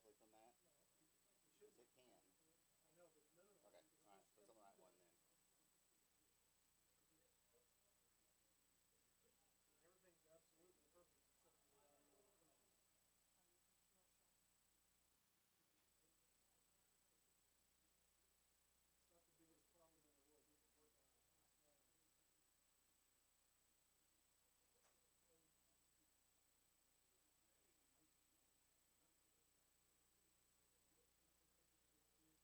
directly from that? It Because shouldn't. it can. I know, but no, no, no. Okay, It's alright, supposed so to it's on come the from right this. one then. Everything's absolutely perfect except for the audio and the phone. It's not the biggest problem in the world. We can work on it. It's not a.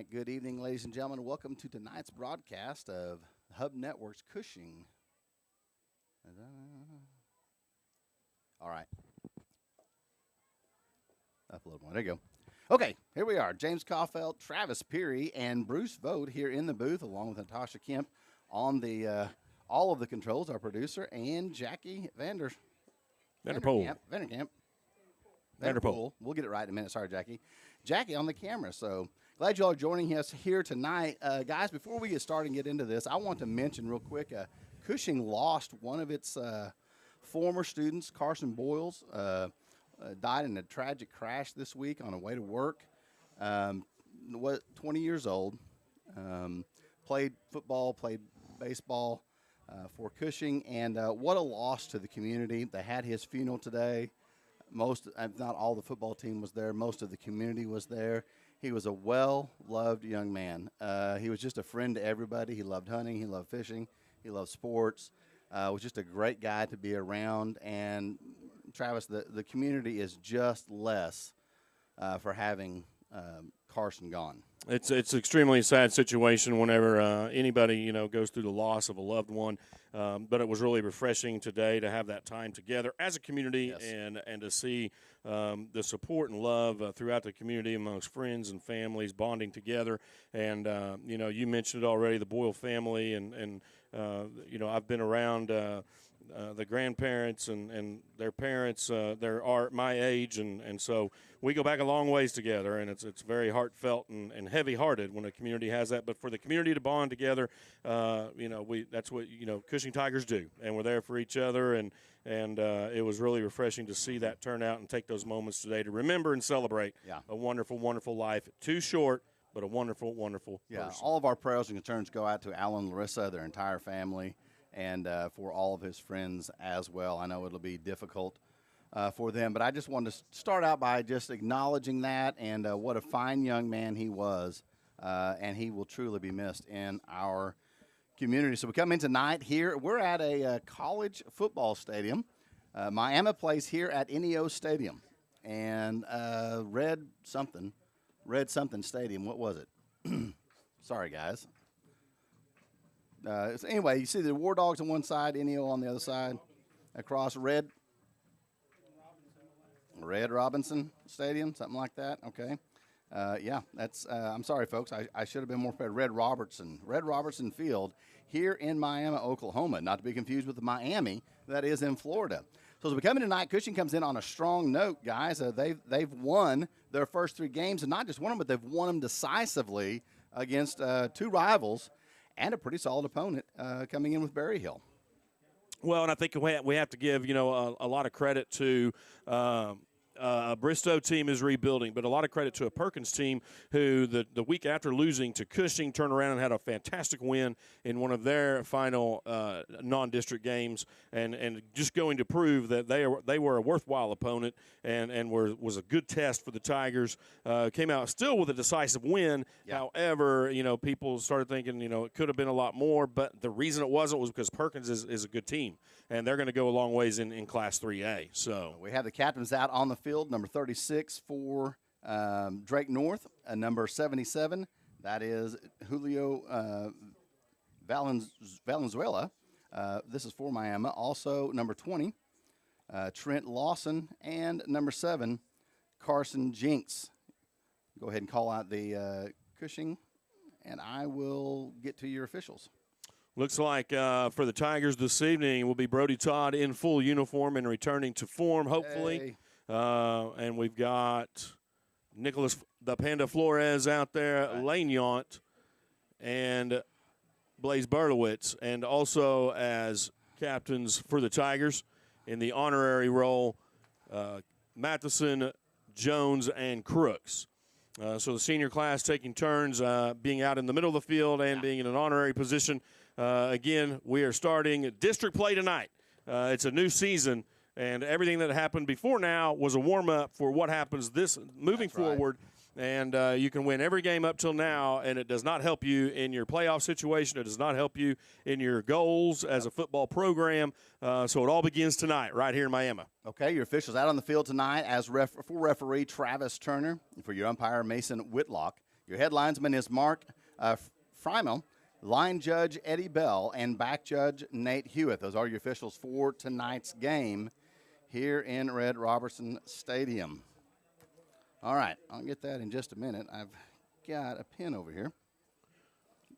right, good evening, ladies and gentlemen. Welcome to tonight's broadcast of Hub Network's Cushing. All right. Upload one. There you go. Okay, here we are. James Caulfield, Travis Peary, and Bruce Vogt here in the booth, along with Natasha Kemp on the all of the controls, our producer, and Jackie Vanderpool. We'll get it right in a minute. Sorry, Jackie. Jackie on the camera. So glad you all are joining us here tonight. Guys, before we get started and get into this, I want to mention real quick, Cushing lost one of its former students, Carson Boyles, died in a tragic crash this week on the way to work. 20 years old, played football, played baseball for Cushing, and what a loss to the community. They had his funeral today. Most, if not all, the football team was there. Most of the community was there. He was a well-loved young man. He was just a friend to everybody. He loved hunting. He loved fishing. He loved sports. Was just a great guy to be around. And, Travis, the community is just less for having Carson gone. It's an extremely sad situation whenever anybody, goes through the loss of a loved one. But it was really refreshing today to have that time together as a community. Yes. and to see the support and love throughout the community amongst friends and families bonding together. And, you mentioned it already, the Boyle family. And I've been around the grandparents and their parents. They're my age. And so we go back a long ways together. And it's very heartfelt and heavy-hearted when a community has that. But for the community to bond together, that's what, Cushing Tigers do. And we're there for each other. And it was really refreshing to see that turn out and take those moments today to remember and celebrate a wonderful, wonderful life. Too short, but a wonderful, wonderful person. All of our prayers and concerns go out to Alan and Larissa, their entire family, and for all of his friends as well. I know it'll be difficult for them, but I just wanted to start out by just acknowledging that and what a fine young man he was, and he will truly be missed in our community. So we come in tonight here. We're at a college football stadium. Miami plays here at NEO Stadium, and Red something Stadium. What was it? Sorry, guys. So anyway, you see the War Dogs on one side, NEO on the other side, across Red Robinson Stadium, something like that. Okay. That's. I'm sorry, folks. I should have been more prepared. Red Robertson Field here in Miami, Oklahoma. Not to be confused with the Miami that is in Florida. So as we come in tonight, Cushing comes in on a strong note, guys. They've won their first 3 games, and not just won them, but they've won them decisively against 2 rivals and a pretty solid opponent coming in with Berry Hill. Well, and I think we have to give, a lot of credit to a Bristow team is rebuilding, but a lot of credit to a Perkins team who the week after losing to Cushing turned around and had a fantastic win in one of their final non-district games, and just going to prove that they were a worthwhile opponent and was a good test for the Tigers. Came out still with a decisive win. Yeah. However, people started thinking, it could have been a lot more, but the reason it wasn't was because Perkins is a good team, and they're going to go a long ways in Class 3A. So we have the captains out on the field. Number 36 for Drake North, number 77, that is Julio Valenzuela. This is for Miami. Also, number 20, Trent Lawson, and number 7, Carson Jinks. Go ahead and call out the Cushing, and I will get to your officials. Looks like for the Tigers this evening will be Brody Todd in full uniform and returning to form, hopefully. Hey. And we've got Nicholas the Panda Flores out there, right. Lane Yount, and Blaze Berlowitz, and also as captains for the Tigers in the honorary role, Matheson, Jones, and Crooks. So the senior class taking turns being out in the middle of the field and being in an honorary position. Again, we are starting district play tonight. It's a new season. And everything that happened before now was a warm-up for what happens moving forward. Right. And you can win every game up till now, and it does not help you in your playoff situation. It does not help you in your goals as a football program. So it all begins tonight right here in Miami. Okay, your officials out on the field tonight as for referee Travis Turner, for your umpire Mason Whitlock. Your head linesman is Mark Freimel, line judge Eddie Bell, and back judge Nate Hewitt. Those are your officials for tonight's game here in Red Robertson Stadium. All right, I'll get that in just a minute. I've got a pen over here.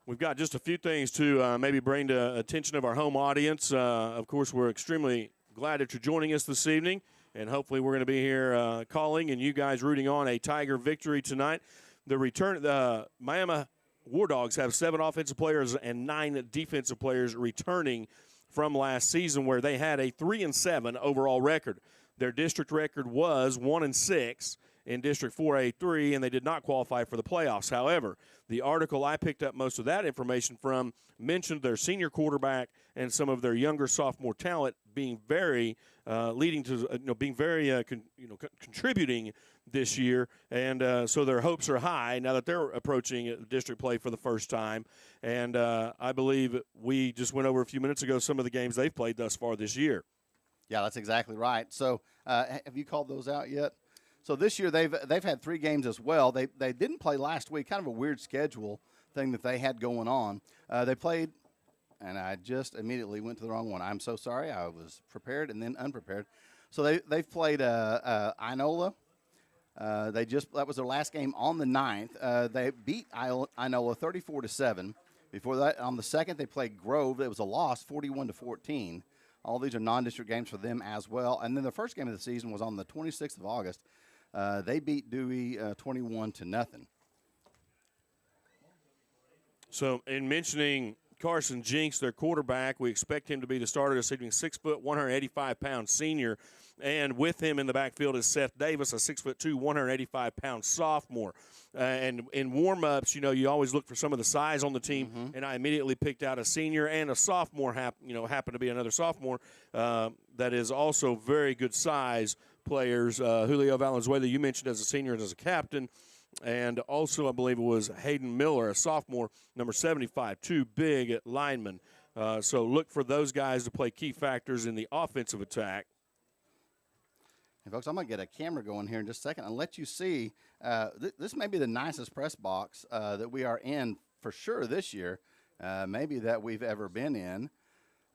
We've got just a few things to maybe bring to attention of our home audience. Of course, we're extremely glad that you're joining us this evening, and hopefully we're going to be here calling and you guys rooting on a Tiger victory tonight. The Miami War Dogs have 7 offensive players and 9 defensive players returning from last season, where they had a 3-7 overall record. Their district record was 1-6 in District 4A3, and they did not qualify for the playoffs. However, the article I picked up most of that information from mentioned their senior quarterback and some of their younger sophomore talent being very leading to being very contributing this year, and so their hopes are high now that they're approaching district play for the first time. And I believe we just went over a few minutes ago some of the games they've played thus far this year. Yeah, that's exactly right. So have you called those out yet? So this year they've had 3 games as well. They didn't play last week, kind of a weird schedule thing that they had going on. They played, and I just immediately went to the wrong one. I'm so sorry. I was prepared and then unprepared. So they've played Inola. That was their last game on the 9th. They beat Inola 34-7. Before that, on the 2nd, they played Grove. It was a loss, 41-14. All these are non-district games for them as well. And then the first game of the season was on the 26th of August. They beat Dewey 21-0. So in mentioning Carson Jinks, their quarterback, we expect him to be the starter this evening, 6 foot, 185-pound senior. And with him in the backfield is Seth Davis, a 6'2", 185-pound sophomore. And in warm-ups, you always look for some of the size on the team, and I immediately picked out a senior and a sophomore, happened to be another sophomore that is also very good size players. Julio Valenzuela, you mentioned as a senior and as a captain. And also, I believe it was Hayden Miller, a sophomore, number 75, 2 big linemen. So look for those guys to play key factors in the offensive attack. And folks, I'm going to get a camera going here in just a second and let you see. This may be the nicest press box that we are in for sure this year, maybe that we've ever been in.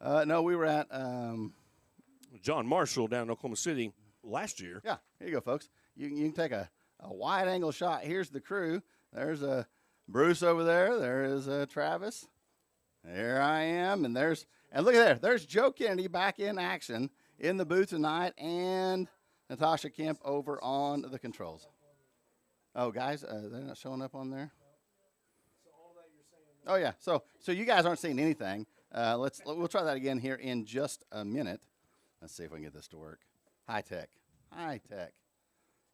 No, we were at John Marshall down in Oklahoma City last year. Yeah, here you go, folks. You can take a wide-angle shot. Here's the crew. There's Bruce over there. There is Travis. There I am. And look at there. There's Joe Kennedy back in action in the booth tonight, and Natasha Kemp over on the controls. Oh, guys, they're not showing up on there? Oh, yeah. So you guys aren't seeing anything. We'll try that again here in just a minute. Let's see if we can get this to work. High tech.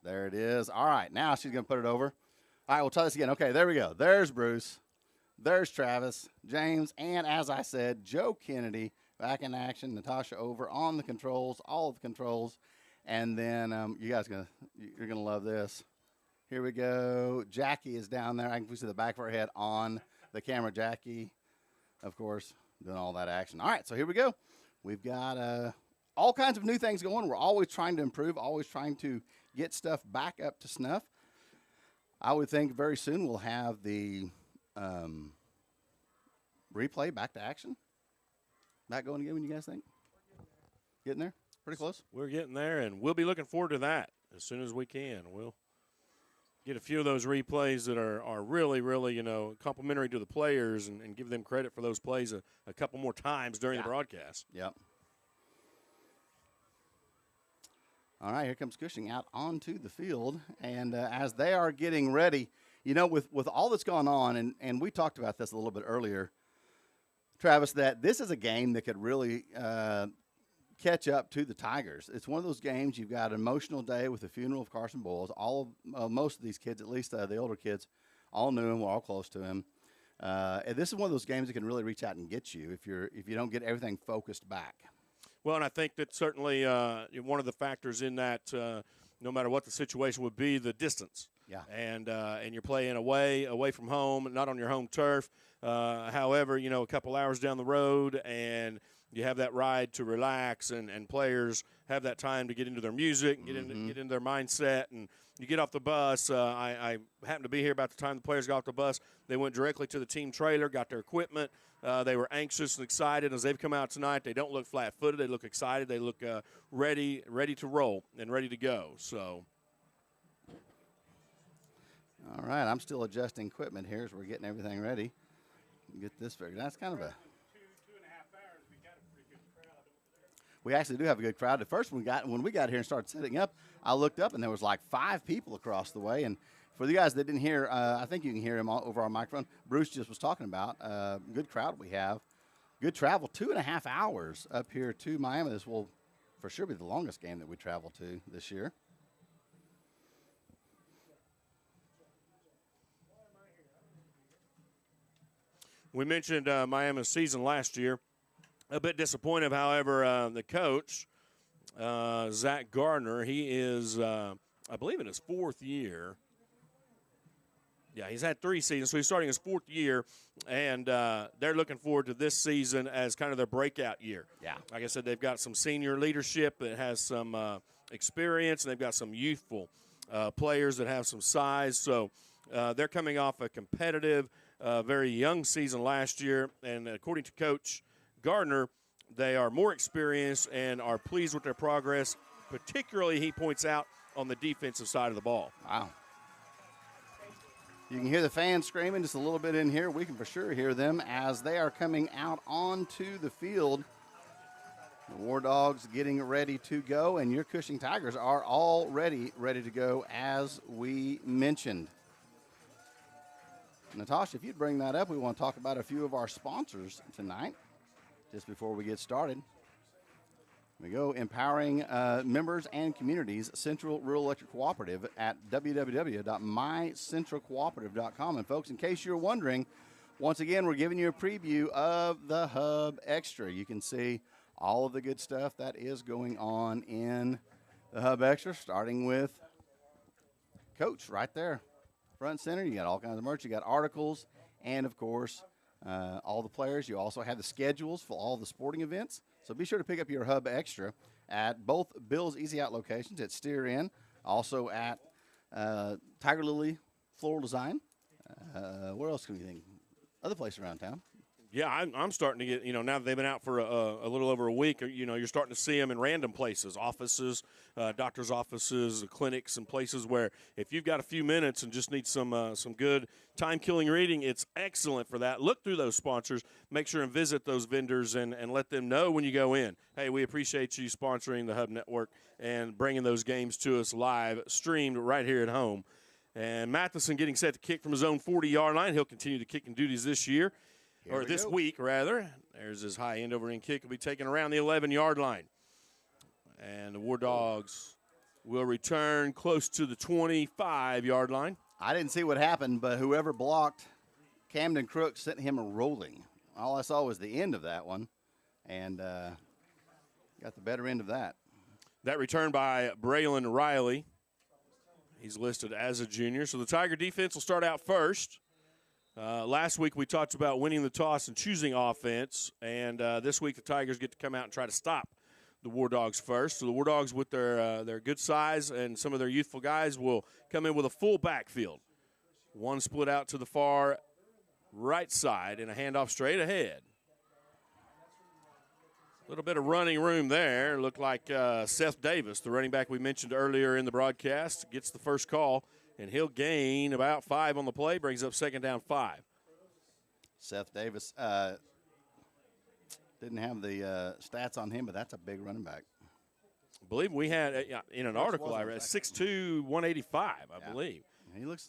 There it is. All right, now she's going to put it over. All right, we'll try this again. Okay, there we go. There's Bruce. There's Travis, James, and as I said, Joe Kennedy back in action. Natasha over on the controls, all of the controls. And then you guys you're gonna love this. Here we go. Jackie is down there. I can see the back of her head on the camera. Jackie, of course, doing all that action. All right, so here we go. We've got all kinds of new things going. We're always trying to improve, always trying to get stuff back up to snuff. I would think very soon we'll have the replay back to action. Back going again, when you guys think? Getting there? Pretty close? We're getting there, and we'll be looking forward to that as soon as we can. We'll get a few of those replays that are really, really, complimentary to the players and give them credit for those plays a couple more times during the broadcast. Yep. All right, here comes Cushing out onto the field. And as they are getting ready, with all that's gone on, and we talked about this a little bit earlier, Travis, that this is a game that could really catch up to the Tigers. It's one of those games, you've got an emotional day with the funeral of Carson Boyles. Most of these kids, at least the older kids, all knew him, were all close to him. And this is one of those games that can really reach out and get you if you don't get everything focused back. Well, and I think that certainly one of the factors in that, no matter what the situation would be, the distance. Yeah. And you're playing away from home, not on your home turf. However, a couple hours down the road, and you have that ride to relax, and players have that time to get into their music, get into their mindset, and you get off the bus. I happened to be here about the time the players got off the bus. They went directly to the team trailer, got their equipment. They were anxious and excited. As they've come out tonight, they don't look flat-footed. They look excited. They look ready to roll and ready to go. So, all right, I'm still adjusting equipment here as we're getting everything ready. Get this figured. That's kind of a. 2.5 hours, we got a pretty good crowd. We actually do have a good crowd. At first, when we got here and started setting up, I looked up and there was like 5 people across the way. And for the guys that didn't hear, I think you can hear him over our microphone. Bruce just was talking about good crowd we have. Good travel, 2.5 hours up here to Miami. This will for sure be the longest game that we travel to this year. we mentioned Miami's season last year. A bit disappointed, however, the coach, Zach Gardner, he is, I believe, in his 4th year. Yeah, he's had 3 seasons, so he's starting his 4th year, and they're looking forward to this season as kind of their breakout year. Yeah. Like I said, they've got some senior leadership that has some experience, and they've got some youthful players that have some size. So they're coming off a competitive, very young season last year, and according to Coach Gardner, they are more experienced and are pleased with their progress, particularly, he points out, on the defensive side of the ball. Wow. You can hear the fans screaming just a little bit in here. We can for sure hear them as they are coming out onto the field. The War Dogs getting ready to go, and your Cushing Tigers are already ready to go, as we mentioned. Natasha, if you'd bring that up, we want to talk about a few of our sponsors tonight, just before we get started. We go empowering members and communities, Central Rural Electric Cooperative at www.mycentralcooperative.com. And folks, in case you're wondering, once again, we're giving you a preview of the Hub Extra. You can see all of the good stuff that is going on in the Hub Extra, starting with Coach right there, front and center. You got all kinds of merch. You got articles, and of course, all the players. You also have the schedules for all the sporting events. So be sure to pick up your Hub Extra at both Bill's Easy Out locations at Steer Inn, also at Tiger Lily Floral Design. Where else can we think? Other places around town. Yeah, I'm starting to get, now that they've been out for a little over a week, you're starting to see them in random places, offices, doctors' offices, clinics, and places where if you've got a few minutes and just need some good time-killing reading, it's excellent for that. Look through those sponsors. Make sure and visit those vendors and let them know when you go in. Hey, we appreciate you sponsoring the Hub Network and bringing those games to us live, streamed right here at home. And Matheson getting set to kick from his own 40-yard line. He'll continue the kicking duties this year. Or this week, rather. There's his high end over end kick. Will be taken around the 11-yard line. And the War Dogs will return close to the 25-yard line. I didn't see what happened, but whoever blocked Camden Crooks sent him rolling. All I saw was the end of that one, and got the better end of that. That return by Braylon Riley. He's listed as a junior. So the Tiger defense will start out first. Last week we talked about winning the toss and choosing offense, and this week the Tigers get to come out and try to stop the War Dogs first. So the War Dogs, with their good size and some of their youthful guys, will come in with a full backfield. One split out to the far right side and a handoff straight ahead. A little bit of running room there. Looked like Seth Davis, the running back we mentioned earlier in the broadcast, gets the first call. And he'll gain about 5 on the play, brings up second down 5. Seth Davis didn't have the stats on him, but that's a big running back. I believe we had, in an article I read, 6'2", 185, I believe. He looks,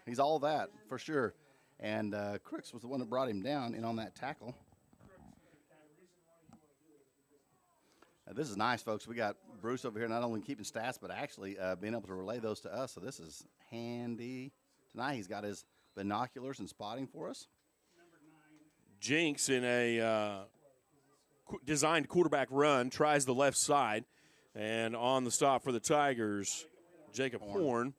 he's all that for sure. And Crooks was the one that brought him down in on that tackle. This is nice, folks. We got Bruce over here not only keeping stats, but actually being able to relay those to us. So this is handy. Tonight he's got his binoculars and spotting for us. Jinx, in a designed quarterback run, tries the left side. And on the stop for the Tigers, Jacob Horn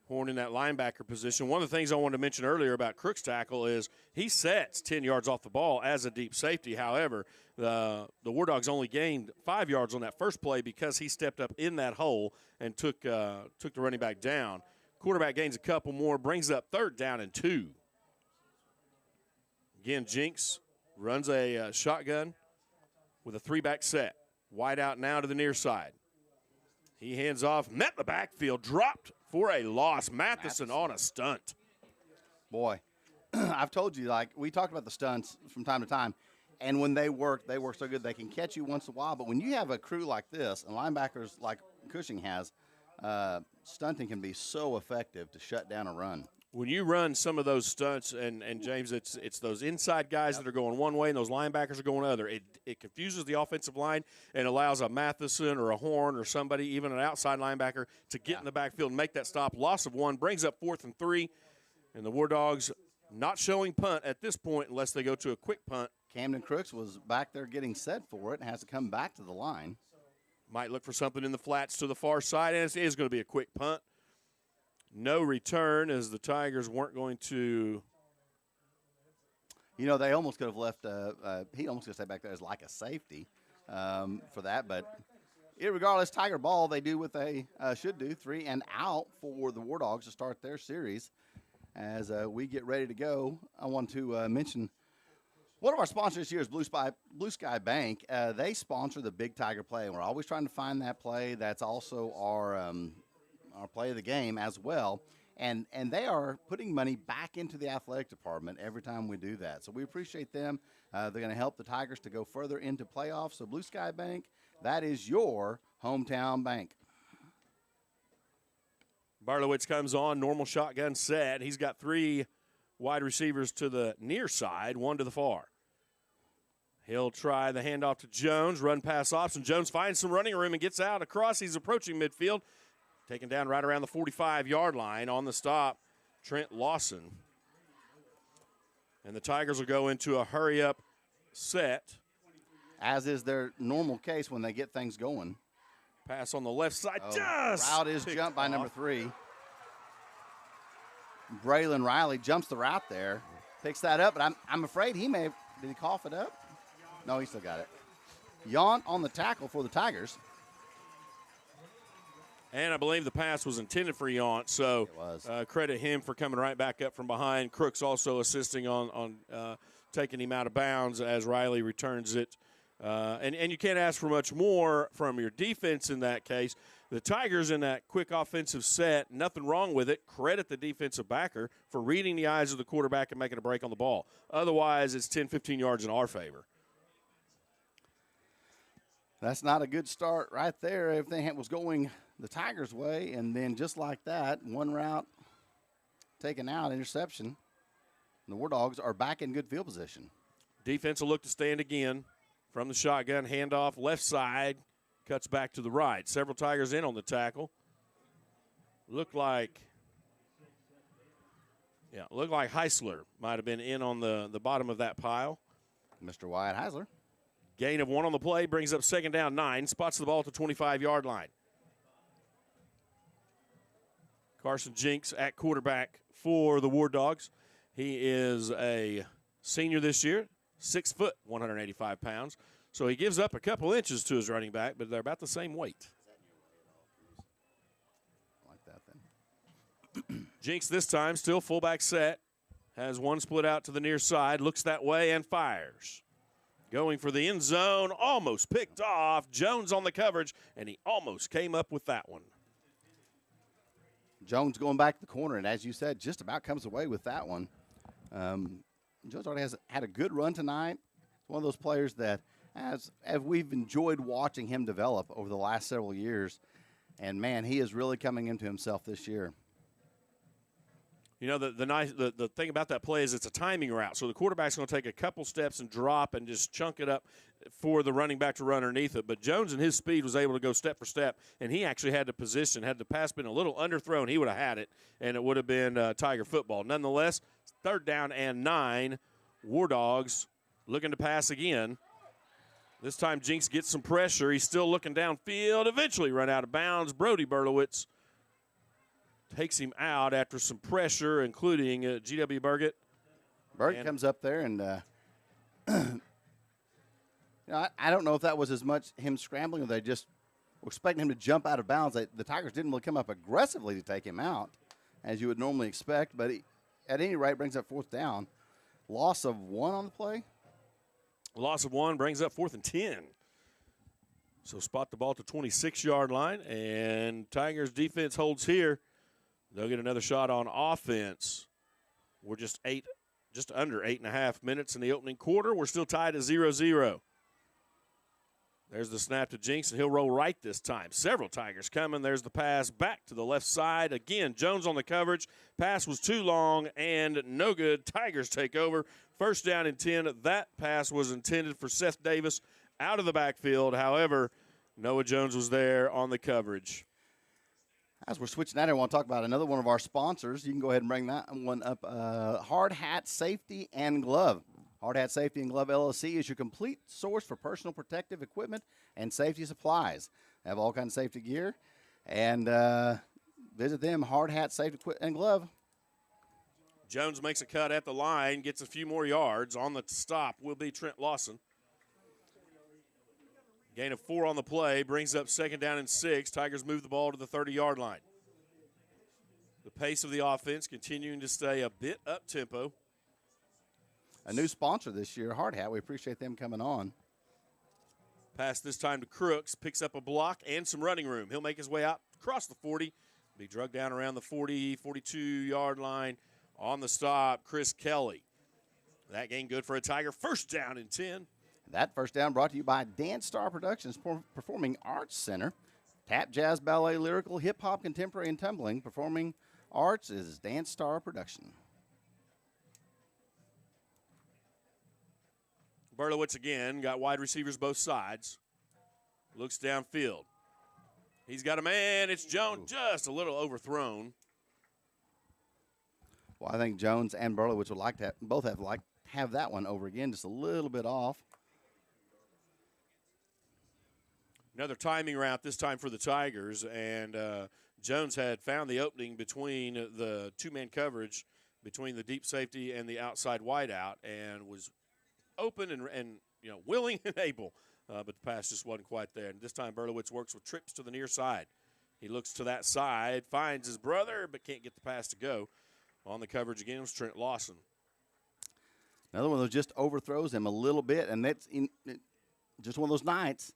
Horn in that linebacker position. One of the things I wanted to mention earlier about Crook's tackle is he sets 10 yards off the ball as a deep safety. However, the War Dogs only gained 5 yards on that first play because he stepped up in that hole and took the running back down. Quarterback gains a couple more, brings up 3rd down and 2. Again, Jinx runs a shotgun with a 3-back set. Wide out now to the near side. He hands off, met the backfield, dropped for a loss. Matheson on a stunt. Boy, I've told you, like, we talked about the stunts from time to time, and when they work so good they can catch you once in a while. But when you have a crew like this and linebackers like Cushing has, stunting can be so effective to shut down a run. When you run some of those stunts, and James, it's those inside guys that are going one way and those linebackers are going the other. It confuses the offensive line and allows a Matheson or a Horn or somebody, even an outside linebacker, to get in the backfield and make that stop. Loss of 1 brings up 4th and 3, and the War Dogs not showing punt at this point unless they go to a quick punt. Camden Crooks was back there getting set for it and has to come back to the line. Might look for something in the flats to the far side, and it is going to be a quick punt. No return, as the Tigers weren't going to. You know, they almost could have left. He almost could have stayed back there as like a safety for that. But irregardless, Tiger ball, they do what they should do, 3 and out for the War Dogs to start their series. As we get ready to go, I want to mention one of our sponsors this year is Blue Sky Bank. They sponsor the Big Tiger Play, and we're always trying to find that play. That's also our play of the game as well. And they are putting money back into the athletic department every time we do that. So we appreciate them. They're going to help the Tigers to go further into playoffs. So Blue Sky Bank, that is your hometown bank. Barlowitz comes on, normal shotgun set. He's got 3 wide receivers to the near side, 1 to the far. He'll try the handoff to Jones, run pass option. Jones finds some running room and gets out across. He's approaching midfield. Taken down right around the 45-yard line. On the stop, Trent Lawson. And the Tigers will go into a hurry-up set. As is their normal case when they get things going. Pass on the left side. Route is jumped by number 3. Braylon Riley jumps the route there. Picks that up, but I'm afraid he may have – did he cough it up? No, he still got it. Yount on the tackle for the Tigers. And I believe the pass was intended for Yount, so credit him for coming right back up from behind. Crooks also assisting on taking him out of bounds as Riley returns it. And you can't ask for much more from your defense in that case. The Tigers in that quick offensive set, nothing wrong with it. Credit the defensive backer for reading the eyes of the quarterback and making a break on the ball. Otherwise, it's 10, 15 yards in our favor. That's not a good start right there. Everything was going the Tigers' way, and then just like that, one route taken out, interception. The War Dogs are back in good field position. Defense will look to stand again from the shotgun, handoff left side, cuts back to the right. Several Tigers in on the tackle. Looked like Heisler might have been in on the bottom of that pile. Mr. Wyatt Heisler. Gain of 1 on the play, brings up 2nd down 9, spots the ball at the 25-yard line. Carson Jinks at quarterback for the War Dogs. He is a senior this year, 6 foot, 185 pounds. So he gives up a couple inches to his running back, but they're about the same weight. Like that then. Jinks this time still fullback set. Has 1 split out to the near side, looks that way and fires. Going for the end zone, almost picked off. Jones on the coverage, and he almost came up with that one. Jones going back to the corner, and as you said, just about comes away with that one. Jones already has had a good run tonight. It's one of those players that, as we've enjoyed watching him develop over the last several years, and, man, he is really coming into himself this year. You know, the thing about that play is it's a timing route. So the quarterback's going to take a couple steps and drop and just chunk it up for the running back to run underneath it. But Jones in his speed was able to go step for step, and he actually had the position. Had the pass been a little underthrown, he would have had it, and it would have been Tiger football. Nonetheless, 3rd down and 9. War Dogs looking to pass again. This time Jinks gets some pressure. He's still looking downfield. Eventually run out of bounds. Brody Berlowitz takes him out after some pressure, including G.W. Burgett. Burgett comes up there and I don't know if that was as much him scrambling or they just were expecting him to jump out of bounds. The Tigers didn't really come up aggressively to take him out, as you would normally expect, but at any rate brings up 4th down. Loss of 1 on the play. Loss of 1 brings up 4th and 10. So spot the ball at the 26-yard line, and Tigers defense holds here. They'll get another shot on offense. We're just under 8.5 minutes in the opening quarter. We're still tied at 0-0. There's the snap to Jinks, and he'll roll right this time. Several Tigers coming. There's the pass back to the left side. Again, Jones on the coverage. Pass was too long and no good. Tigers take over. 1st down and 10. That pass was intended for Seth Davis out of the backfield. However, Noah Jones was there on the coverage. As we're switching out, I want to talk about another one of our sponsors. You can go ahead and bring that one up. Hard Hat Safety and Glove. Hard Hat Safety and Glove LLC is your complete source for personal protective equipment and safety supplies. They have all kinds of safety gear. And visit them, Hard Hat Safety and Glove. Jones makes a cut at the line, gets a few more yards. On the stop will be Trent Lawson. Gain of 4 on the play, brings up 2nd down and 6. Tigers move the ball to the 30-yard line. The pace of the offense continuing to stay a bit up-tempo. A new sponsor this year, Hard Hat. We appreciate them coming on. Pass this time to Crooks, picks up a block and some running room. He'll make his way out across the 40, be drugged down around the 40, 42-yard line. On the stop, Chris Kelly. That gain good for a Tiger. 1st down and 10. That 1st down brought to you by Dance Star Productions, Performing Arts Center. Tap, jazz, ballet, lyrical, hip-hop, contemporary, and tumbling. Performing Arts is Dance Star Production. Berlowitz again, got wide receivers both sides. Looks downfield. He's got a man. It's Jones, just a little overthrown. Well, I think Jones and Berlowitz would like to have that one over again, just a little bit off. Another timing route this time for the Tigers, and Jones had found the opening between the 2-man coverage between the deep safety and the outside wideout, and was open and willing and able, but the pass just wasn't quite there. And this time Berlowitz works with trips to the near side. He looks to that side, finds his brother, but can't get the pass to go. On the coverage again was Trent Lawson. Another one of those just overthrows him a little bit, and that's just one of those nights,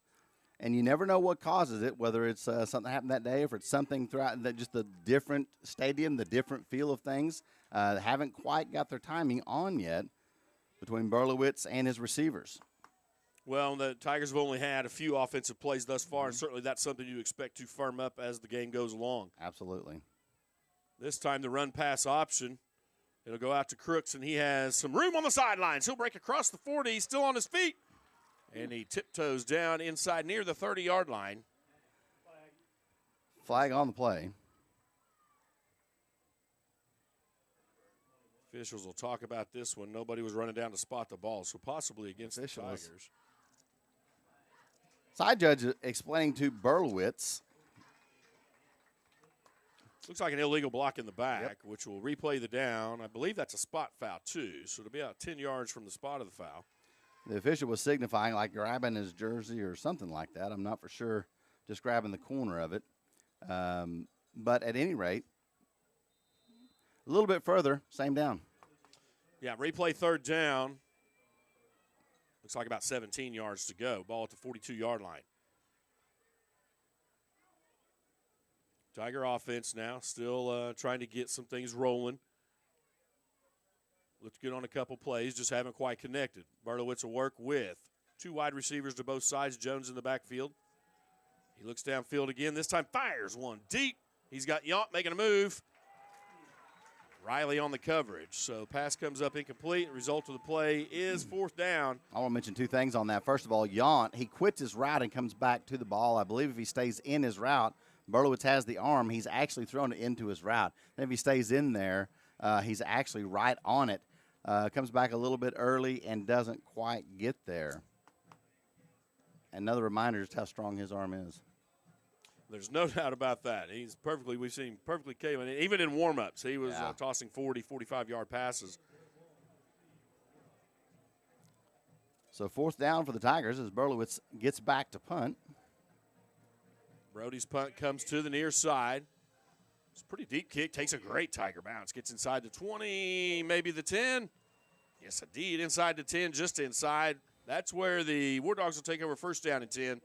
and you never know what causes it, whether it's something happened that day or if it's something throughout just the different stadium, the different feel of things. Haven't quite got their timing on yet between Berlowitz and his receivers. Well, the Tigers have only had a few offensive plays thus far, and certainly that's something you expect to firm up as the game goes along. Absolutely. This time the run-pass option. It'll go out to Crooks, and he has some room on the sidelines. He'll break across the 40, still on his feet. And he tiptoes down inside near the 30-yard line. Flag on the play. Officials will talk about this one. Nobody was running down to spot the ball, so possibly against the Tigers. Side judge explaining to Berlowitz. Looks like an illegal block in the back, which will replay the down. I believe that's a spot foul, too, so it'll be about 10 yards from the spot of the foul. The official was signifying like grabbing his jersey or something like that. I'm not for sure, just grabbing the corner of it. But at any rate, a little bit further, same down. Yeah, replay 3rd down. Looks like about 17 yards to go. Ball at the 42-yard line. Tiger offense now still trying to get some things rolling. Looked good on a couple plays, just haven't quite connected. Berlowitz will work with 2 wide receivers to both sides. Jones in the backfield. He looks downfield again. This time fires one deep. He's got Yount making a move. Riley on the coverage. So pass comes up incomplete. The result of the play is 4th down. I want to mention 2 things on that. First of all, Yount, he quits his route and comes back to the ball. I believe if he stays in his route, Berlowitz has the arm. He's actually thrown it into his route. And if he stays in there, he's actually right on it. Comes back a little bit early and doesn't quite get there. Another reminder just how strong his arm is. There's no doubt about that. We've seen him perfectly capable. Even in warm-ups, he was tossing 40, 45-yard passes. So 4th down for the Tigers as Berlowitz gets back to punt. Brody's punt comes to the near side. It's a pretty deep kick. Takes a great Tiger bounce. Gets inside the 20, maybe the 10. Yes, indeed, inside the 10, just inside. That's where the War Dogs will take over 1st down and 10.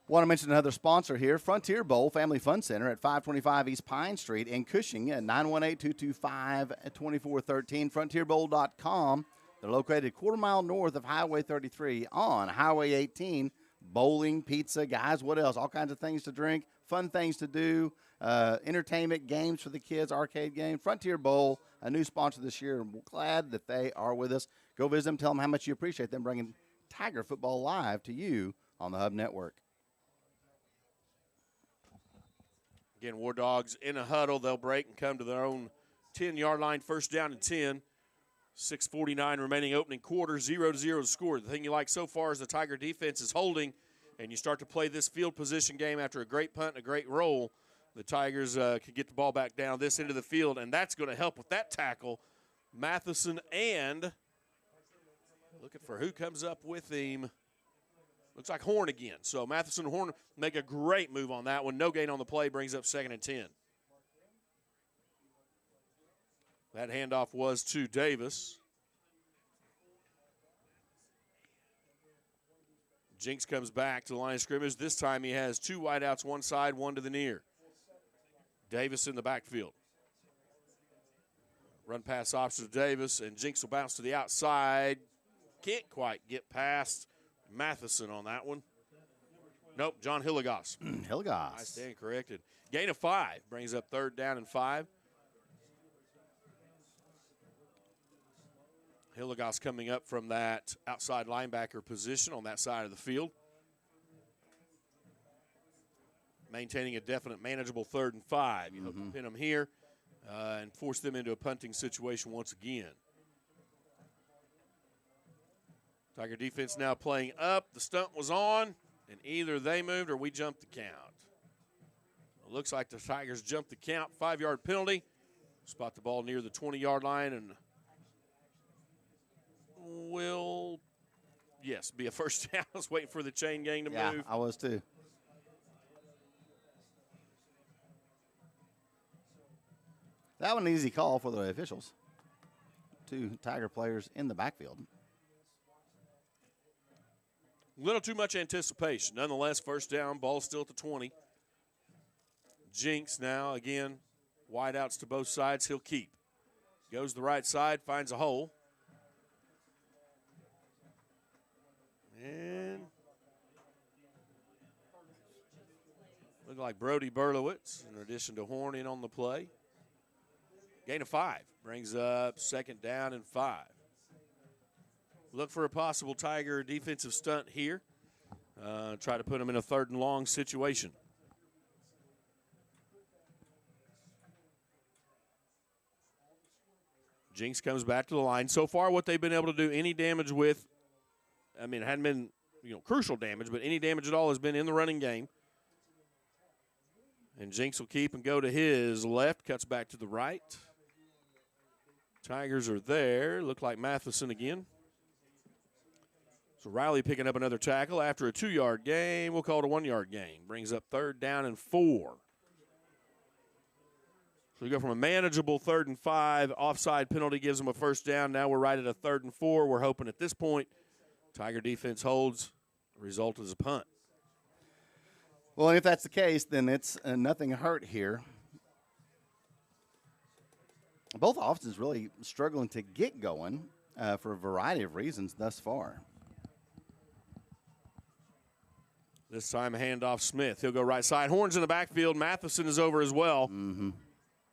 Want to mention another sponsor here, Frontier Bowl Family Fun Center at 525 East Pine Street in Cushing at 918-225-2413, frontierbowl.com. They're located a quarter-mile north of Highway 33 on Highway 18. Bowling, pizza, guys, what else? All kinds of things to drink, fun things to do, entertainment, games for the kids, arcade games. Frontier Bowl, a new sponsor this year, and we're glad that they are with us. Go visit them, tell them how much you appreciate them bringing Tiger football live to you on the Hub Network. Again, War Dogs in a huddle. They'll break and come to their own 10-yard line, 1st down and 10. 6:49 remaining opening quarter, 0-0 score. The thing you like so far is the Tiger defense is holding, and you start to play this field position game after a great punt and a great roll. The Tigers can get the ball back down this end of the field, and that's going to help with that tackle. Matheson and looking for who comes up with him. Looks like Horn again. So Matheson and Horn make a great move on that one. No gain on the play, brings up 2nd and 10. That handoff was to Davis. Jinks comes back to the line of scrimmage. This time he has 2 wideouts, one side, one to the near. Davis in the backfield. Run pass option to Davis, and Jinks will bounce to the outside. Can't quite get past Matheson on that one. Nope, John Hilligoss. Hilligoss. I stand corrected. Gain of 5 brings up 3rd down and 5. Hilligoss coming up from that outside linebacker position on that side of the field. Maintaining a definite manageable 3rd and 5. You hope to pin them here and force them into a punting situation once again. Tiger defense now playing up. The stunt was on, and either they moved or we jumped the count. It looks like the Tigers jumped the count. 5-yard penalty. Spot the ball near the 20-yard line and will, yes, be a 1st down. I was waiting for the chain gang to move. Yeah, I was too. That one an easy call for the officials. 2 Tiger players in the backfield. A little too much anticipation. Nonetheless, 1st down, ball still at the 20. Jinks now, again, wideouts to both sides. He'll keep. Goes the right side, finds a hole. And look like Brody Berlowitz, in addition to Horn, in on the play. Gain of 5 brings up 2nd down and 5. Look for a possible Tiger defensive stunt here. Try to put him in a 3rd and long situation. Jinks comes back to the line. So far, what they've been able to do any damage with, I mean, it hadn't been crucial damage, but any damage at all has been in the running game. And Jinks will keep and go to his left, cuts back to the right. Tigers are there. Look like Matheson again. So Riley picking up another tackle after a 2-yard gain. We'll call it a 1-yard gain. Brings up 3rd down and 4. So we go from a manageable 3rd and 5. Offside penalty gives them a 1st down. Now we're right at a 3rd and 4. We're hoping at this point Tiger defense holds. The result is a punt. Well, if that's the case, then it's nothing hurt here. Both offenses really struggling to get going for a variety of reasons thus far. This time a handoff Smith. He'll go right side. Horns in the backfield. Matheson is over as well.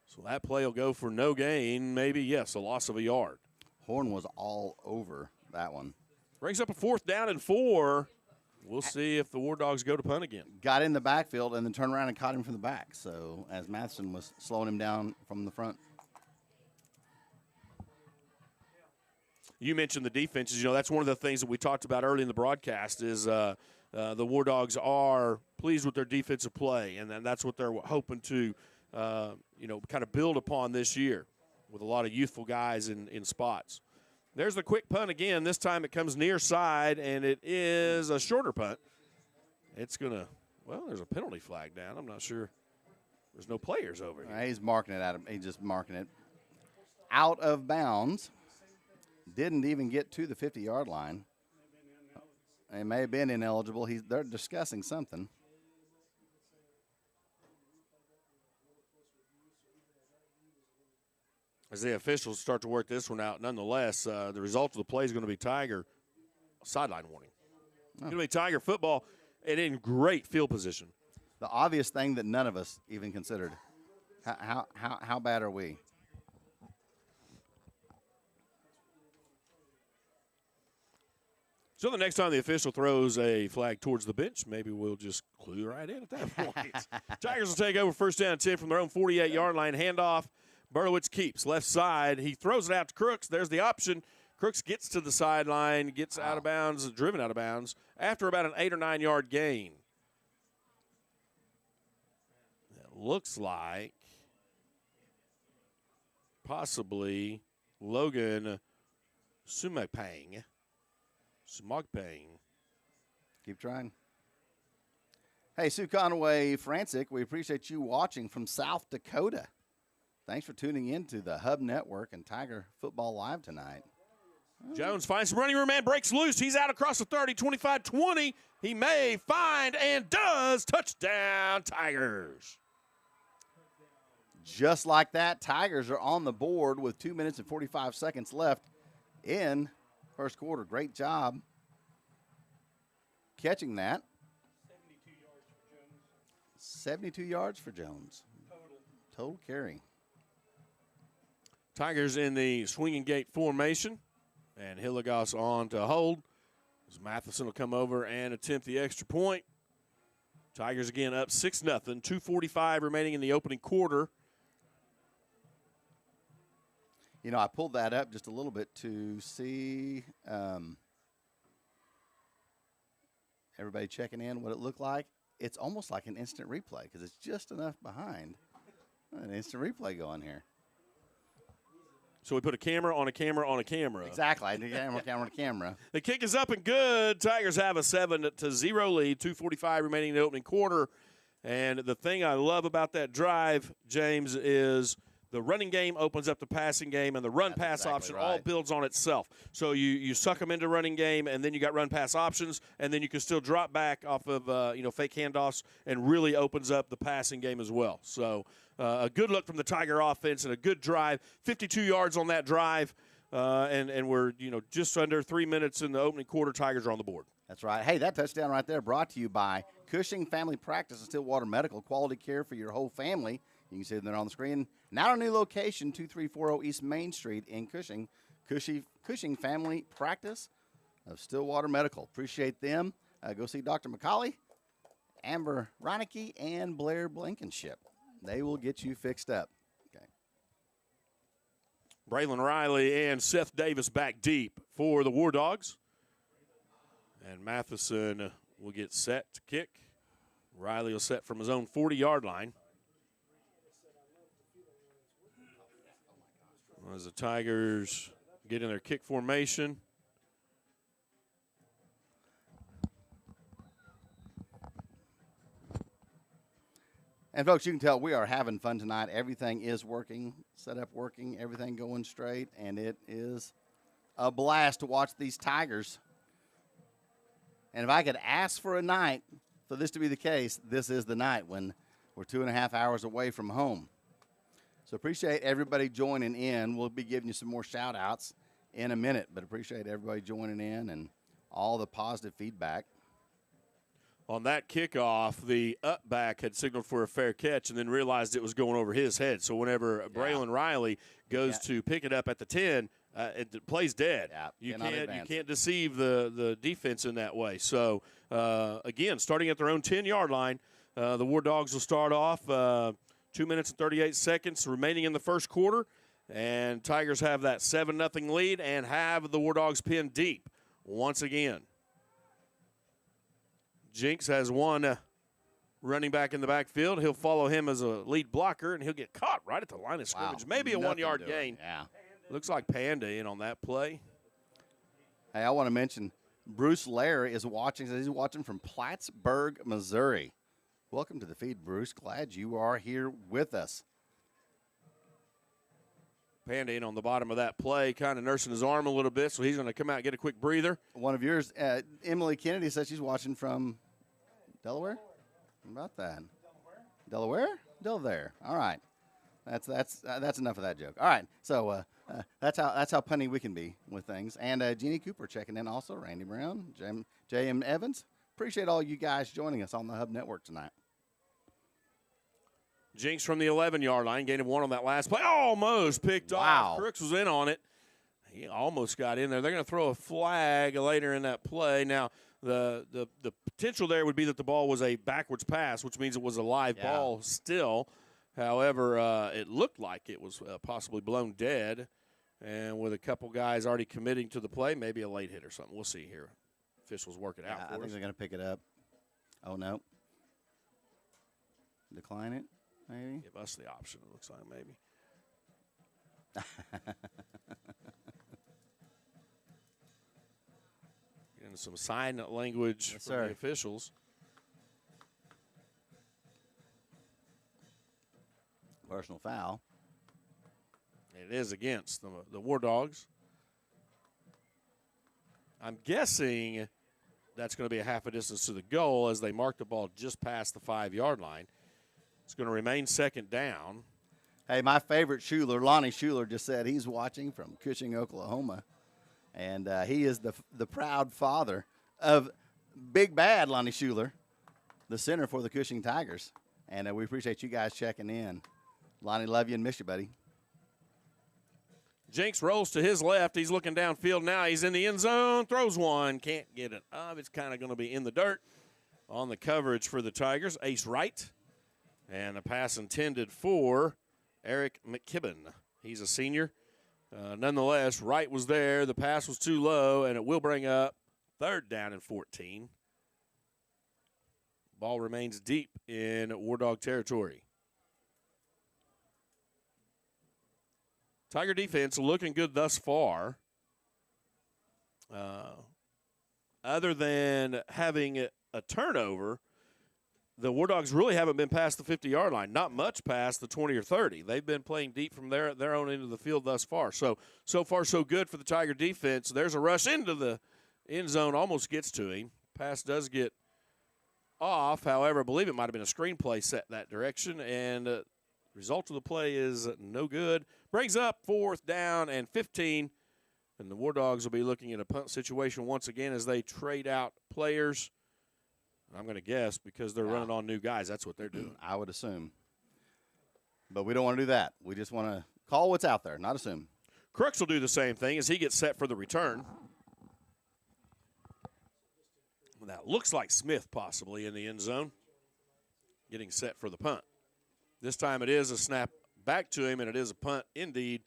So that play will go for no gain. Maybe, yes, a loss of a yard. Horn was all over that one. Brings up a 4th down and 4. We'll see if the War Dogs go to punt again. Got in the backfield and then turned around and caught him from the back. So as Matheson was slowing him down from the front. You mentioned the defenses. That's one of the things that we talked about early in the broadcast is the War Dogs are pleased with their defensive play, and that's what they're hoping to, kind of build upon this year with a lot of youthful guys in spots. There's the quick punt again. This time it comes near side, and it is a shorter punt. It's going to, there's a penalty flag down. I'm not sure. There's no players over here. He's marking it out. He's just marking it out of bounds. Didn't even get to the 50-yard line. It may have been ineligible. They're discussing something. As the officials start to work this one out, nonetheless, the result of the play is going to be Tiger sideline warning. It's going to be Tiger football and in great field position. The obvious thing that none of us even considered. How bad are we? So the next time the official throws a flag towards the bench, maybe we'll just clue right in at that point. Tigers will take over first down 10 from their own 48-yard line. Handoff. Berlowitz keeps left side. He throws it out to Crooks. There's the option. Crooks gets to the sideline, gets out of bounds, driven out of bounds after about an 8 or 9 yard gain. It looks like possibly Logan Sumagpang. Keep trying. Hey, Sue Conaway Francic, we appreciate you watching from South Dakota. Thanks for tuning in to the Hub Network and Tiger Football Live tonight. Jones finds some running room and breaks loose. He's out across the 30, 25-20. He may find and does. Touchdown, Tigers. Just like that, Tigers are on the board with 2 minutes and 45 seconds left in first quarter. Great job catching that. 72 yards for Jones. Total carry. Tigers in the swinging gate formation. And Hilligoss on to hold. As Matheson will come over and attempt the extra point. Tigers again up 6-0. 2:45 remaining in the opening quarter. You know, I pulled that up just a little bit to see everybody checking in what it looked like. It's almost like an instant replay because it's just enough behind. An instant replay going here. So we put a camera on a camera on a camera. Exactly. Camera. The kick is up and good. Tigers have a 7-0 lead. 2:45 remaining in the opening quarter. And the thing I love about that drive, James, is the running game opens up the passing game, and the run-pass option all builds on itself. So you suck them into running game, and then you got run-pass options, and then you can still drop back off of fake handoffs, and really opens up the passing game as well. So a good look from the Tiger offense and a good drive. 52 yards on that drive, and we're just under 3 minutes in the opening quarter. Tigers are on the board. That's right. Hey, that touchdown right there brought to you by Cushing Family Practice and Stillwater Medical. Quality care for your whole family. You can see them there on the screen. Now a new location, 2340 East Main Street in Cushing. Cushing Family Practice of Stillwater Medical. Appreciate them. Go see Dr. McCauley, Amber Reinecke, and Blair Blankenship. They will get you fixed up. Okay. Braylon Riley and Seth Davis back deep for the War Dogs. And Matheson will get set to kick. Riley will set from his own 40-yard line. As the Tigers get in their kick formation. And, folks, you can tell we are having fun tonight. Everything is working, set up working, everything going straight, and it is a blast to watch these Tigers. And if I could ask for a night for this to be the case, this is the night when we're 2.5 hours away from home. So appreciate everybody joining in. We'll be giving you some more shout-outs in a minute, but appreciate everybody joining in and all the positive feedback. On that kickoff, the up back had signaled for a fair catch and then realized it was going over his head. So whenever Braylon Riley goes to pick it up at the 10, it plays dead. Yeah, you can't deceive the defense in that way. So, again, starting at their own 10-yard line, the War Dogs will start off 2 minutes and 38 seconds remaining in the first quarter. And Tigers have that 7-0 lead and have the War Dogs pinned deep once again. Jinx has one running back in the backfield. He'll follow him as a lead blocker, and he'll get caught right at the line of scrimmage. Wow. Maybe a Nothing 1-yard doing. gain. Yeah. Looks like Panda in on that play. Hey, I want to mention Bruce Lair is watching. He's watching from Plattsburgh, Missouri. Welcome to the feed, Bruce. Glad you are here with us. Panda in on the bottom of that play, kind of nursing his arm a little bit, so he's going to come out and get a quick breather. One of yours, Emily Kennedy, says she's watching from Delaware. How about that? Delaware? Delaware. All right. That's enough of that joke. All right. So that's how punny we can be with things. And Jeannie Cooper checking in also. Randy Brown, J.M. Evans. Appreciate all you guys joining us on the Hub Network tonight. Jinx from the 11-yard line, gain of 1 on that last play. Almost picked off. Crooks was in on it. He almost got in there. They're going to throw a flag later in that play. Now, the potential there would be that the ball was a backwards pass, which means it was a live ball still. However, it looked like it was possibly blown dead. And with a couple guys already committing to the play, maybe a late hit or something. We'll see here. Officials work it out for us. I think they're going to pick it up. Oh, no. Decline it, maybe? Give us the option, it looks like maybe. Getting some sign language from the officials. Personal foul. It is against the War Dogs. I'm guessing that's going to be a half a distance to the goal as they mark the ball just past the 5-yard line. It's going to remain second down. Hey, my favorite Schuler, Lonnie Schuler, just said he's watching from Cushing, Oklahoma. And he is the proud father of Big Bad Lonnie Schuler, the center for the Cushing Tigers. And we appreciate you guys checking in. Lonnie, love you and miss you, buddy. Jinx rolls to his left. He's looking downfield now. He's in the end zone. Throws one. Can't get it up. It's kind of going to be in the dirt on the coverage for the Tigers. Ace right. And a pass intended for Eric McKibben. He's a senior. Nonetheless, Wright was there. The pass was too low, and it will bring up 3rd down and 14. Ball remains deep in War Dog territory. Tiger defense looking good thus far. Other than having a turnover, the War Dogs really haven't been past the 50-yard line, not much past the 20 or 30. They've been playing deep from their own end of the field thus far. So far, so good for the Tiger defense. There's a rush into the end zone, almost gets to him. Pass does get off. However, I believe it might have been a screenplay set that direction, and result of the play is no good. Brings up 4th down and 15, and the War Dogs will be looking at a punt situation once again as they trade out players. I'm going to guess because they're running on new guys. That's what they're doing. I would assume. But we don't want to do that. We just want to call what's out there, not assume. Crooks will do the same thing as he gets set for the return. That looks like Smith possibly in the end zone, getting set for the punt. This time it is a snap back to him, and it is a punt indeed.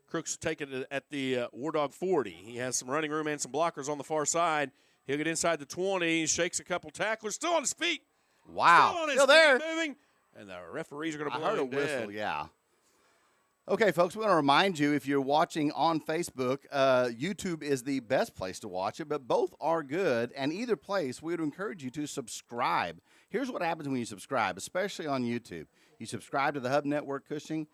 Crooks taking it at the War Dog 40. He has some running room and some blockers on the far side. He'll get inside the 20, shakes a couple tacklers, still on his feet. Wow. Still there. Moving, and the referees are going to blow him dead. I heard a whistle, yeah. Okay, folks, we want to remind you, if you're watching on Facebook, YouTube is the best place to watch it, but both are good, and either place, we would encourage you to subscribe. Here's what happens when you subscribe, especially on YouTube. You subscribe to the Hub Network Cushing.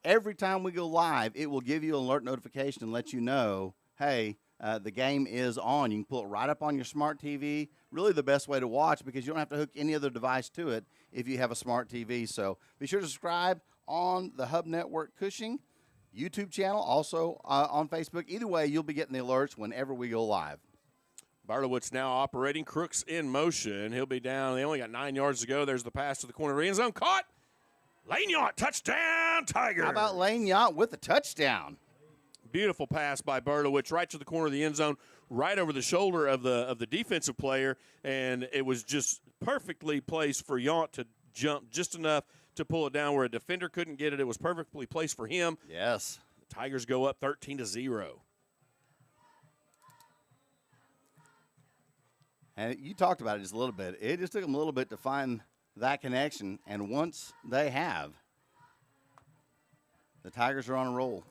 Every time we go live, it will give you an alert notification and let you know, hey, the game is on. You can pull it right up on your smart TV. Really the best way to watch because you don't have to hook any other device to it if you have a smart TV. So be sure to subscribe on the Hub Network Cushing YouTube channel, also on Facebook. Either way, you'll be getting the alerts whenever we go live. Barlowitz now operating. Crooks in motion. He'll be down. They only got 9 yards to go. There's the pass to the corner of the end zone. Caught. Lane Yacht. Touchdown, Tiger. How about Lane Yacht with a touchdown? Beautiful pass by Berlowitz right to the corner of the end zone, right over the shoulder of the defensive player, and it was just perfectly placed for Yount to jump just enough to pull it down where a defender couldn't get it. It was perfectly placed for him. Yes. The Tigers go up 13-0. And you talked about it just a little bit. It just took them a little bit to find that connection, and once they have, the Tigers are on a roll.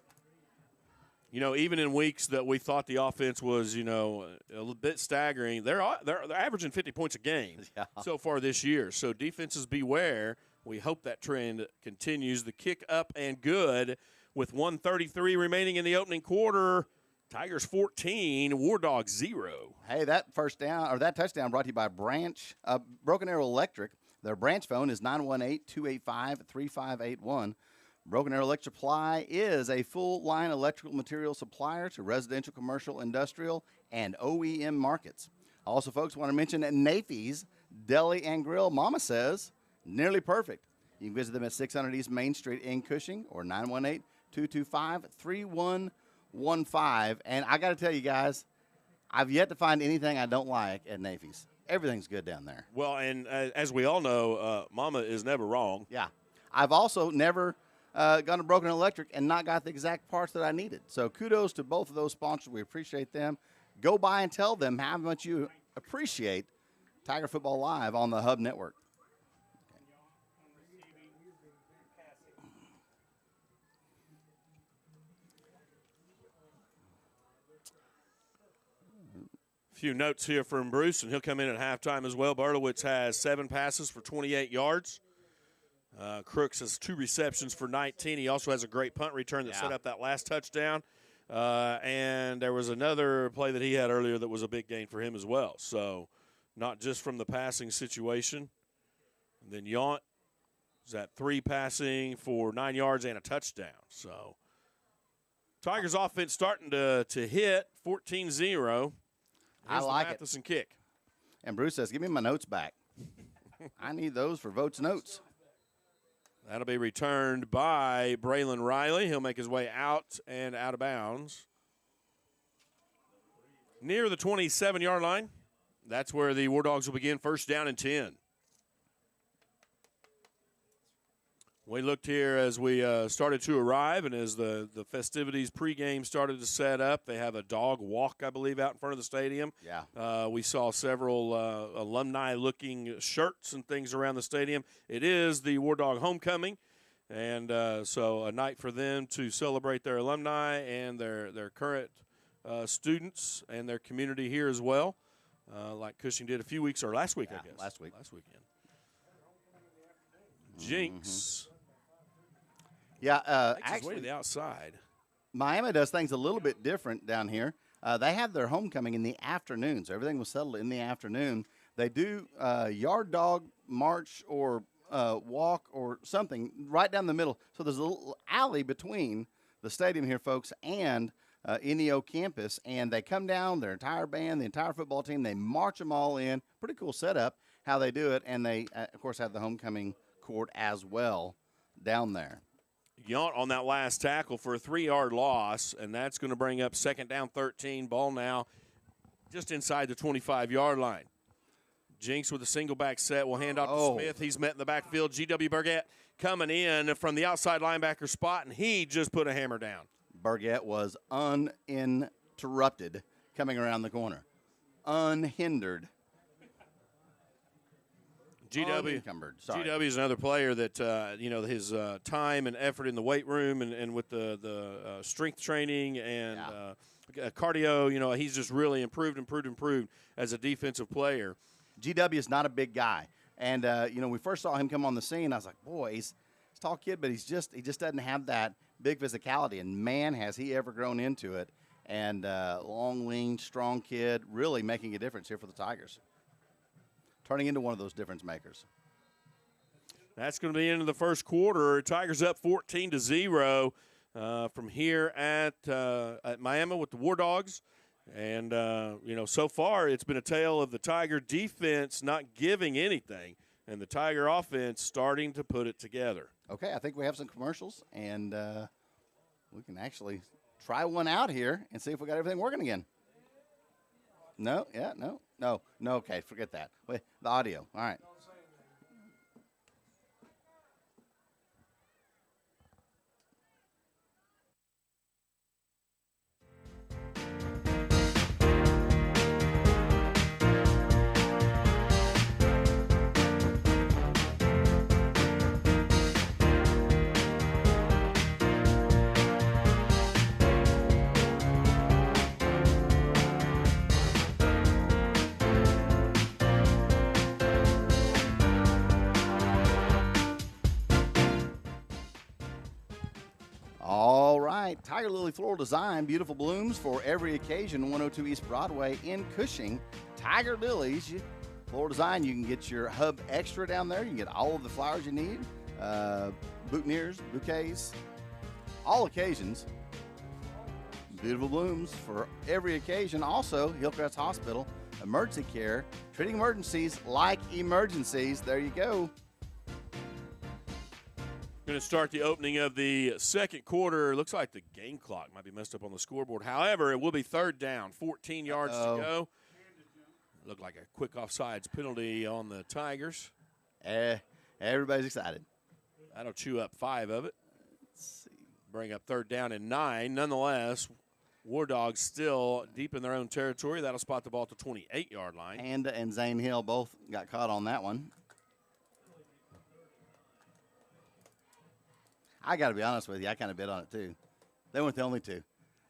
Even in weeks that we thought the offense was, a little bit staggering, they're averaging 50 points a game so far this year. So defenses beware. We hope that trend continues. The kick up and good with 1:33 remaining in the opening quarter. Tigers 14, War Dogs 0. Hey, that touchdown brought to you by Broken Arrow Electric. Their branch phone is 918-285-3581. Broken Arrow Electric Supply is a full-line electrical material supplier to residential, commercial, industrial, and OEM markets. Also, folks, want to mention that Nafy's Deli and Grill, Mama says, nearly perfect. You can visit them at 600 East Main Street in Cushing or 918-225-3115. And I got to tell you guys, I've yet to find anything I don't like at Nafy's. Everything's good down there. Well, and as we all know, Mama is never wrong. Yeah. I've also never gone to Broken Electric and not got the exact parts that I needed. So kudos to both of those sponsors. We appreciate them. Go by and tell them how much you appreciate Tiger Football Live on the Hub Network. Few notes here from Bruce, and he'll come in at halftime as well. Berlowitz has 7 passes for 28 yards. Crooks has 2 receptions for 19. He also has a great punt return that set up that last touchdown. And there was another play that he had earlier that was a big gain for him as well. So not just from the passing situation. And then Yount is at 3 passing for 9 yards and a touchdown. So Tigers offense starting to hit 14-0. I like it. Matheson kick. And Bruce says, give me my notes back. I need those for Votes Notes. That'll be returned by Braylon Riley. He'll make his way out and out of bounds. Near the 27-yard line. That's where the War Dogs will begin, first down and 10. We looked here as we started to arrive, and as the festivities pregame started to set up. They have a dog walk, I believe, out in front of the stadium. Yeah. We saw several alumni-looking shirts and things around the stadium. It is the War Dog homecoming, and so a night for them to celebrate their alumni and their current students and their community here as well, like Cushing did last week, I guess. Last weekend. Jinx. Yeah, Actually, actually, to the outside. Miami does things a little bit different down here. They have their homecoming in the afternoon, so everything was settled in the afternoon. They do yard dog march or walk or something right down the middle. So there's a little alley between the stadium here, folks, and NEO campus, and they come down, their entire band, the entire football team, they march them all in. Pretty cool setup how they do it, and they, of course, have the homecoming court as well down there. Yount on that last tackle for a 3-yard loss, and that's going to bring up second down 13. Ball now just inside the 25-yard line. Jinx with a single back set will hand off to Smith. He's met in the backfield. G.W. Burgett coming in from the outside linebacker spot, and he just put a hammer down. Burgett was uninterrupted coming around the corner. Unhindered. GW is another player that, his time and effort in the weight room and with the strength training and cardio, he's just really improved as a defensive player. GW is not a big guy. And, we first saw him come on the scene. I was like, boy, he's a tall kid, but he just doesn't have that big physicality. And, man, has he ever grown into it. And long, lean, strong kid, really making a difference here for the Tigers. Turning into one of those difference makers. That's going to be into the first quarter. Tigers up 14-0 from here at Miami with the War Dogs. And, so far it's been a tale of the Tiger defense not giving anything and the Tiger offense starting to put it together. Okay, I think we have some commercials, and we can actually try one out here and see if we got everything working again. No, okay, forget that. Wait, the audio, all right. Tiger Lily Floral Design, beautiful blooms for every occasion, 102 East Broadway in Cushing. Tiger Lilies, Floral Design, you can get your Hub Extra down there. You can get all of the flowers you need, boutonnieres, bouquets, all occasions. Beautiful blooms for every occasion. Also, Hillcrest Hospital, emergency care, treating emergencies like emergencies. There you go. Going to start the opening of the second quarter. Looks like the game clock might be messed up on the scoreboard. However, it will be third down, 14 yards to go. Looked like a quick offsides penalty on the Tigers. Everybody's excited. That'll chew up 5 of it. Let's see. Bring up third down and 9. Nonetheless, War Dogs still deep in their own territory. That'll spot the ball at the 28-yard line. Panda and Zane Hill both got caught on that one. I got to be honest with you, I kind of bet on it too. They weren't the only two.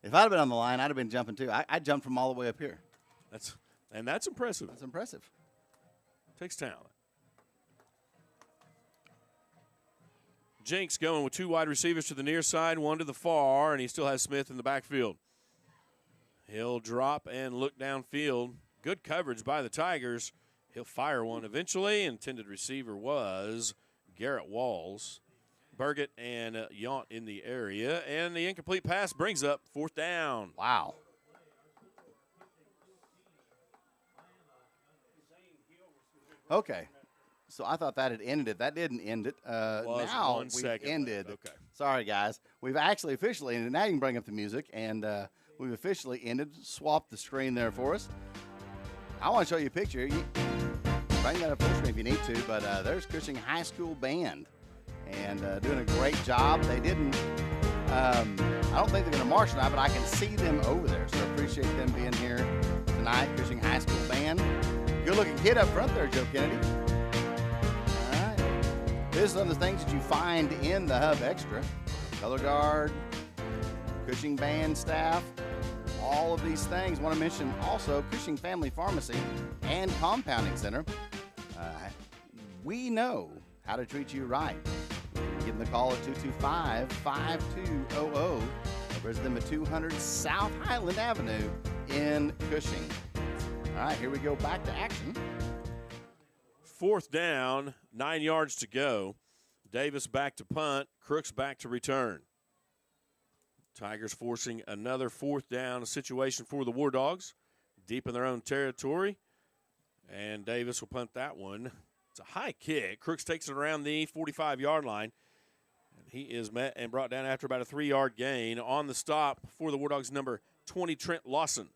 If I'd have been on the line, I'd have been jumping too. I jumped from all the way up here. That's impressive. That's impressive. Takes talent. Jenks going with 2 wide receivers to the near side, 1 to the far, and he still has Smith in the backfield. He'll drop and look downfield. Good coverage by the Tigers. He'll fire one eventually. Intended receiver was Garrett Walls. Burgett and Yount in the area. And the incomplete pass brings up 4th down. Wow. Okay. So I thought that had ended it. That didn't end it. Now we've ended. Okay. Sorry, guys. We've actually officially ended. Now you can bring up the music. And we've officially ended. Swap the screen there for us. I want to show you a picture. You bring that up full screen if you need to. But there's Cushing High School Band. And doing a great job. They didn't, I don't think they're going to march tonight, but I can see them over there. So I appreciate them being here tonight, Cushing High School Band. Good-looking kid up front there, Joe Kennedy. All right. This is some of the things that you find in the Hub Extra. Color guard, Cushing Band staff, all of these things. I want to mention also Cushing Family Pharmacy and Compounding Center. We know how to treat you right. Give them a call at 225-5200 or visit them at 200 South Highland Avenue in Cushing. All right, here we go back to action. 4th down, 9 yards to go. Davis back to punt. Crooks back to return. Tigers forcing another 4th down situation for the War Dogs. Deep in their own territory. And Davis will punt that one. It's a high kick. Crooks takes it around the 45-yard line. And he is met and brought down after about a 3-yard gain. On the stop for the War Dogs, number 20, Trent Lawson.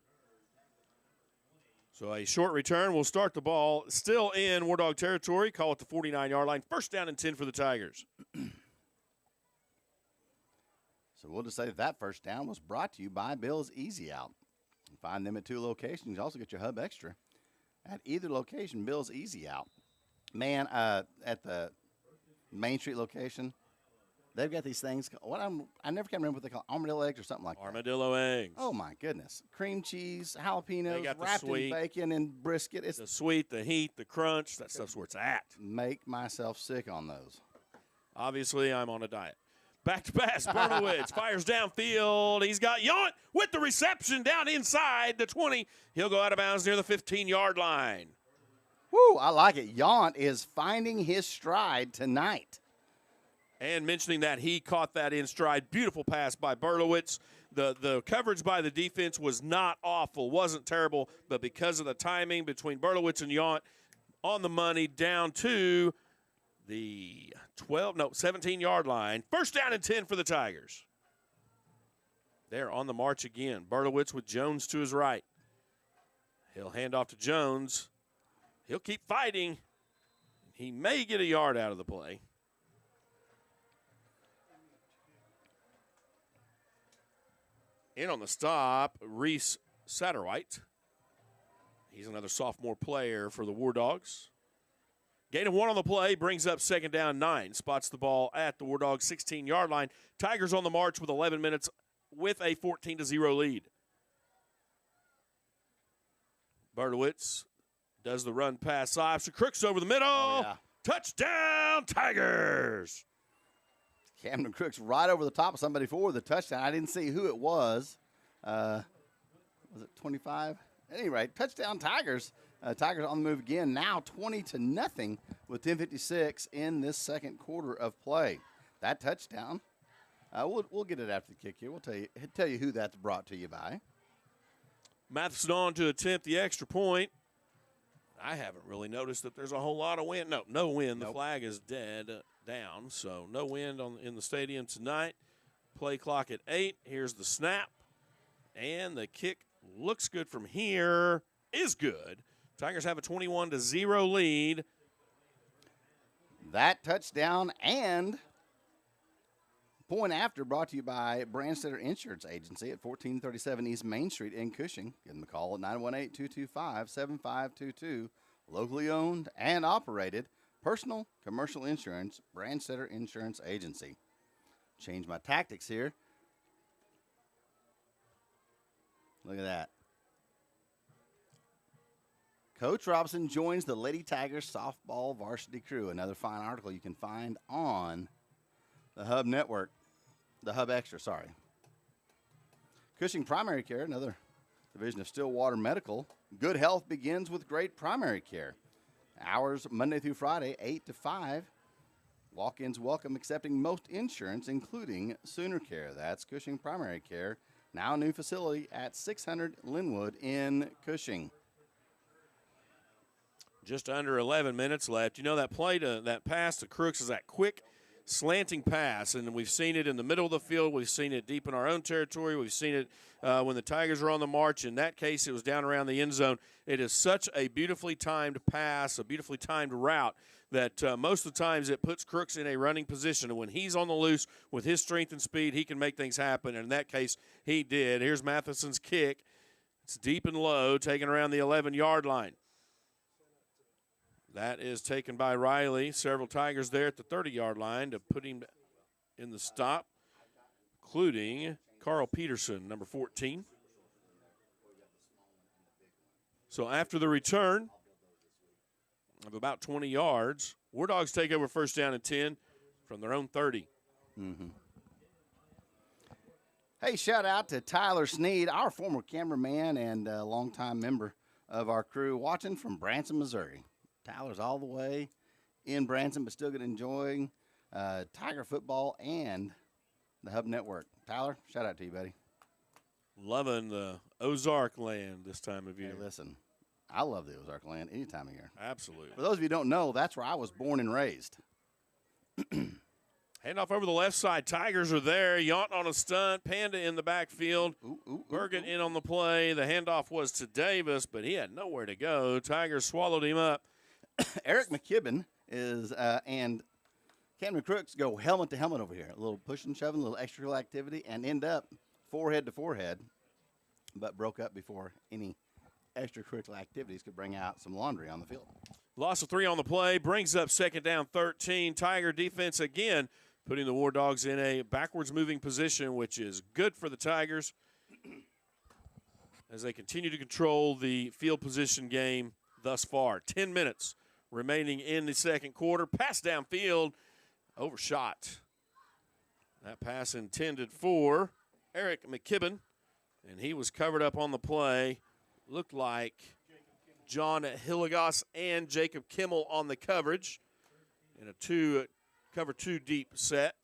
So a short return will start the ball. Still in War Dog territory. Call it the 49-yard line. 1st down and 10 for the Tigers. So we'll just say that first down was brought to you by Bill's Easy Out. You find them at 2 locations. You also get your Hub Extra at either location, Bill's Easy Out. Man, at the Main Street location, they've got these things. I never can remember what they call armadillo eggs or something like that. Armadillo eggs. Oh my goodness! Cream cheese, jalapenos, got the wrapped sweet, in bacon and brisket. It's the sweet, the heat, the crunch. That stuff's where it's at. Make myself sick on those. Obviously, I'm on a diet. Back to pass. Bernowitz fires downfield. He's got Yount with the reception down inside the 20. He'll go out of bounds near the 15-yard line. Woo, I like it. Yount is finding his stride tonight. And mentioning that, he caught that in stride. Beautiful pass by Berlowitz. The coverage by the defense was not awful, wasn't terrible, but because of the timing between Berlowitz and Yount, on the money down to the 17-yard line. 1st down and 10 for the Tigers. They're on the march again. Berlowitz with Jones to his right. He'll hand off to Jones. He'll keep fighting. He may get a yard out of the play. In on the stop, Reese Satterwhite. He's another sophomore player for the War Dogs. Gain of 1 on the play brings up 2nd down 9. Spots the ball at the War Dogs 16-yard line. Tigers on the march with 11 minutes with a 14-0 lead. Bertowitz does the run pass option. Crooks over the middle. Oh, yeah. Touchdown, Tigers. Camden Crooks right over the top of somebody for the touchdown. I didn't see who it was. Was it 25? At any rate, touchdown Tigers. Tigers on the move again. Now 20-0 with 10:56 in this second quarter of play. That touchdown. We'll get it after the kick here. We'll tell you who that's brought to you by. Matheson on to attempt the extra point. I haven't really noticed that there's a whole lot of wind. No wind. The flag is dead down, so no wind in the stadium tonight. Play clock at 8. Here's the snap, and the kick looks good from here. Is good. Tigers have a 21-0 lead. That touchdown and point after brought to you by Brandstetter Insurance Agency at 1437 East Main Street in Cushing. Give them a call at 918-225-7522. Locally owned and operated personal commercial insurance, Brandstetter Insurance Agency. Change my tactics here. Look at that. Coach Robinson joins the Lady Tigers softball varsity crew. Another fine article you can find on the Hub Network, the Hub Extra, sorry. Cushing Primary Care, another division of Stillwater Medical. Good health begins with great primary care. Hours Monday through Friday, 8 to 5. Walk-ins welcome, accepting most insurance, including Sooner Care. That's Cushing Primary Care. Now a new facility at 600 Linwood in Cushing. Just under 11 minutes left. You know, that play to that pass to Crooks is that quick slanting pass, and we've seen it in the middle of the field. We've seen it deep in our own territory. We've seen it when the Tigers are on the march. In that case, it was down around the end zone. It is such a beautifully timed pass, a beautifully timed route that most of the times it puts Crooks in a running position. And when he's on the loose with his strength and speed, he can make things happen. And in that case, he did. Here's Matheson's kick. It's deep and low, taken around the 11-yard line. That is taken by Riley. Several Tigers there at the 30-yard line to put him in the stop, including Carl Peterson, number 14. So after the return of about 20 yards, War Dogs take over first down and 10 from their own 30. Mm-hmm. Hey, shout out to Tyler Sneed, our former cameraman and longtime member of our crew, watching from Branson, Missouri. Tyler's all the way in Branson, but still enjoying Tiger football and the Hub Network. Tyler, shout out to you, buddy. Loving the Ozark land this time of year. Hey, listen, I love the Ozark land any time of year. Absolutely. For those of you who don't know, that's where I was born and raised. Handoff over the left side. Tigers are there. Yount on a stunt. Panda in the backfield. Bergen in on the play. The handoff was to Davis, but he had nowhere to go. Tigers swallowed him up. Eric McKibben is and Cameron Crooks go helmet to helmet over here. A little push and shoving, a little extra activity, and end up forehead to forehead, but broke up before any extracurricular activities could bring out some laundry on the field. Loss of 3 on the play, brings up second down 13. Tiger defense again putting the War Dogs in a backwards moving position, which is good for the Tigers as they continue to control the field position game thus far. 10 minutes remaining in the second quarter. Pass downfield, overshot. That pass intended for Eric McKibben, and he was covered up on the play. Looked like John Hilligoss and Jacob Kimmel on the coverage in a cover 2 deep set.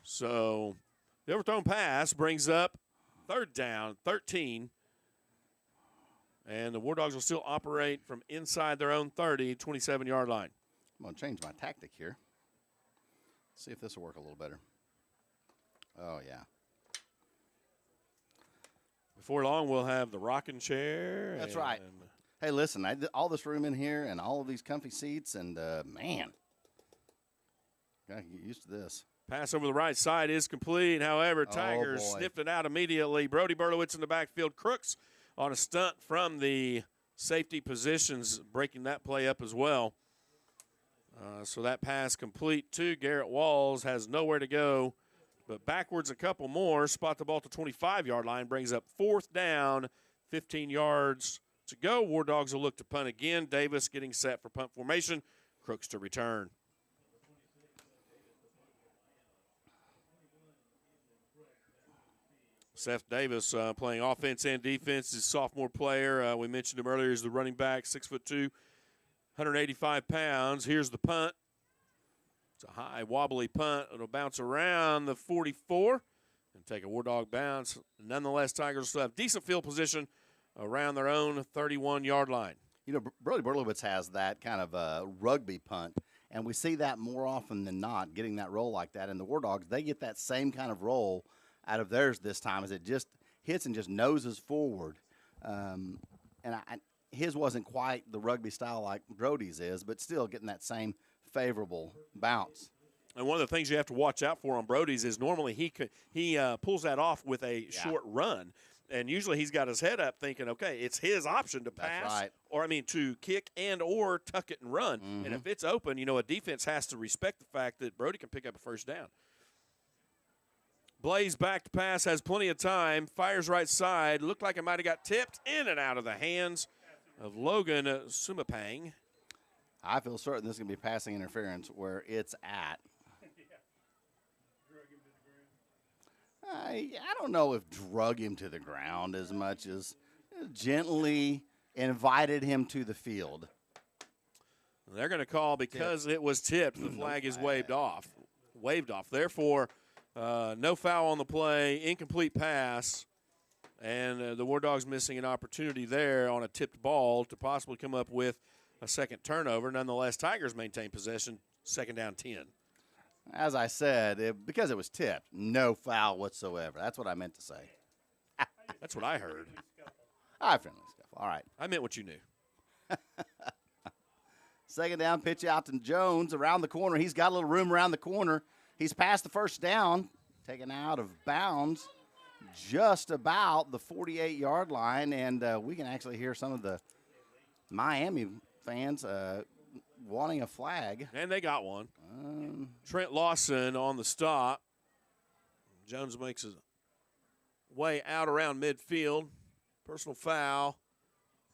So the overthrown pass brings up third down, 13. And the War Dogs will still operate from inside their own 30, 27-yard line. I'm going to change my tactic here. See if this will work a little better. Oh, yeah. Before long, we'll have the rocking chair. That's right. Hey, listen, all this room in here and all of these comfy seats, and, man, got to get used to this. Pass over the right side is complete. However, Tigers sniffed it out immediately. Brody Berlowitz in the backfield. Crooks on a stunt from the safety positions, breaking that play up as well. So that pass complete to Garrett Walls, has nowhere to go, but backwards a couple more. Spot the ball at the 25-yard line, brings up fourth down, 15 yards to go. War Dogs will look to punt again. Davis getting set for punt formation. Crooks to return. Seth Davis playing offense and defense. His sophomore player. We mentioned him earlier. He's the running back, 6'2", 185 pounds. Here's the punt. It's a high, wobbly punt. It'll bounce around the 44 and take a War Dog bounce. Nonetheless, Tigers still have decent field position around their own 31-yard line. You know, Brody Berlowitz has that kind of rugby punt, and we see that more often than not, getting that roll like that. And the War Dogs, they get that same kind of roll out of theirs this time, as it just hits and just noses forward. His wasn't quite the rugby style like Brody's is, but still getting that same favorable bounce. And one of the things you have to watch out for on Brody's is normally he pulls that off with a short run. And usually he's got his head up thinking, okay, it's his option to pass, to kick and or tuck it and run. Mm-hmm. And if it's open, you know, a defense has to respect the fact that Brody can pick up a first down. Blaze back to pass, has plenty of time, fires right side. Looked like it might have got tipped in and out of the hands of Logan Sumapang. I feel certain this is going to be passing interference where it's at. I don't know if drug him to the ground as much as gently invited him to the field. They're going to call because it was tipped. The flag is waved off. Therefore, no foul on the play, incomplete pass, and the War Dogs missing an opportunity there on a tipped ball to possibly come up with a second turnover. Nonetheless, Tigers maintain possession, 2nd down 10. As I said, because it was tipped, no foul whatsoever. That's what I meant to say. That's what I heard. Friendly scuffle. All right. I meant what you knew. 2nd down, pitch out to Jones around the corner. He's got a little room around the corner. He's past the first down, taken out of bounds just about the 48-yard line, and we can actually hear some of the Miami fans wanting a flag. And they got one. Trent Lawson on the stop. Jones makes his way out around midfield. Personal foul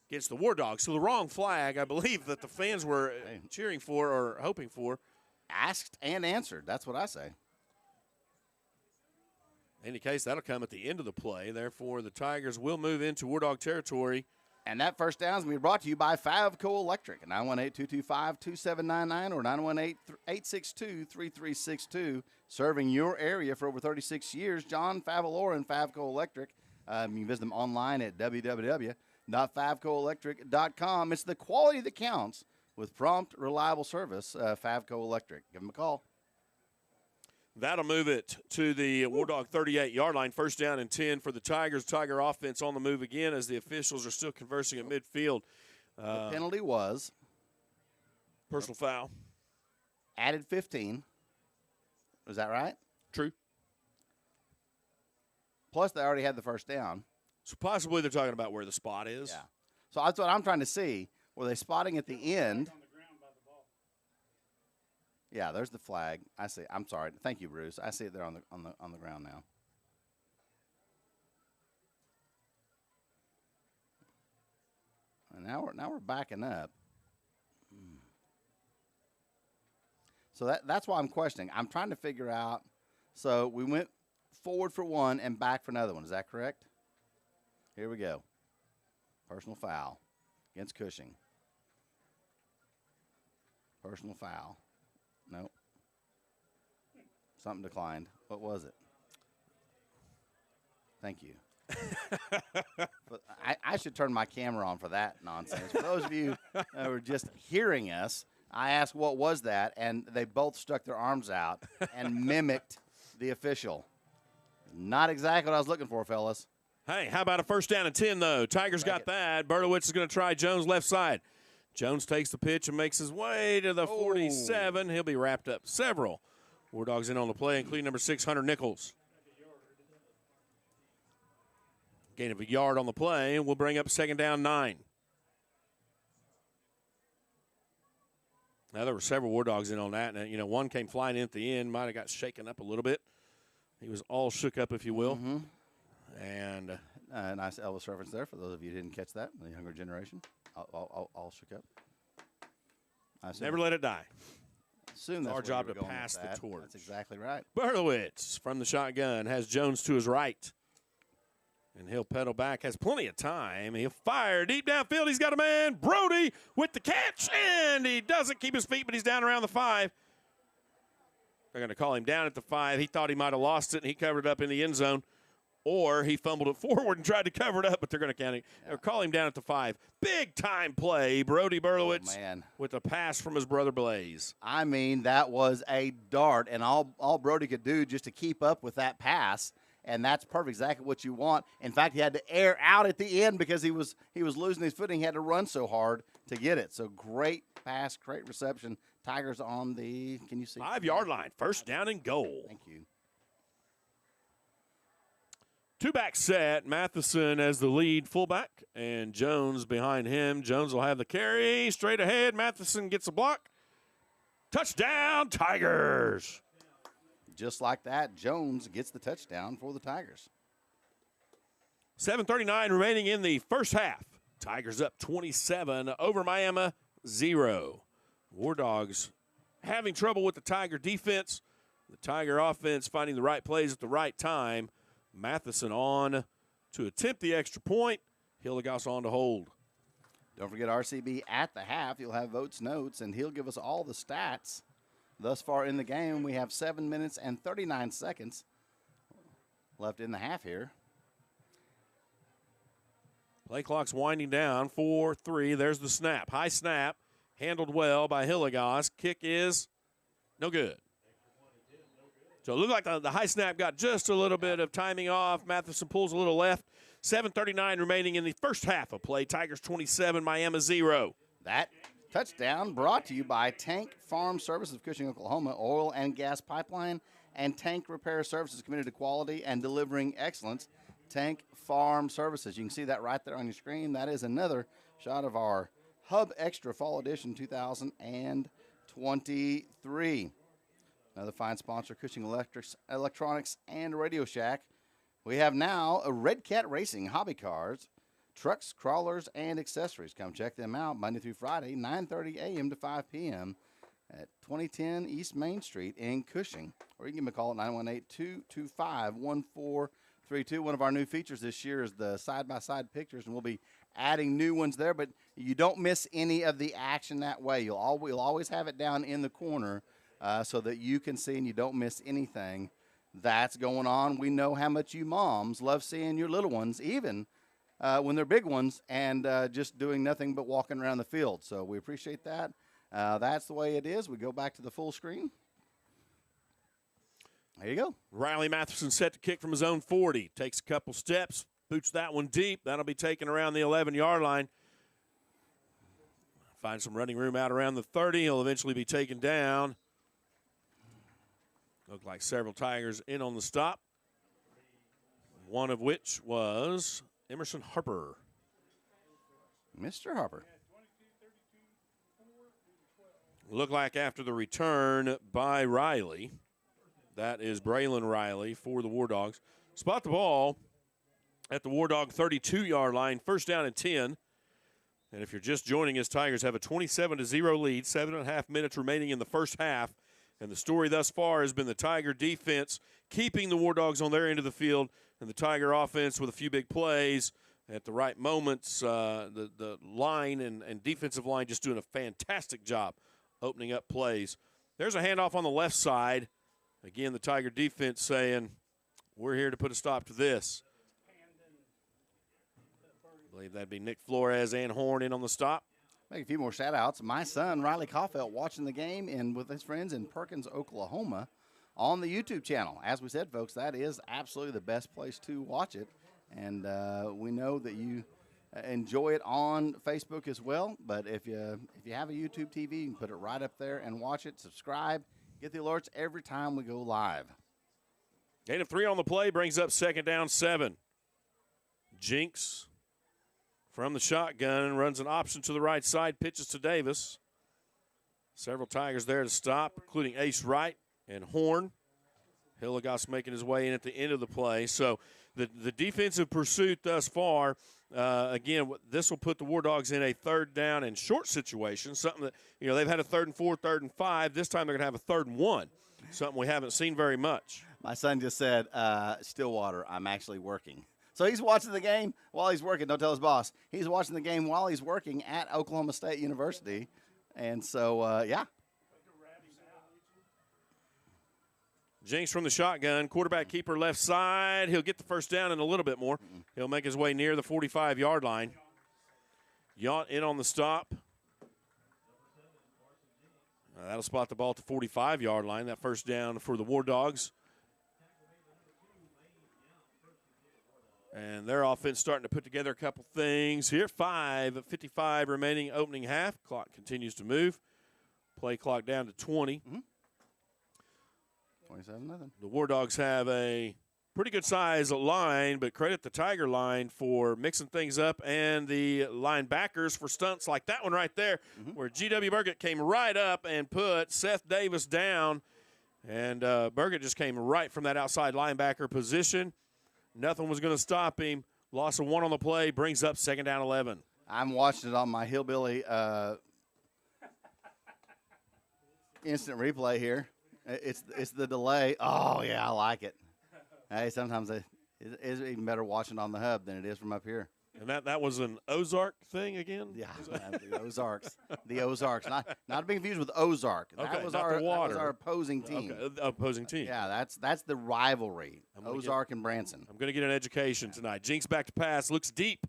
against the War Dogs. So the wrong flag, I believe, that the fans were cheering for or hoping for. Asked and answered. That's what I say. In any case, that'll come at the end of the play. Therefore, the Tigers will move into War Dog territory. And that first down is going to be brought to you by Favco Electric, 918-225-2799 or 918-862-3362. Serving your area for over 36 years, John Favalora and Favco Electric. You can visit them online at www.favcoelectric.com. It's the quality that counts with prompt, reliable service. Favco Electric. Give them a call. That'll move it to the War Dog 38-yard line. 1st down and 10 for the Tigers. Tiger offense on the move again as the officials are still conversing at midfield. The penalty was personal foul. Added 15. Was that right? True. Plus, they already had the first down. So possibly they're talking about where the spot is. Yeah. So that's what I'm trying to see. Were they spotting at the end? Yeah, there's the flag. I see. I'm sorry. Thank you, Bruce. I see it there on the ground now. And now we're backing up. So that's why I'm questioning. I'm trying to figure out. So we went forward for one and back for another one. Is that correct? Here we go. Personal foul against Cushing. Personal foul. Nope. Something declined. What was it? Thank you. But I should turn my camera on for that nonsense. For those of you who are just hearing us, I asked what was that, and they both stuck their arms out and mimicked the official. Not exactly what I was looking for, fellas. Hey, how about a 1st down and 10, though? Tigers got that. Bertowitz is going to try Jones left side. Jones takes the pitch and makes his way to the 47. He'll be wrapped up. Several War Dogs in on the play, including number 6, Hunter Nichols. Gain of a yard on the play, and we'll bring up 2nd down 9. Now, there were several War Dogs in on that. And, one came flying in at the end, might have got shaken up a little bit. He was all shook up, if you will. Mm-hmm. And nice Elvis reference there for those of you who didn't catch that, the younger generation. All shook up. Never let it die. Soon that's our job to pass the torch. That's exactly right. Bertowitz from the shotgun has Jones to his right. And he'll pedal back, has plenty of time. He'll fire deep downfield. He's got a man, Brody, with the catch, and he doesn't keep his feet, but he's down around the 5. They're going to call him down at the 5. He thought he might have lost it, and he covered it up in the end zone. Or he fumbled it forward and tried to cover it up, but they're going to count it. They'll call him down at the 5. Big-time play, Brody Berlowitz with a pass from his brother Blaze. I mean, that was a dart, and all Brody could do just to keep up with that pass, and that's perfect, exactly what you want. In fact, he had to air out at the end because he was losing his footing. He had to run so hard to get it. So great pass, great reception. Tigers on the, can you see? 5-yard line, first down and goal. Thank you. Two-back set, Matheson as the lead fullback, and Jones behind him. Jones will have the carry, straight ahead. Matheson gets a block. Touchdown, Tigers. Just like that, Jones gets the touchdown for the Tigers. 7:39 remaining in the first half. Tigers up 27 over Miami 0. War Dogs having trouble with the Tiger defense. The Tiger offense finding the right plays at the right time. Matheson on to attempt the extra point. Hilligoss on to hold. Don't forget RCB at the half. You'll have Votes Notes, and he'll give us all the stats thus far in the game. We have 7 minutes and 39 seconds left in the half here. Play clock's winding down. 4-3. There's the snap. High snap. Handled well by Hilligoss. Kick is no good. So it looked like the high snap got just a little bit of timing off. Matheson pulls a little left. 7:39 remaining in the first half of play. Tigers 27, Miami 0. That touchdown brought to you by Tank Farm Services of Cushing, Oklahoma, oil and gas pipeline and tank repair services committed to quality and delivering excellence. Tank Farm Services. You can see that right there on your screen. That is another shot of our Hub Extra Fall Edition 2023. Another fine sponsor, Cushing Electronics and Radio Shack. We have now a Red Cat Racing hobby cars, trucks, crawlers, and accessories. Come check them out Monday through Friday, 9:30 a.m. to 5 p.m. at 2010 East Main Street in Cushing. Or you can give them a call at 918-225-1432. One of our new features this year is the side-by-side pictures, and we'll be adding new ones there. But you don't miss any of the action that way. You'll always have it down in the corner so that you can see and you don't miss anything that's going on. We know how much you moms love seeing your little ones, even when they're big ones, and just doing nothing but walking around the field. So we appreciate that. That's the way it is. We go back to the full screen. There you go. Riley Matheson set to kick from his own 40. Takes a couple steps, boots that one deep. That'll be taken around the 11-yard line. Find some running room out around the 30. He'll eventually be taken down. Looked like several Tigers in on the stop, one of which was Emerson Harper. Mr. Harper. Looked like after the return by Riley, that is Braylon Riley for the War Dogs. Spot the ball at the War Dog 32-yard line, first down and 10. And if you're just joining us, Tigers have a 27-0 lead, 7.5 minutes remaining in the first half. And the story thus far has been the Tiger defense keeping the War Dogs on their end of the field, and the Tiger offense with a few big plays at the right moments. The line and defensive line just doing a fantastic job opening up plays. There's a handoff on the left side. Again, the Tiger defense saying, we're here to put a stop to this. I believe that'd be Nick Flores and Horn in on the stop. Make a few more shout-outs. My son, Riley Caulfield, watching the game with his friends in Perkins, Oklahoma on the YouTube channel. As we said, folks, that is absolutely the best place to watch it. And we know that you enjoy it on Facebook as well. But if you have a YouTube TV, you can put it right up there and watch it. Subscribe. Get the alerts every time we go live. Gain of 3 on the play brings up second down 7. Jinks from the shotgun, runs an option to the right side, pitches to Davis. Several Tigers there to stop, including Ace Wright and Horn. Hilligoss making his way in at the end of the play. So the defensive pursuit thus far, again, this will put the War Dogs in a third down and short situation, something that, they've had a 3rd and 4, 3rd and 5. This time they're going to have a 3rd and 1, something we haven't seen very much. My son just said, Stillwater, I'm actually working. So he's watching the game while he's working. Don't tell his boss. He's watching the game while he's working at Oklahoma State University. And so, yeah. Jinx from the shotgun, quarterback keeper left side. He'll get the first down and a little bit more. He'll make his way near the 45-yard line. Yount in on the stop. That'll spot the ball at the 45-yard line. That first down for the War Dogs. And their offense starting to put together a couple things here. 5:55 remaining opening half. Clock continues to move. Play clock down to 20. 27-0. The War Dogs have a pretty good size line, but credit the Tiger line for mixing things up and the linebackers for stunts like that one right there, where G.W. Burgett came right up and put Seth Davis down. And Burgett just came right from that outside linebacker position. Nothing was going to stop him. Loss of 1 on the play brings up 2nd down 11. I'm watching it on my Hillbilly instant replay here. It's the delay. Oh, yeah, I like it. Hey, sometimes it's even better watching on the hub than it is from up here. And that was an Ozark thing again? Yeah, the Ozarks. The Ozarks. Not to be confused with Ozark. Okay, that was not our the water. That was our opposing team. Okay, opposing team. Yeah, that's the rivalry. Ozark and Branson. I'm going to get an education tonight. Jinx back to pass, looks deep,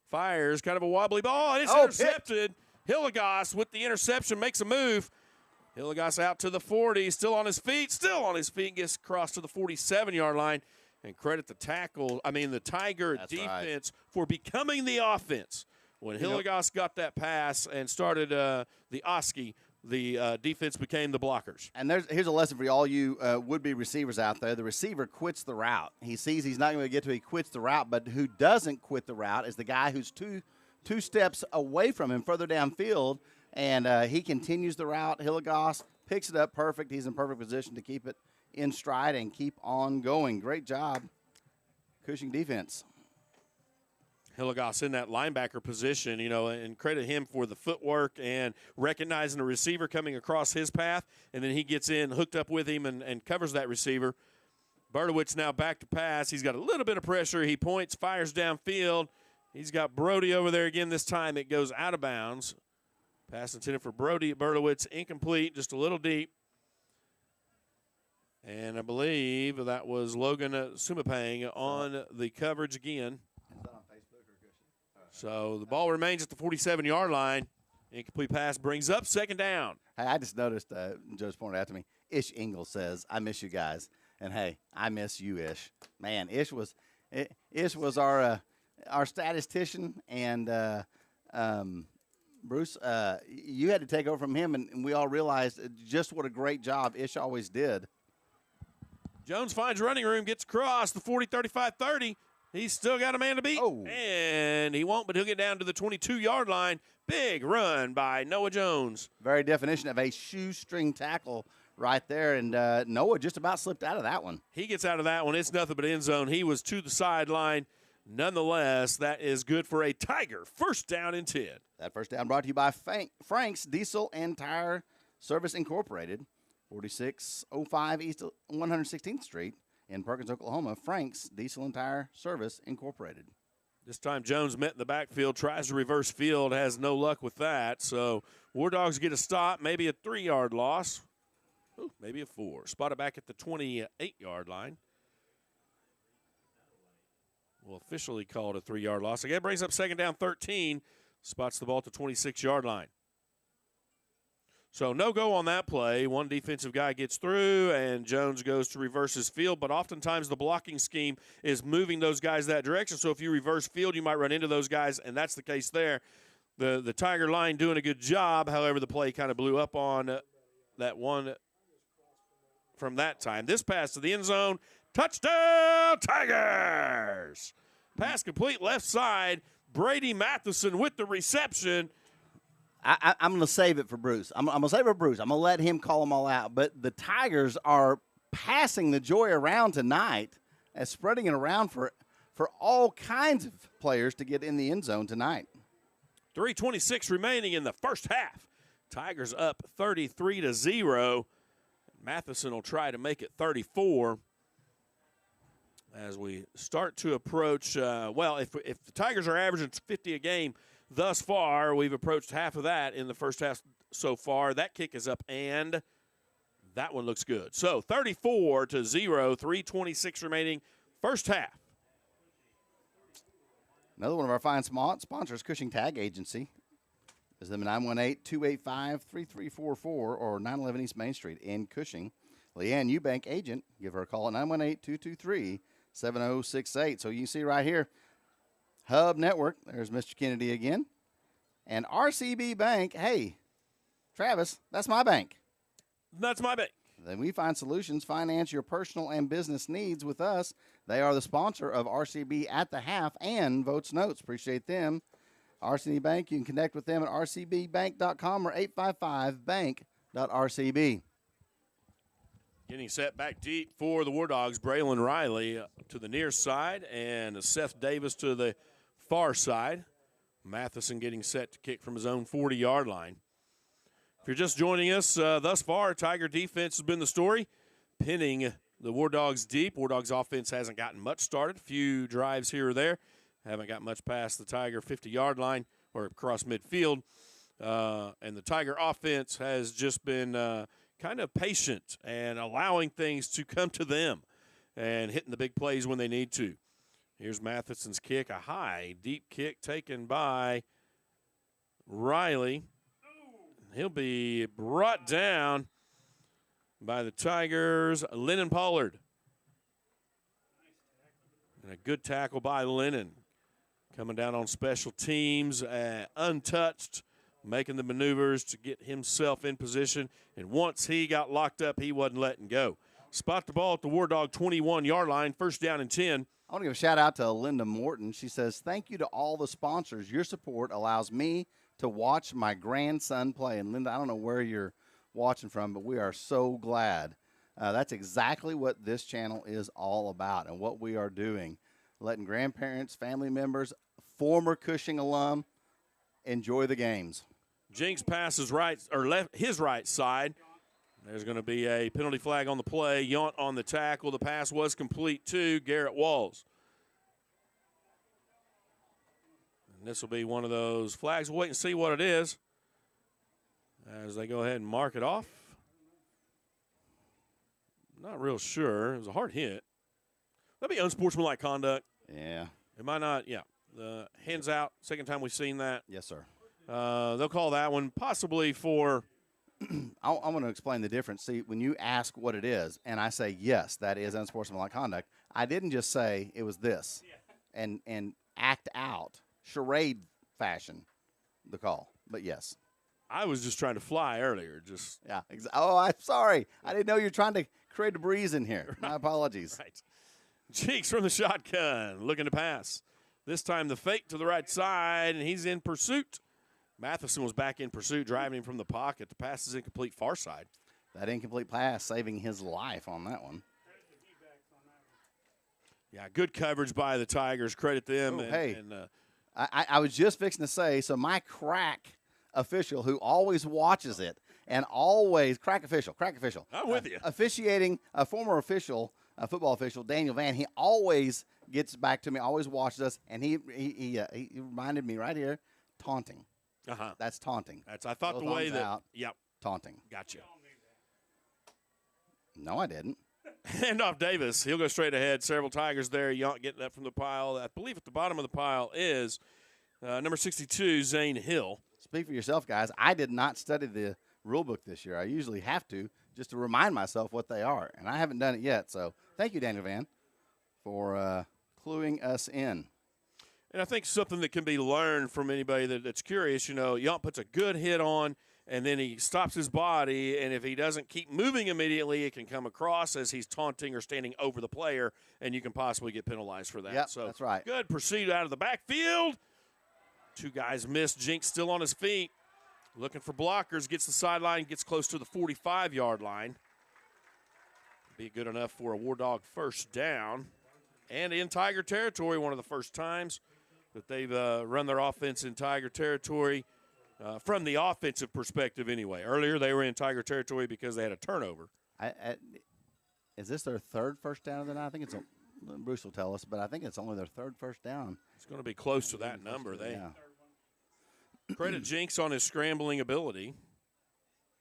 fires, kind of a wobbly ball, and it's Oh, intercepted. Hilligoss with the interception makes a move. Hilligoss out to the 40, still on his feet, gets across to the 47-yard line. And credit the the Tiger defense for becoming the offense. When Hilligoss got that pass and started the Oski, the defense became the blockers. And here's a lesson for all you would-be receivers out there. The receiver quits the route. He sees he's not going to get to it. He quits the route. But who doesn't quit the route is the guy who's two steps away from him, further downfield, and he continues the route. Hilligoss picks it up perfect. He's in perfect position to keep it in stride and keep on going. Great job, Cushing defense. Hilligoss in that linebacker position, and credit him for the footwork and recognizing the receiver coming across his path, and then he gets in, hooked up with him, and covers that receiver. Bertowitz now back to pass. He's got a little bit of pressure. He points, fires downfield. He's got Brody over there again this time. It goes out of bounds. Pass intended for Brody. Bertowitz incomplete, just a little deep. And I believe that was Logan Sumapang on the coverage again. So the ball remains at the 47-yard line. Incomplete pass brings up 2nd down. Hey, I just noticed, Joe's pointed out to me, Ish Engel says, I miss you guys. And, hey, I miss you, Ish. Man, Ish was our statistician, and Bruce, you had to take over from him, and we all realized just what a great job Ish always did. Jones finds running room, gets across the 40, 35, 30. He's still got a man to beat. Oh. And he won't, but he'll get down to the 22-yard line. Big run by Noah Jones. Very definition of a shoestring tackle right there, and Noah just about slipped out of that one. He gets out of that one. It's nothing but end zone. He was to the sideline. Nonetheless, that is good for a Tiger. 1st down and 10. That first down brought to you by Frank's Diesel and Tire Service Incorporated. 4605 East 116th Street in Perkins, Oklahoma. Frank's Diesel and Tire Service Incorporated. This time Jones met in the backfield, tries to reverse field, has no luck with that. So War Dogs get a stop, maybe a 3-yard loss. Ooh, maybe a 4. Spotted back at the 28-yard line. We'll officially call it a 3-yard loss. Again, brings up 2nd down 13. Spots the ball at the 26-yard line. So no go on that play. One defensive guy gets through, and Jones goes to reverse his field. But oftentimes the blocking scheme is moving those guys that direction. So if you reverse field, you might run into those guys, and that's the case there. The Tiger line doing a good job. However, the play kind of blew up on that one from that time. This pass to the end zone. Touchdown, Tigers! Pass complete left side. Brady Matheson with the reception. I'm going to save it for Bruce. I'm going to save it for Bruce. I'm going to let him call them all out. But the Tigers are passing the joy around tonight and spreading it around for all kinds of players to get in the end zone tonight. 3:26 remaining in the first half. Tigers up 33-0. Matheson will try to make it 34. as we start to approach, if the Tigers are averaging 50 a game thus far, we've approached half of that in the first half so far. That kick is up, and that one looks good. So 34-0, 3:26 remaining, first half. Another one of our fine sponsors, Cushing Tag Agency. Visit them at 918-285-3344 or 911 East Main Street in Cushing. Leanne Eubank, agent. Give her a call at 918-223-7068. So you can see right here, Hub Network. There's Mr. Kennedy again. And RCB Bank. Hey, Travis, that's my bank. That's my bank. Then we find solutions, finance your personal and business needs with us. They are the sponsor of RCB at the half and Votes Notes. Appreciate them. RCB Bank, you can connect with them at rcbbank.com or 855bank.rcb. Getting set back deep for the War Dogs, Braylon Riley to the near side and Seth Davis to the far side. Matheson getting set to kick from his own 40-yard line. If you're just joining us, thus far, Tiger defense has been the story, pinning the War Dogs deep. War Dogs offense hasn't gotten much started, a few drives here or there. Haven't got much past the Tiger 50-yard line or across midfield. And the Tiger offense has just been kind of patient and allowing things to come to them and hitting the big plays when they need to. Here's Matheson's kick, a high, deep kick taken by Riley. He'll be brought down by the Tigers, Lennon Pollard. And a good tackle by Lennon. Coming down on special teams, untouched, making the maneuvers to get himself in position. And once he got locked up, he wasn't letting go. Spot the ball at the War Dog 21-yard line, first down and 10. I want to give a shout out to Linda Morton. She says, thank you to all the sponsors. Your support allows me to watch my grandson play. And Linda, I don't know where you're watching from, but we are so glad. That's exactly what this channel is all about and what we are doing. Letting grandparents, family members, former Cushing alum enjoy the games. Jinks passes right or left his right side. There's going to be a penalty flag on the play. Yount on the tackle. The pass was complete to Garrett Walls. And this will be one of those flags. We'll wait and see what it is as they go ahead and mark it off. Not real sure. It was a hard hit. That'd be unsportsmanlike conduct. Yeah. It might not. Yeah. The hands out. Second time we've seen that. Yes, sir. They'll call that one possibly for. I want to explain the difference. See, when you ask what it is, and I say, yes, that is unsportsmanlike conduct, I didn't just say it was this and act out, charade fashion, the call. But, yes. I was just trying to fly earlier. Just yeah. Oh, I'm sorry. I didn't know you were trying to create a breeze in here. My apologies. Right. Cheeks from the shotgun, looking to pass. This time the fake to the right side, and he's in pursuit. Matheson was back in pursuit, driving him from the pocket. The pass is incomplete far side. That incomplete pass saving his life on that one. Yeah, good coverage by the Tigers. Credit them. I was just fixing to say, so my crack official who always watches it and always, crack official. I'm with you. Officiating, a former official, a football official, Daniel Van, he always gets back to me, always watches us, and he reminded me right here, taunting. Uh-huh. That's taunting. I thought the way that out, yep. Taunting. Gotcha. No, I didn't. Hand off Davis. He'll go straight ahead. Several Tigers there. Yount getting up from the pile. I believe at the bottom of the pile is number 62, Zane Hill. Speak for yourself, guys. I did not study the rule book this year. I usually have to just to remind myself what they are, and I haven't done it yet. So thank you, Daniel Van, for cluing us in. And I think something that can be learned from anybody that's curious, Yount puts a good hit on, and then he stops his body, and if he doesn't keep moving immediately, it can come across as he's taunting or standing over the player, and you can possibly get penalized for that. Yep, so that's right. Good pursuit out of the backfield. Two guys missed. Jinks still on his feet. Looking for blockers. Gets the sideline. Gets close to the 45-yard line. Be good enough for a War Dog first down. And in Tiger territory, one of the first times that they've run their offense in Tiger territory from the offensive perspective anyway. Earlier they were in Tiger territory because they had a turnover. Is this their third first down of the night? I think it's Bruce will tell us, but I think it's only their third first down. It's going to be close to that number. They Yeah. credit Jinx on his scrambling ability,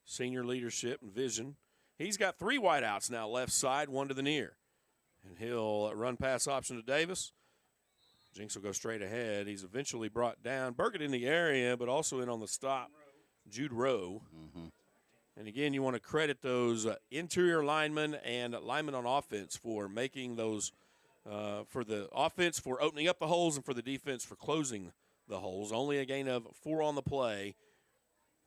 senior leadership and vision. He's got 3 wideouts now, left side, 1 to the near. And he'll run pass option to Davis. Jinx will go straight ahead. He's eventually brought down. Burkett in the area, but also in on the stop, Jude Rowe. Mm-hmm. And again, you want to credit those interior linemen and linemen on offense for making those, for the offense for opening up the holes and for the defense for closing the holes. Only a gain of 4 on the play.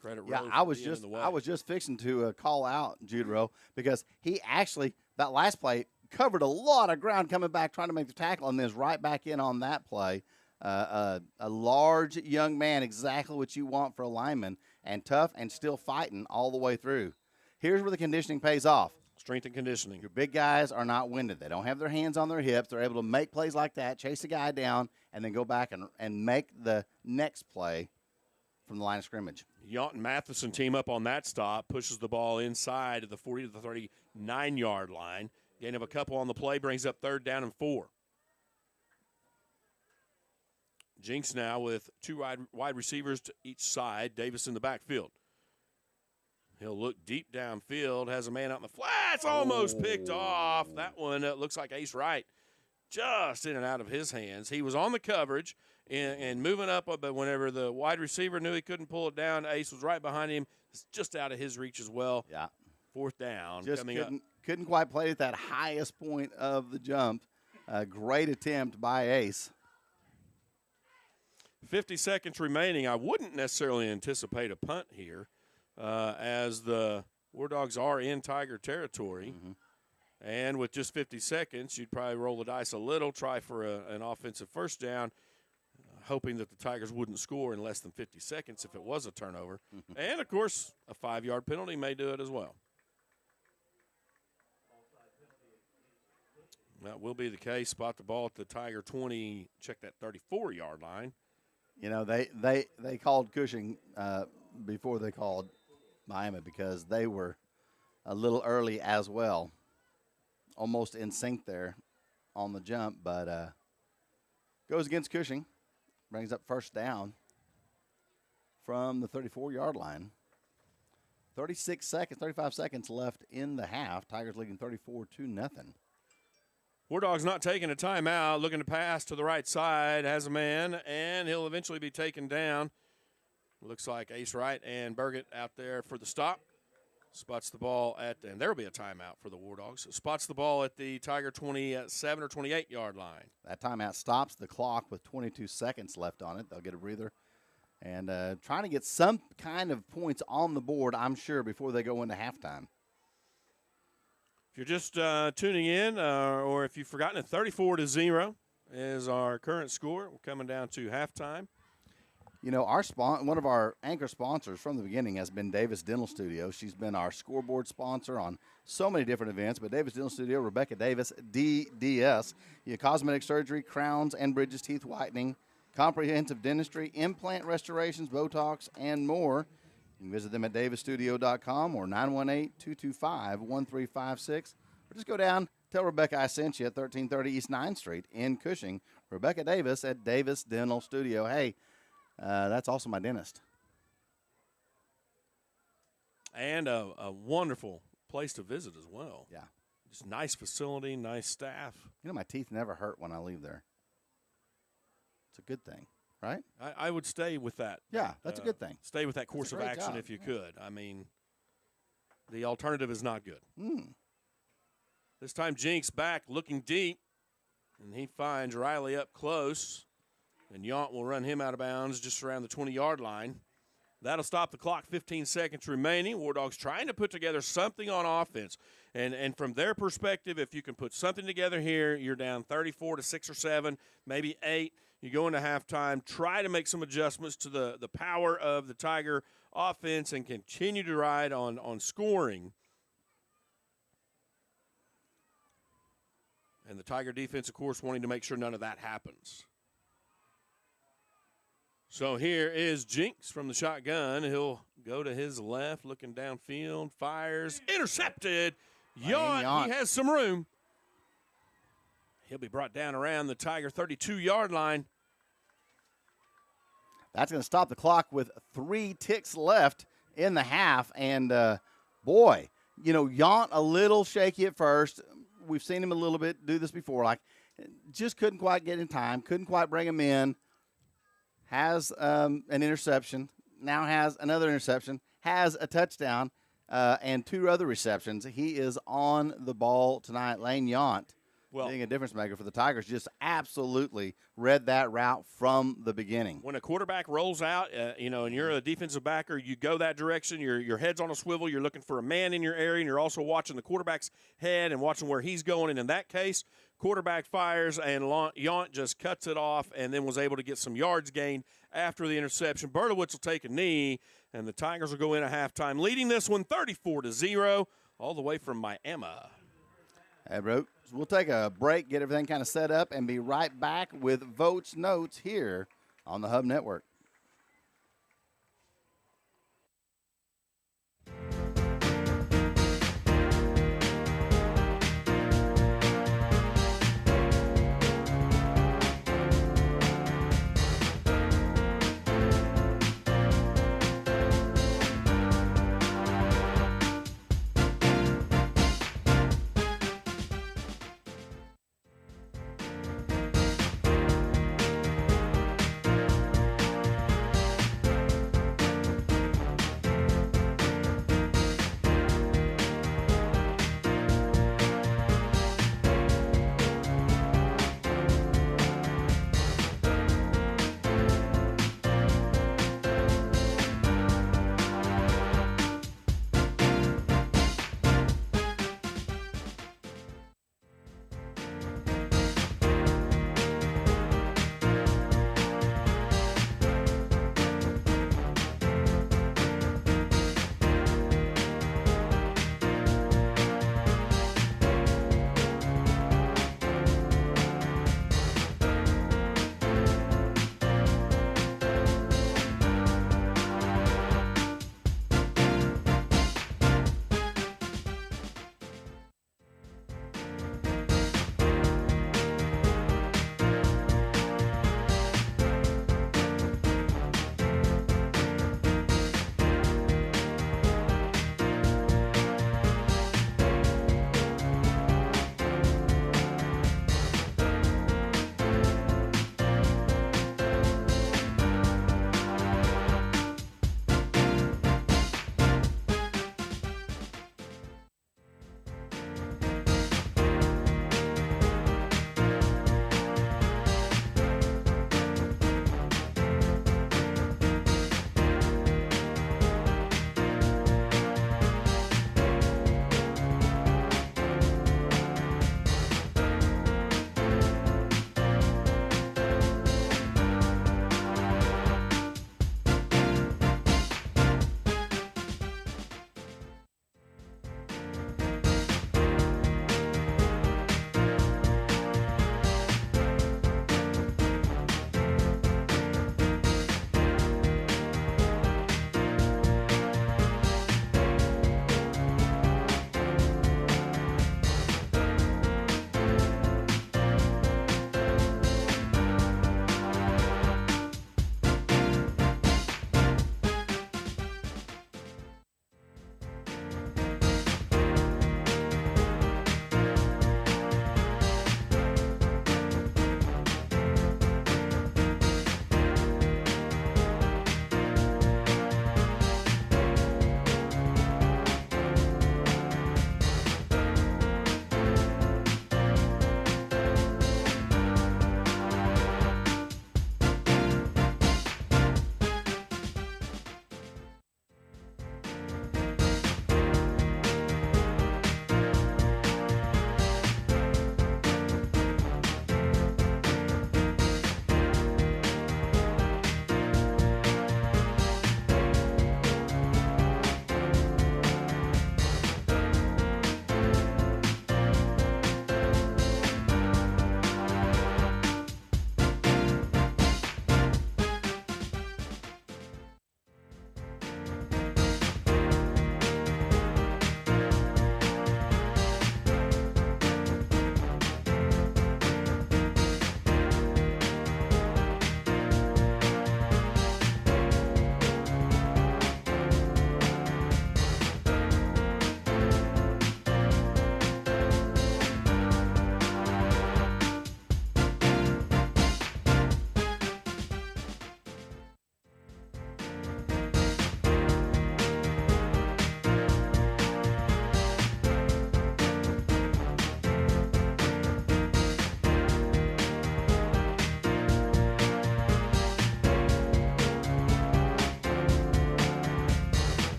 Credit Yeah, Rowe I for was being just in the way. I was just fixing to call out Jude Rowe because he actually that last play covered a lot of ground coming back trying to make the tackle and then is right back in on that play. A large young man, exactly what you want for a lineman, and tough and still fighting all the way through. Here's where the conditioning pays off. Strength and conditioning. Your big guys are not winded. They don't have their hands on their hips. They're able to make plays like that, chase the guy down, and then go back and make the next play from the line of scrimmage. Yount and Matheson team up on that stop, pushes the ball inside of the 40 to the 39-yard line. Gain of a couple on the play brings up 3rd down and 4. Jinx now with 2 wide receivers to each side. Davis in the backfield. He'll look deep downfield, has a man out in the flats, almost picked off. That one looks like Ace Wright just in and out of his hands. He was on the coverage and moving up, but whenever the wide receiver knew he couldn't pull it down, Ace was right behind him. It's just out of his reach as well. Yeah. 4th down Just coming up. couldn't quite play at that highest point of the jump. A great attempt by Ace. 50 seconds remaining. I wouldn't necessarily anticipate a punt here as the War Dogs are in Tiger territory. Mm-hmm. And with just 50 seconds, you'd probably roll the dice a little, try for an offensive first down, hoping that the Tigers wouldn't score in less than 50 seconds if it was a turnover. And, of course, a 5-yard penalty may do it as well. That will be the case. Spot the ball at the Tiger 20, check that 34-yard line. You know, they called Cushing before they called Miami because they were a little early as well, almost in sync there on the jump, but goes against Cushing, brings up first down from the 34-yard line. 35 seconds left in the half. Tigers leading 34-0. War Dog's not taking a timeout, looking to pass to the right side, has a man, and he'll eventually be taken down. Looks like Ace Wright and Burgett out there for the stop. Spots the ball and there will be a timeout for the War Dogs. Spots the ball at the Tiger 27 or 28-yard line. That timeout stops the clock with 22 seconds left on it. They'll get a breather. And trying to get some kind of points on the board, I'm sure, before they go into halftime. If you're just tuning in, or if you've forgotten it, 34-0 is our current score. We're coming down to halftime. You know, one of our anchor sponsors from the beginning has been Davis Dental Studio. She's been our scoreboard sponsor on so many different events. But Davis Dental Studio, Rebecca Davis, DDS, cosmetic surgery, crowns and bridges, teeth whitening, comprehensive dentistry, implant restorations, Botox, and more. You can visit them at davisstudio.com or 918-225-1356. Or just go down, tell Rebecca I sent you at 1330 East 9th Street in Cushing. Rebecca Davis at Davis Dental Studio. Hey, that's also my dentist. And a wonderful place to visit as well. Yeah. Just nice facility, nice staff. You know, my teeth never hurt when I leave there. It's a good thing, right? I would stay with that. Yeah, that's a good thing. Stay with that course of great action job. if you could. I mean, the alternative is not good. This time Jinx back looking deep, and he finds Riley up close, and Yount will run him out of bounds just around the 20-yard line. That'll stop the clock, 15 seconds remaining. War Dogs trying to put together something on offense. And from their perspective, if you can put something together here, you're down 34 to 6 or 7, maybe 8. You go into halftime, try to make some adjustments to the power of the Tiger offense and continue to ride on scoring. And the Tiger defense, of course, wanting to make sure none of that happens. So here is Jinx from the shotgun. He'll go to his left, looking downfield, fires, intercepted. Yount, he has some room. He'll be brought down around the Tiger 32-yard line. That's going to stop the clock with 3 ticks left in the half. And, boy, Yount a little shaky at first. We've seen him a little bit do this before. Like, just couldn't quite get in time, couldn't quite bring him in. Has an interception, now has another interception, has a touchdown, and 2 other receptions. He is on the ball tonight. Lane Yount, being a difference maker for the Tigers, just absolutely read that route from the beginning. When a quarterback rolls out, and you're a defensive backer, you go that direction, your head's on a swivel, you're looking for a man in your area, and you're also watching the quarterback's head and watching where he's going. And in that case, quarterback fires, and Yount just cuts it off and then was able to get some yards gained after the interception. Bertowitz will take a knee, and the Tigers will go in at halftime, leading this one 34-0, all the way from Miami. Hey, bro, we'll take a break, get everything kind of set up, and be right back with Votes Notes here on the Hub Network.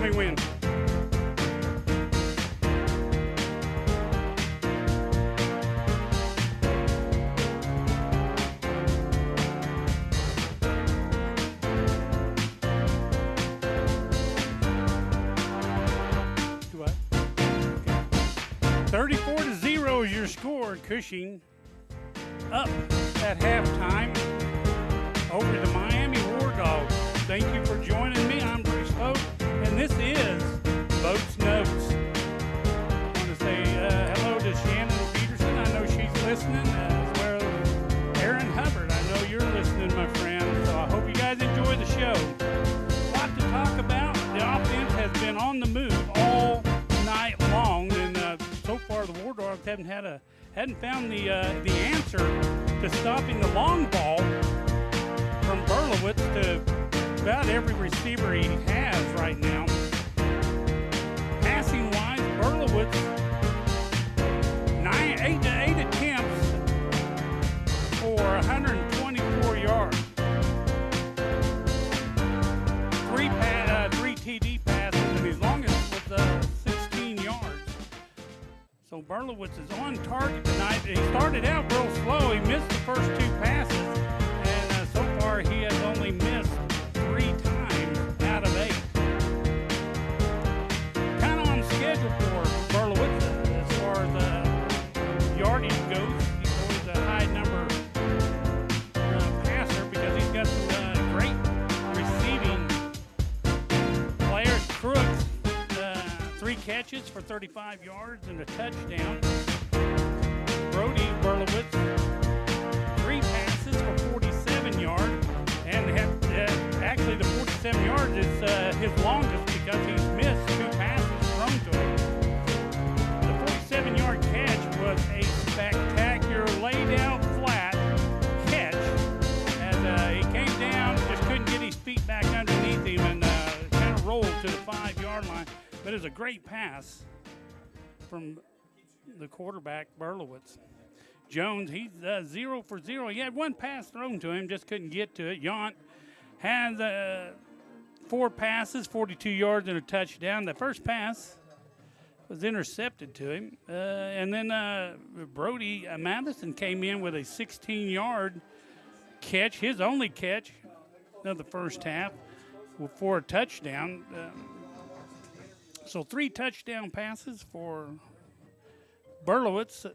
Army win. Do I? Okay. 34-0 is your score. Cushing up at halftime over the Miami War Dogs. Thank you for joining me. I'm Bruce Vogt, and this is Vogt's Notes. I want to say hello to Shannon Peterson. I know she's listening, as well as Aaron Hubbard. I know you're listening, my friend. So I hope you guys enjoy the show. A lot to talk about. The offense has been on the move all night long, and so far the War Dogs hadn't found the answer to stopping the long ball from Berlowitz to about every receiver he has right now. Passing wise, Berlowitz, 8 attempts for 124 yards. Three TD passes, and his longest was 16 yards. So Berlowitz is on target tonight. He started out real slow. He missed the first 2 passes, and so far he has only missed 3 times out of 8. Kind of on schedule for Berlowitz as far as yardage goes. He's always a high number passer because he's got some great receiving players. Crooks, 3 catches for 35 yards and a touchdown. Brody Berlowitz, 3 passes for 47 yards, and actually the 47 yards is his longest because he's missed 2 passes thrown to him. The 47-yard catch was a spectacular laid-out flat catch as he came down, just couldn't get his feet back underneath him, and kind of rolled to the 5-yard line. But it was a great pass from the quarterback, Berlowitz. Jones, he's 0 for 0. He had 1 pass thrown to him, just couldn't get to it. Yount has 4 passes, 42 yards, and a touchdown. The first pass was intercepted to him. And then Brody Madison came in with a 16-yard catch, his only catch of the first half, for a touchdown. So 3 touchdown passes for Berlowitz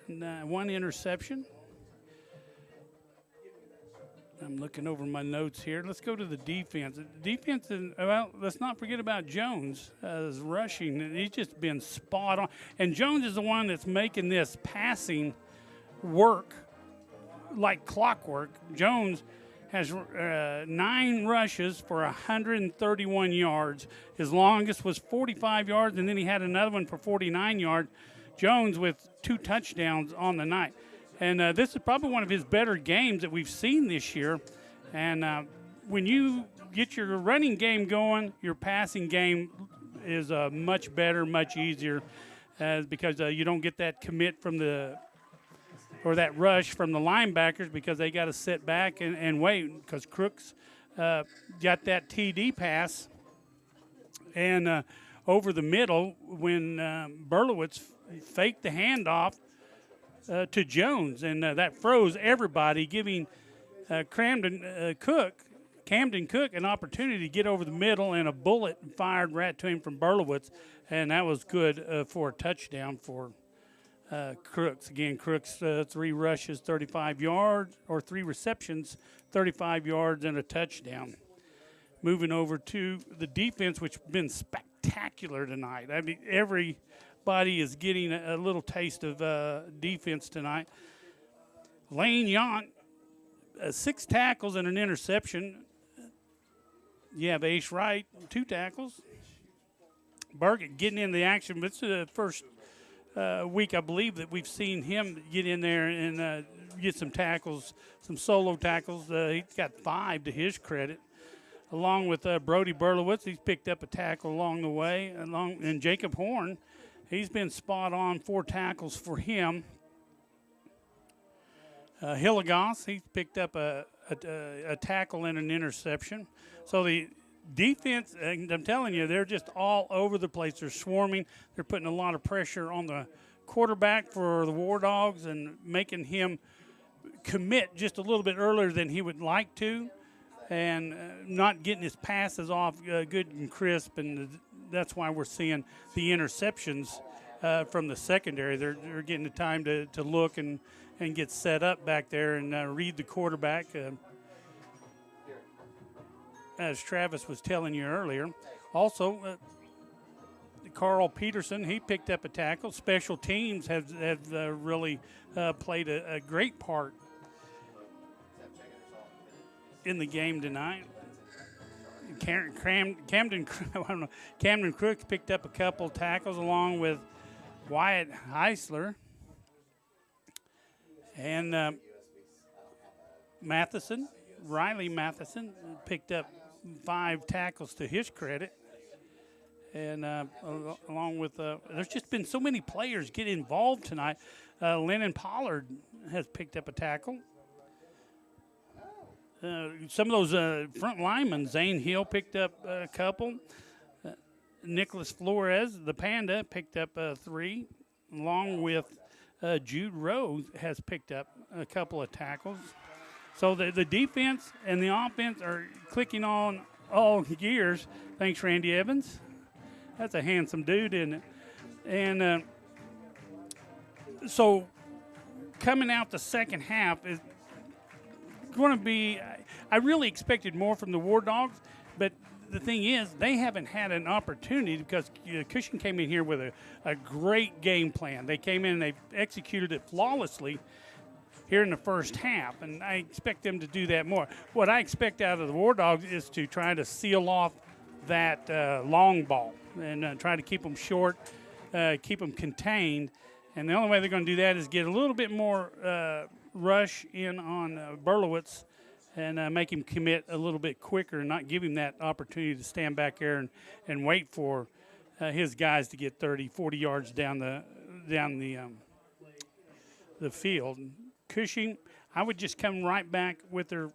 and 1 interception. I'm looking over my notes here. Let's go to the defense. The defense, well, let's not forget about Jones as rushing. He's just been spot on. And Jones is the one that's making this passing work like clockwork. Jones has 9 rushes for 131 yards. His longest was 45 yards, and then he had another one for 49 yards. Jones with 2 touchdowns on the night. And this is probably one of his better games that we've seen this year. And when you get your running game going, your passing game is much better, much easier, because you don't get that commit from or that rush from the linebackers because they got to sit back and wait because Crooks got that TD pass and over the middle when Berlowitz faked the handoff to Jones, and that froze everybody, giving Camden Cook an opportunity to get over the middle, and a bullet fired right to him from Berlowitz, and that was good for a touchdown for Crooks. Again, Crooks 3 rushes, 35 yards, or 3 receptions, 35 yards, and a touchdown. Moving over to the defense, which has been spectacular tonight. I mean, everybody is getting a little taste of defense tonight. Lane Yount, 6 tackles and an interception. You have Ace Wright, 2 tackles. Burgett getting in the action. But it's the first week, I believe, that we've seen him get in there and get some tackles, some solo tackles. He's got 5 to his credit. Along with Brody Berlowitz, he's picked up a tackle along the way. And Jacob Horn, he's been spot on, 4 tackles for him. Hilligoss, he's picked up a tackle and an interception. So the defense, and I'm telling you, they're just all over the place. They're swarming. They're putting a lot of pressure on the quarterback for the War Dogs and making him commit just a little bit earlier than he would like to, and not getting his passes off good and crisp, and that's why we're seeing the interceptions from the secondary. They're getting the time to look and get set up back there and read the quarterback. As Travis was telling you earlier. Also, Carl Peterson, he picked up a tackle. Special teams have really played a great part in the game tonight. Camden Crooks picked up a couple tackles along with Wyatt Heisler. And Riley Matheson picked up 5 tackles to his credit. And along with, there's just been so many players get involved tonight. Lennon Pollard has picked up a tackle. Some of those front linemen, Zane Hill picked up a couple. Nicholas Flores, the Panda, picked up 3, along with Jude Rose has picked up a couple of tackles. So the defense and the offense are clicking on all gears. Thanks, Randy Evans. That's a handsome dude, isn't it? And so coming out the second half is going to be – I really expected more from the War Dogs, but the thing is they haven't had an opportunity because Cushing came in here with a great game plan. They came in and they executed it flawlessly here in the first half, and I expect them to do that more. What I expect out of the War Dogs is to try to seal off that long ball and try to keep them short, keep them contained. And the only way they're going to do that is get a little bit more rush in on Berlowitz and make him commit a little bit quicker and not give him that opportunity to stand back there and wait for his guys to get 30, 40 yards down the field. Cushing, I would just come right back with their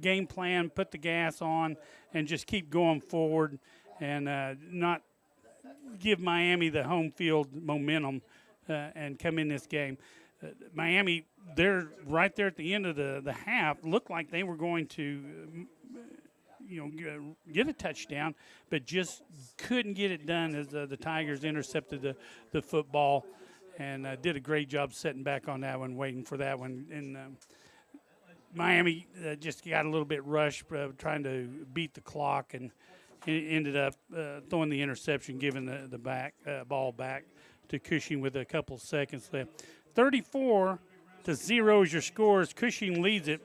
game plan, put the gas on, and just keep going forward and not give Miami the home field momentum and come in this game. Miami, they're right there at the end of the half, looked like they were going to get a touchdown, but just couldn't get it done as the Tigers intercepted the football. And did a great job setting back on that one, waiting for that one. And Miami just got a little bit rushed, trying to beat the clock, and ended up throwing the interception, giving the ball back to Cushing with a couple seconds left. 34-0 is your scores. Cushing leads it.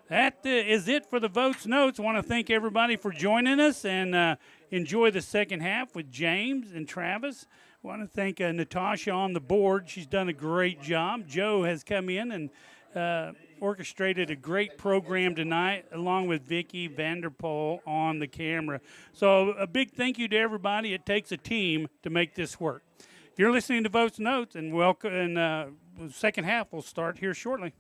That is it for the Votes Notes. I want to thank everybody for joining us and enjoy the second half with James and Travis. I want to thank Natasha on the board. She's done a great job. Joe has come in and orchestrated a great program tonight, along with Vicky Vanderpool on the camera. So a big thank you to everybody. It takes a team to make this work. You're listening to Votes Notes, and welcome. And the second half will start here shortly.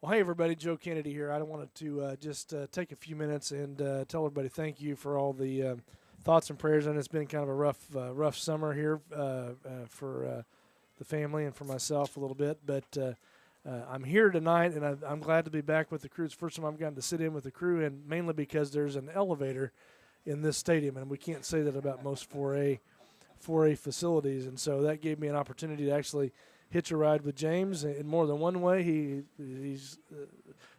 Well, hey, everybody, Joe Kennedy here. I wanted to just take a few minutes and tell everybody thank you for all the thoughts and prayers. And it's been kind of a rough summer here for the family and for myself a little bit. But I'm here tonight, and I'm glad to be back with the crew. It's the first time I've gotten to sit in with the crew, and mainly because there's an elevator in this stadium, and we can't say that about most 4A facilities. And so that gave me an opportunity to actually hitch a ride with James in more than one way. He's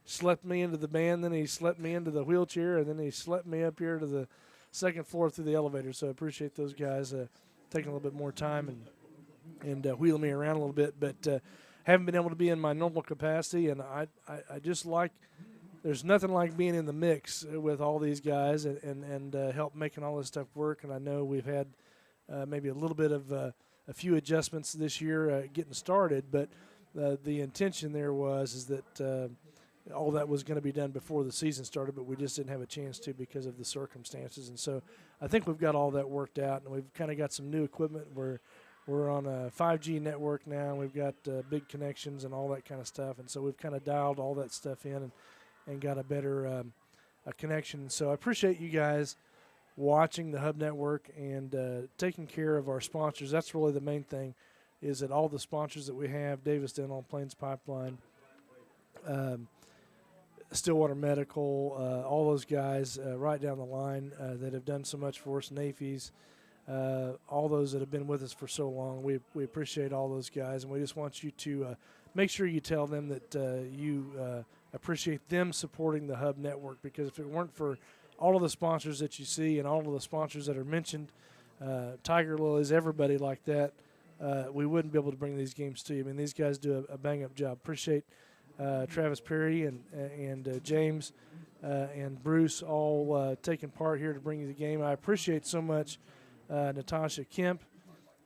slept me into the van, then he slept me into the wheelchair, and then he slept me up here to the second floor through the elevator. So I appreciate those guys taking a little bit more time and wheeling me around a little bit. But haven't been able to be in my normal capacity, and I just like – there's nothing like being in the mix with all these guys and help making all this stuff work. And I know we've had maybe a little bit of a few adjustments this year getting started, but the intention there is that all that was going to be done before the season started, but we just didn't have a chance to because of the circumstances. And so I think we've got all that worked out, and we've kind of got some new equipment. We're we're on a 5G network now, and we've got big connections and all that kind of stuff. And so we've kind of dialed all that stuff in and got a better a connection. So I appreciate you guys watching the Hub Network and taking care of our sponsors. That's really the main thing, is that all the sponsors that we have, Davis Dental, Plains Pipeline, Stillwater Medical, all those guys right down the line that have done so much for us, NAFES, all those that have been with us for so long. We appreciate all those guys, and we just want you to make sure you tell them that you appreciate them supporting the Hub Network, because if it weren't for all of the sponsors that you see and all of the sponsors that are mentioned, Tiger Lilies, everybody like that, we wouldn't be able to bring these games to you. I mean, these guys do a bang-up job. Appreciate Travis Perry and James and Bruce all taking part here to bring you the game. I appreciate so much Natasha Kemp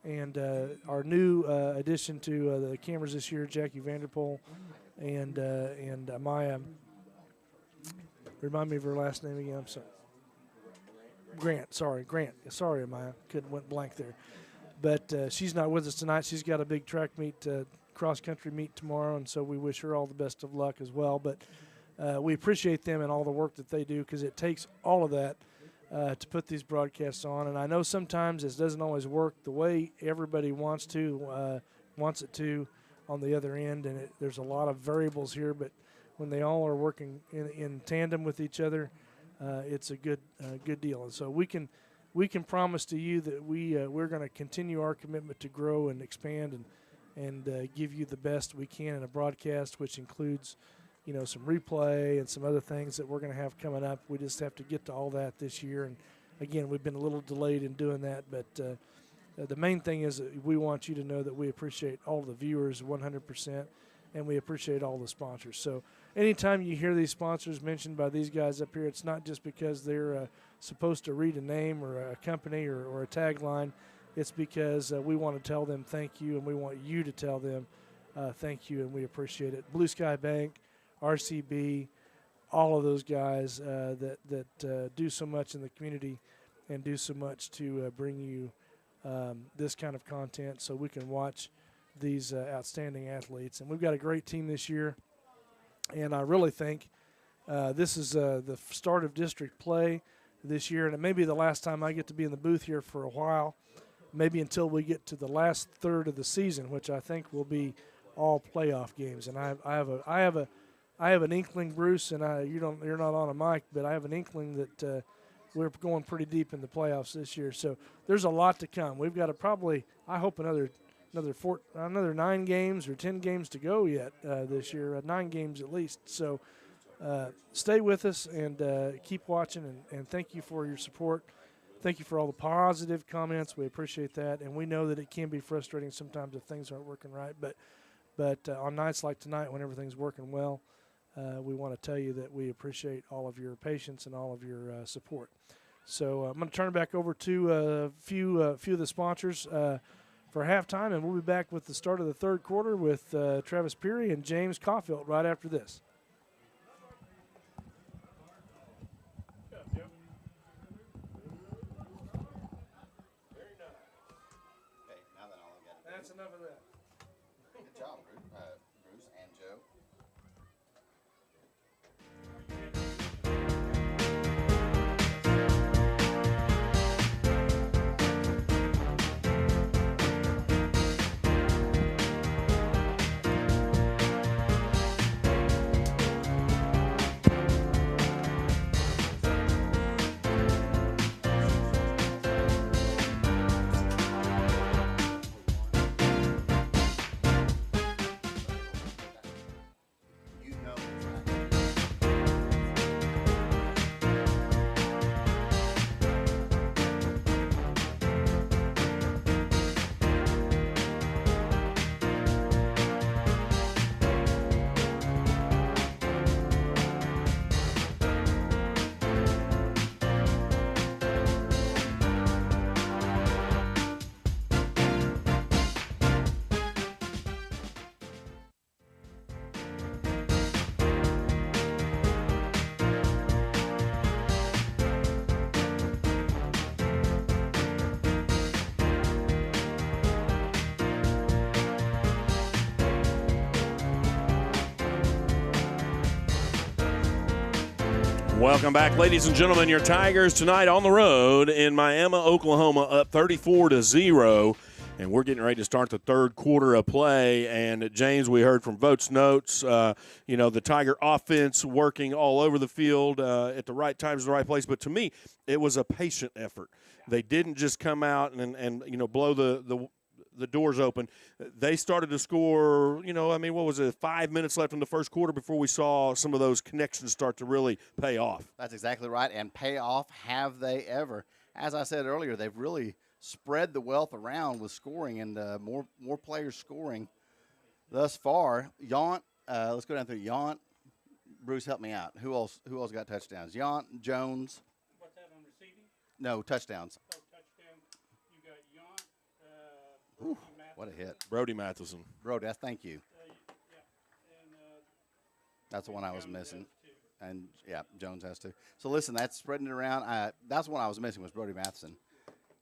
and our new addition to the cameras this year, Jackie Vanderpool, and Maya. Remind me of her last name again. I'm sorry. Grant. Sorry, Maya. Went blank there. But she's not with us tonight. She's got a big track meet, cross-country meet tomorrow, and so we wish her all the best of luck as well. But we appreciate them and all the work that they do, because it takes all of that to put these broadcasts on. And I know sometimes it doesn't always work the way everybody wants it to on the other end, and there's a lot of variables here, but when they all are working in tandem with each other, it's a good deal. And so we can promise to you that we're going to continue our commitment to grow and expand and give you the best we can in a broadcast, which includes, some replay and some other things that we're going to have coming up. We just have to get to all that this year. And again, we've been a little delayed in doing that, but the main thing is that we want you to know that we appreciate all the viewers 100%, and we appreciate all the sponsors. So anytime you hear these sponsors mentioned by these guys up here, it's not just because they're supposed to read a name or a company or a tagline. It's because we want to tell them thank you, and we want you to tell them thank you, and we appreciate it. Blue Sky Bank, RCB, all of those guys that do so much in the community and do so much to bring you this kind of content so we can watch these outstanding athletes. And we've got a great team this year, and I really think this is the start of district play this year, and it may be the last time I get to be in the booth here for a while, maybe until we get to the last third of the season, which I think will be all playoff games. And I have an inkling, Bruce, and you're not on a mic, but I have an inkling that we're going pretty deep in the playoffs this year. So there's a lot to come. We've got I hope another 9 games or 10 games to go yet this year, 9 games at least. So stay with us and keep watching, and thank you for your support. Thank you for all the positive comments. We appreciate that, and we know that it can be frustrating sometimes if things aren't working right. But on nights like tonight, when everything's working well, we want to tell you that we appreciate all of your patience and all of your support. So I'm going to turn it back over to a few of the sponsors for halftime, and we'll be back with the start of the third quarter with Travis Peary and James Caulfield right after this. That's enough of that. Good job, Bruce and Joe. Welcome back, ladies and gentlemen. Your Tigers tonight on the road in Miami, Oklahoma, up 34-0. And we're getting ready to start the third quarter of play. And, James, we heard from Votes Notes, the Tiger offense working all over the field at the right times, the right place. But to me, it was a patient effort. They didn't just come out and blow the doors open. They started to score, what was it, 5 minutes left in the first quarter before we saw some of those connections start to really pay off. That's exactly right. And pay off, have they ever? As I said earlier, they've really spread the wealth around with scoring and more players scoring thus far. Yount, let's go down through Yount. Bruce, help me out. Who else got touchdowns? Yount, Jones. What's that on receiving? No, touchdowns. Oh, touchdown. You got Yount. Ooh, what a hit. Brody Matheson. Brody, thank you. And, That's the one I was missing. And, Jones has to. So, listen, that's spreading it around. That's the one I was missing was Brody Matheson.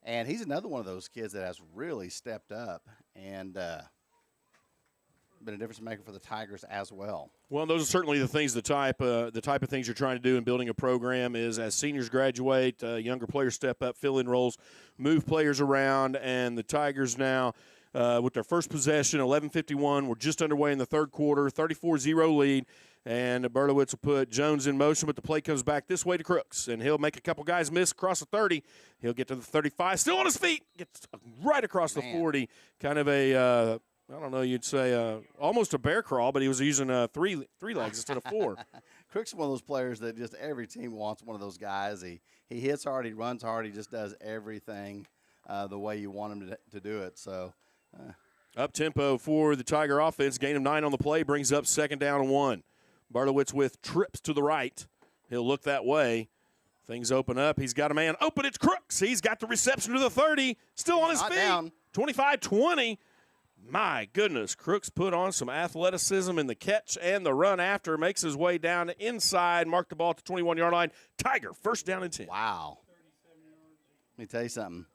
And he's another one of those kids that has really stepped up and been a difference maker for the Tigers as well. Well, those are certainly the things, the type of things you're trying to do in building a program is as seniors graduate, younger players step up, fill in roles, move players around, and the Tigers now with their first possession, 11:51, we're just underway in the third quarter, 34-0 lead. And Berlowitz will put Jones in motion, but the play comes back this way to Crooks. And he'll make a couple guys miss across the 30. He'll get to the 35, still on his feet. Gets right across the 40. Kind of a, you'd say almost a bear crawl, but he was using three legs instead of four. Crooks is one of those players that just every team wants one of those guys. He hits hard, he runs hard, he just does everything the way you want him to do it. So up tempo for the Tiger offense. Gain of 9 on the play brings up 2nd down and 1. Bartowitz with trips to the right. He'll look that way. Things open up. He's got a man open. It's Crooks. He's got the reception to the 30. Still on his feet. 25-20. My goodness. Crooks put on some athleticism in the catch and the run after. Makes his way down inside. Marked the ball at the 21-yard line. Tiger, 1st down and 10. Wow. Let me tell you something.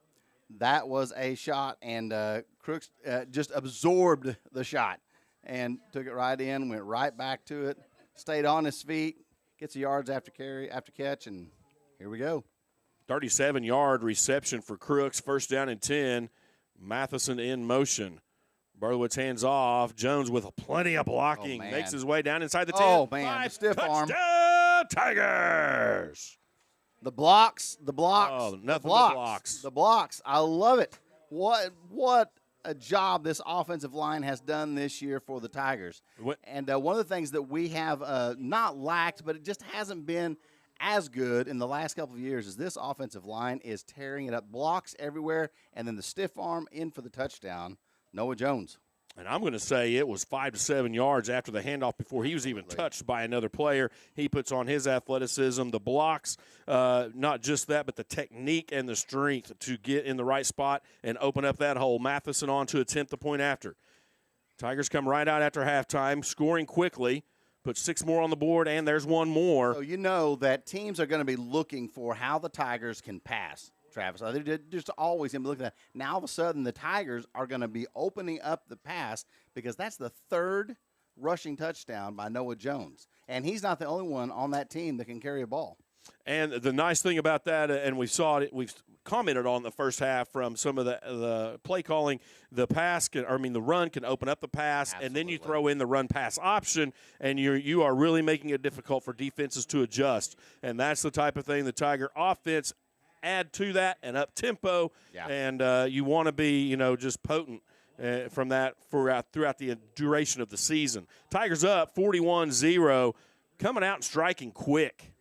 That was a shot, and Crooks just absorbed the shot and took it right in, went right back to it. Stayed on his feet, gets the yards after catch, and here we go. 37-yard reception for Crooks, 1st down and 10. Matheson in motion. Barlowitz hands off. Jones with plenty of blocking. Makes his way down inside the 10. Oh, man, the stiff arm. Touchdown, Tigers! The blocks. Oh, nothing but blocks. The blocks. I love it. What a job this offensive line has done this year for the Tigers. And one of the things that we have not lacked, but it just hasn't been as good in the last couple of years is this offensive line is tearing it up. Blocks everywhere, and then the stiff arm in for the touchdown, Noah Jones. And I'm going to say it was 5 to 7 yards after the handoff before he was even touched by another player. He puts on his athleticism, the blocks, not just that, but the technique and the strength to get in the right spot and open up that hole. Matheson on to attempt the point after. Tigers come right out after halftime, scoring quickly, put 6 more on the board, and there's 1 more. So you know that teams are going to be looking for how the Tigers can pass. Travis, they're just always going to be looking at that. Now, all of a sudden, the Tigers are going to be opening up the pass because that's the 3rd rushing touchdown by Noah Jones. And he's not the only one on that team that can carry a ball. And the nice thing about that, and we saw it, we've commented on the first half from some of the play calling, the run can open up the pass, Absolutely. And then you throw in the run-pass option, and you are really making it difficult for defenses to adjust. And that's the type of thing the Tiger offense add to that and up tempo, and you want to be, just potent from that throughout the duration of the season. Tigers up 41-0, coming out and striking quick.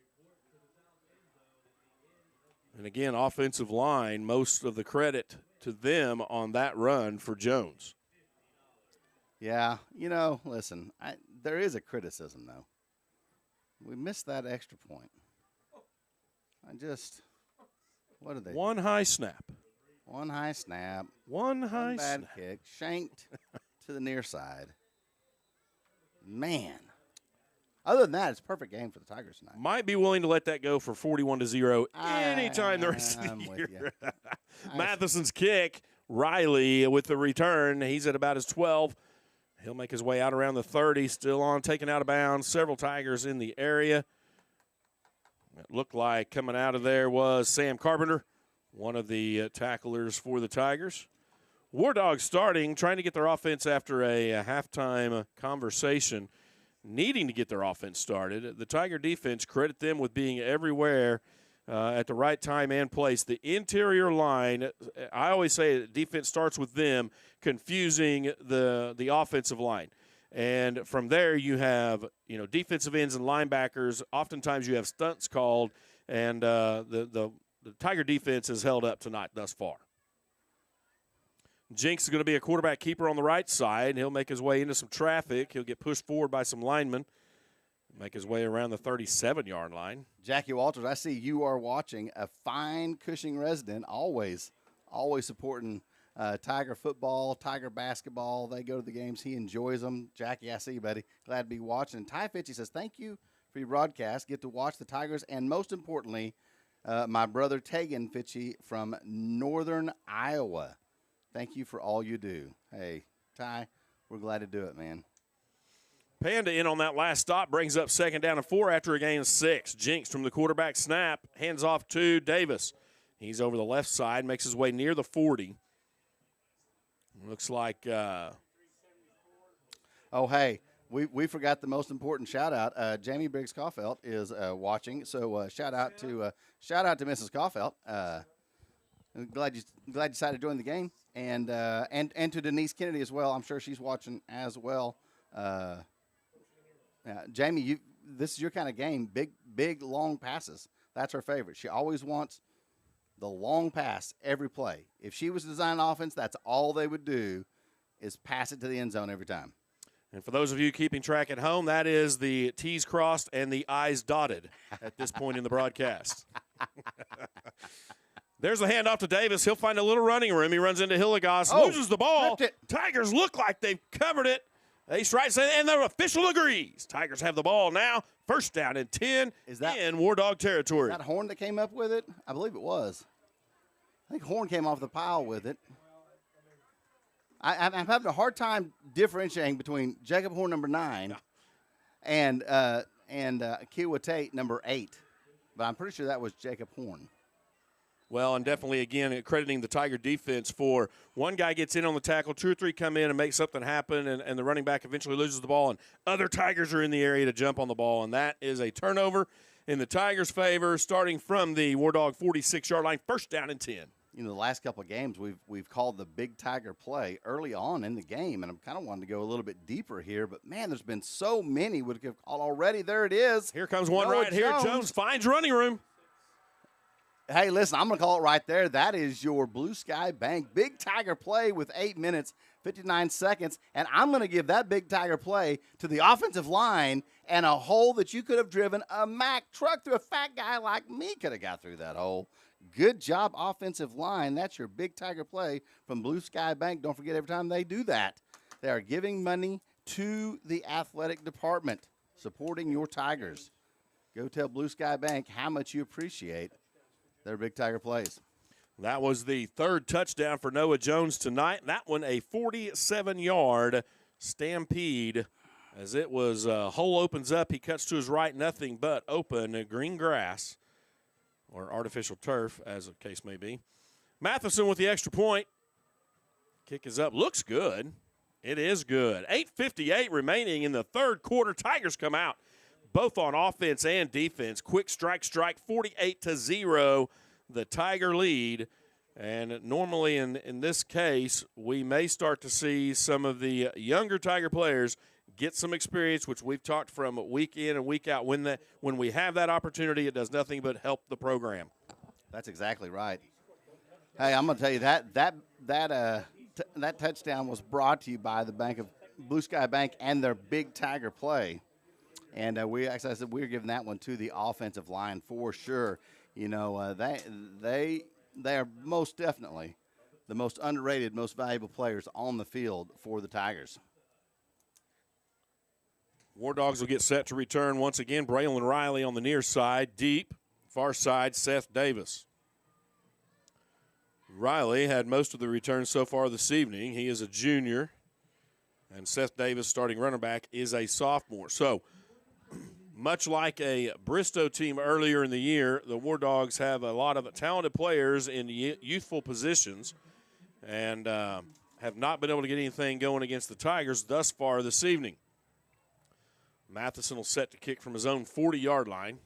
And again, offensive line, most of the credit to them on that run for Jones. Yeah, listen, there is a criticism, though. We missed that extra point. What did they One do? high snap. One high snap. One high bad snap. kick. Shanked to the near side. Man. Other than that, it's a perfect game for the Tigers tonight. Might be willing to let that go for 41-0 anytime the rest of the year. Matheson's kick. Riley with the return. He's at about his 12. He'll make his way out around the 30. Still on, taken out of bounds. Several Tigers in the area. It looked like coming out of there was Sam Carpenter, one of the tacklers for the Tigers. War Dogs starting, trying to get their offense after a halftime conversation, needing to get their offense started. The Tiger defense, credit them with being everywhere at the right time and place. The interior line, I always say defense starts with them confusing the offensive line. And from there you have, defensive ends and linebackers. Oftentimes you have stunts called, and the Tiger defense has held up tonight thus far. Jinks is going to be a quarterback keeper on the right side. He'll make his way into some traffic. He'll get pushed forward by some linemen, make his way around the 37-yard line. Jackie Walters, I see you are watching, a fine Cushing resident, always supporting Tiger football, Tiger basketball. They go to the games. He enjoys them. Jackie, I see you, buddy. Glad to be watching. Ty Fitchy says, thank you for your broadcast. Get to watch the Tigers, and most importantly, my brother Tegan Fitchy from northern Iowa. Thank you for all you do. Hey, Ty, we're glad to do it, man. Panda in on that last stop brings up 2nd down and 4 after a gain of 6. Jinks from the quarterback snap, hands off to Davis. He's over the left side, makes his way near the 40. Looks like hey, we forgot the most important shout out. Jamie Briggs Caulfield is watching, so shout out to Mrs. Caulfield. I'm glad you decided to join the game, and to Denise Kennedy as well. I'm sure she's watching as well. Jamie, this is your kind of game. Big long passes. That's her favorite. She always wants the long pass every play. If she was designing offense, that's all they would do is pass it to the end zone every time. And for those of you keeping track at home, that is the T's crossed and the I's dotted at this point in the broadcast. There's the handoff to Davis. He'll find a little running room. He runs into Hilligoss, loses the ball. Tigers look like they've covered it. They strike, and the official agrees. Tigers have the ball now. 1st down and 10 in War Dog territory. Is that Horn that came up with it? I believe it was. I think Horn came off the pile with it. I'm having a hard time differentiating between Jacob Horn, number 9, and Kiwa Tate, number 8. But I'm pretty sure that was Jacob Horn. Well, and definitely, again, crediting the Tiger defense for one guy gets in on the tackle, 2 or 3 come in and make something happen, and the running back eventually loses the ball, and other Tigers are in the area to jump on the ball, and that is a turnover in the Tigers' favor, starting from the War Dog 46-yard line, 1st down and 10. The last couple of games we've called the big Tiger play early on in the game, and I'm kind of wanting to go a little bit deeper here, but, man, there's been so many we could have called already. There it is. Here comes one right here. Jones finds running room. Hey, listen, I'm going to call it right there. That is your Blue Sky Bank Big Tiger play with 8 minutes, 59 seconds. And I'm going to give that Big Tiger play to the offensive line and a hole that you could have driven a Mack truck through. A fat guy like me could have got through that hole. Good job, offensive line. That's your Big Tiger play from Blue Sky Bank. Don't forget, every time they do that, they are giving money to the athletic department, supporting your Tigers. Go tell Blue Sky Bank how much you appreciate their Big Tiger plays. That was the 3rd touchdown for Noah Jones tonight. That one a 47-yard stampede. As it was, hole opens up. He cuts to his right, nothing but open green grass or artificial turf, as the case may be. Matheson with the extra point. Kick is up. Looks good. It is good. 8:58 remaining in the 3rd quarter. Tigers come out, both on offense and defense. Quick strike, 48-0, the Tiger lead. And normally in this case, we may start to see some of the younger Tiger players get some experience, which we've talked from week in and week out. When we have that opportunity, it does nothing but help the program. That's exactly right. Hey, I'm going to tell you that touchdown was brought to you by the Blue Sky Bank and their Big Tiger play. And I said we're giving that one to the offensive line for sure. They are most definitely the most underrated, most valuable players on the field for the Tigers. War Dogs will get set to return once again. Braylon Riley on the near side, deep, far side, Seth Davis. Riley had most of the returns so far this evening. He is a junior, and Seth Davis, starting running back, is a sophomore. So Much like a Bristow team earlier in the year, the War Dogs have a lot of talented players in youthful positions and have not been able to get anything going against the Tigers thus far this evening. Matheson will set to kick from his own 40-yard line.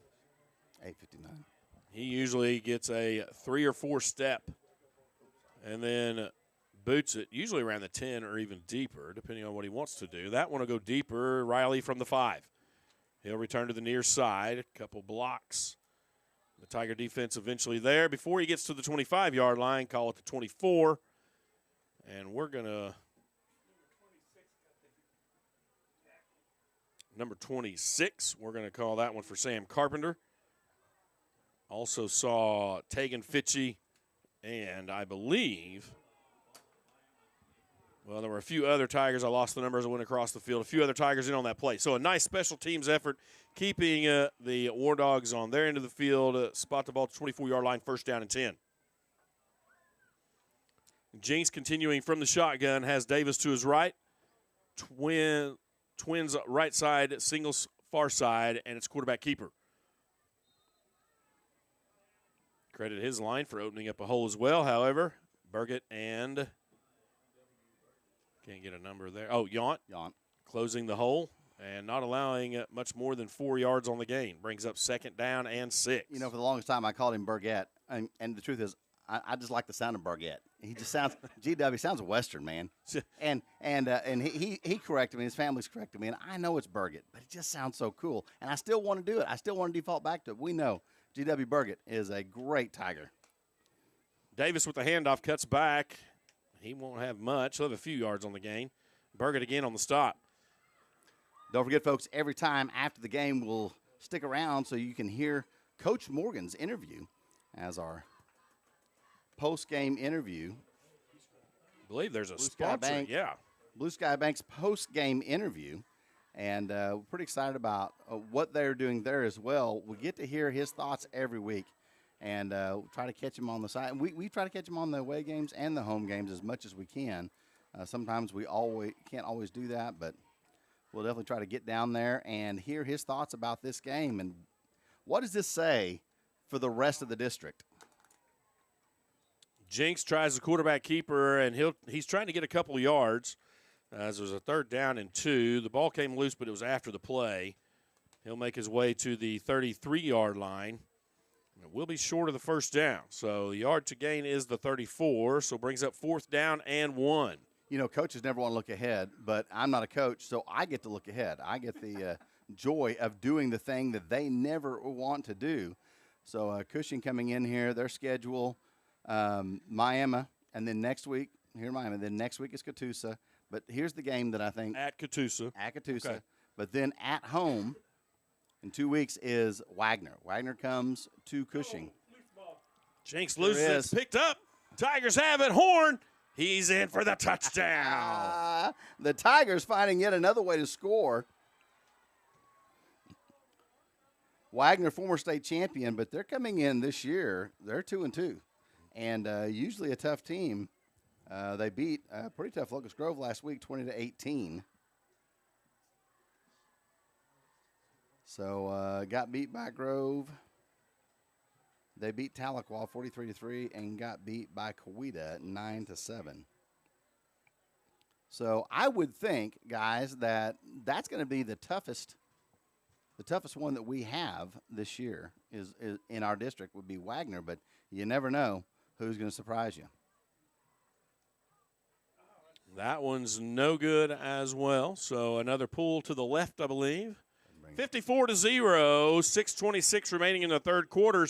8:59. He usually gets a 3 or 4 step and then boots it, usually around the 10 or even deeper, depending on what he wants to do. That one will go deeper. Riley from the 5. He'll return to the near side. A couple blocks. The Tiger defense eventually there. Before he gets to the 25-yard line, call it the 24. And we're going to number 26. We're going to call that one for Sam Carpenter. Also saw Tegan Fitchie, and I believe, well, there were a few other Tigers. I lost the numbers. I went across the field. A few other Tigers in on that play. So a nice special teams effort, keeping the War Dogs on their end of the field. Spot the ball to 24-yard line, first down and 10. Jinx continuing from the shotgun, has Davis to his right. Twins right side, singles far side, and it's quarterback keeper. Credit his line for opening up a hole as well. However, Burgett and can't get a number there. Oh, Yount closing the hole and not allowing much more than 4 yards on the gain. Brings up second down and 6. You know, for the longest time, I called him Burgett, and the truth is, I just like the sound of Burgett. He just sounds GW sounds Western, man. And he corrected me. His family's corrected me, and I know it's Burgett, but it just sounds so cool. And I still want to do it. I still want to default back to it. We know GW Burgett is a great Tiger. Davis with the handoff cuts back. He won't have much. He'll have a few yards on the gain. Burgett again on the stop. Don't forget, folks, every time after the game, we'll stick around so you can hear Coach Morgan's interview as our post-game interview. I believe there's a Blue Sky sponsor. Bank, Yeah. Blue Sky Bank's post-game interview. And we're pretty excited about what they're doing there as well. We get to hear his thoughts every week, and we'll try to catch him on the side. And we try to catch him on the away games and the home games as much as we can. Sometimes we can't always do that, but we'll definitely try to get down there and hear his thoughts about this game. And what does this say for the rest of the district? Jinx tries the quarterback keeper, and he's trying to get a couple of yards. As there's a 3rd down and 2. The ball came loose, but it was after the play. He'll make his way to the 33-yard line. It will be short of the first down. So the yard to gain is the 34, so brings up 4th down and 1. You know, coaches never want to look ahead, but I'm not a coach, so I get to look ahead. I get the joy of doing the thing that they never want to do. So Cushing coming in here, their schedule, Miami, and then next week, here Miami, then next week is Catoosa. But here's the game that I think. At Catoosa. Okay. But then at home in 2 weeks is Wagner. Wagner comes to Cushing. Jinx loses it. Picked up. Tigers have it. Horn. He's in for the touchdown. The Tigers finding yet another way to score. Wagner, former state champion, but they're coming in this year. They're 2-2. And usually a tough team. They beat a pretty tough Locust Grove last week, 20-18. So got beat by Grove. They beat Tahlequah 43-3 and got beat by Coweta 9-7. So I would think, guys, that that's going to be the toughest one that we have this year is in our district would be Wagner, but you never know who's going to surprise you. That one's no good as well. So another pull to the left, I believe. 54-0, 6:26 remaining in the third quarter.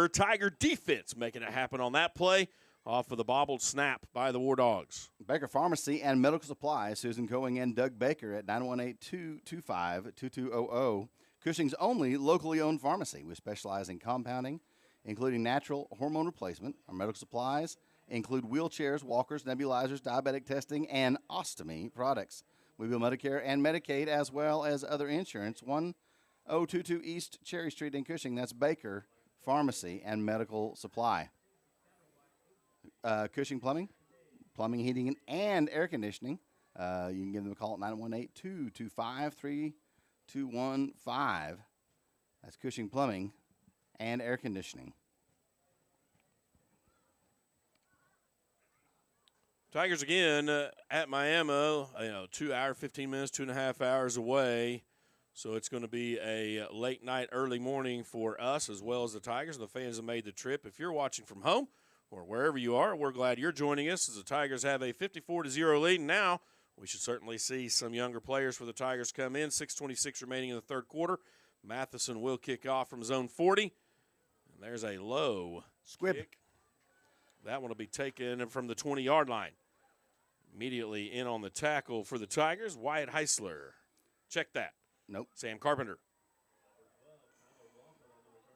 Tiger defense making it happen on that play off of the bobbled snap by the War Dogs. Baker Pharmacy and Medical Supply, Susan Coing and Doug Baker at 918-225-2200. Cushing's only locally owned pharmacy. We specialize in compounding, including natural hormone replacement. Our medical supplies include wheelchairs, walkers, nebulizers, diabetic testing, and ostomy products. We bill Medicare and Medicaid as well as other insurance. 1022 East Cherry Street in Cushing. That's Baker Pharmacy and Medical Supply. Cushing Plumbing, heating, and air conditioning. You can give them a call at 918-225-3300. 215. That's Cushing Plumbing and Air Conditioning. Tigers again at Miami, 2 hour, 15 minutes, 2.5 hours away. So it's going to be a late night, early morning for us as well as the Tigers and the fans that made the trip. If you're watching from home or wherever you are, we're glad you're joining us as the Tigers have a 54-0 lead. And now we should certainly see some younger players for the Tigers come in. 6:26 remaining in the third quarter. Matheson will kick off from zone 40. And there's a low Squib. kick. That one will be taken from the 20-yard line. Immediately in on the tackle for the Tigers, Wyatt Heisler. Check that. Nope. Sam Carpenter.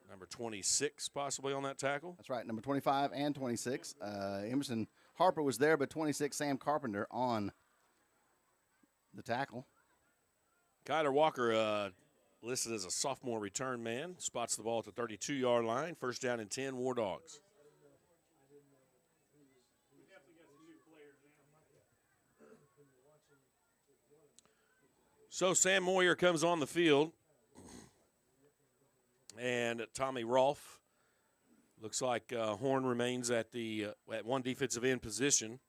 Number 26 possibly on that tackle. That's right, number 25 and 26. Emerson Harper was there, but 26, Sam Carpenter on the tackle. Kyler Walker listed as a sophomore return man. Spots the ball at the 32-yard line. First down and 10, War Dogs. So Sam Moyer comes on the field, and Tommy Rolfe. Looks like Horn remains at one defensive end position.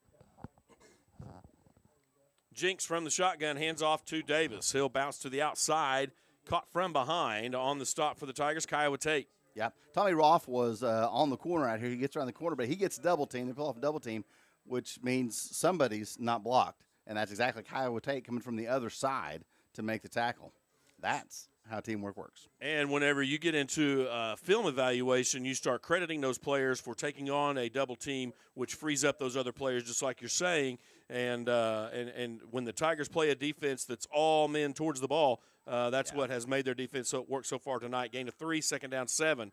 Jinks from the shotgun, hands off to Davis. He'll bounce to the outside, caught from behind on the stop for the Tigers, Kiowa Tate. Yeah, Tommy Rolfe was on the corner out here. He gets around the corner, but he gets double teamed. They pull off a double team, which means somebody's not blocked, and that's exactly Kiowa Tate coming from the other side to make the tackle. That's how teamwork works. And whenever you get into film evaluation, you start crediting those players for taking on a double team, which frees up those other players, just like you're saying. And when the Tigers play a defense that's all men towards the ball, that's what has made their defense work so far tonight. Gain of 3, second down 7.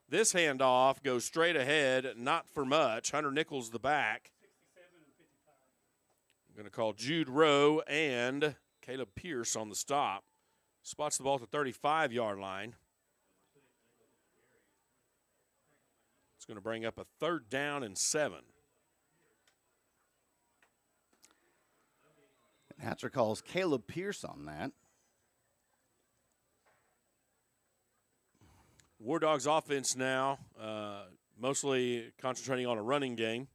This handoff goes straight ahead, not for much. Hunter Nichols, the back. I'm going to call Jude Rowe and Caleb Pierce on the stop. Spots the ball at the 35-yard line. It's going to bring up a third down and 7. Hatcher calls Caleb Pierce on that. War Dogs offense now, mostly concentrating on a running game.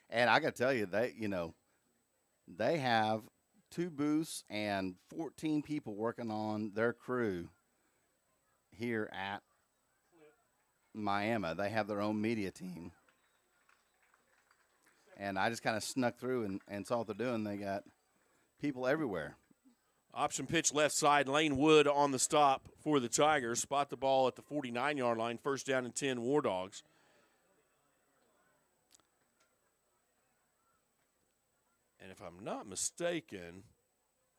And I got to tell you, they have 2 booths and 14 people working on their crew here at Miami. They have their own media team. And I just kind of snuck through and saw what they're doing. They got people everywhere. Option pitch left side, Lane Wood on the stop for the Tigers. Spot the ball at the 49-yard line, first down and 10, War Dogs. And if I'm not mistaken,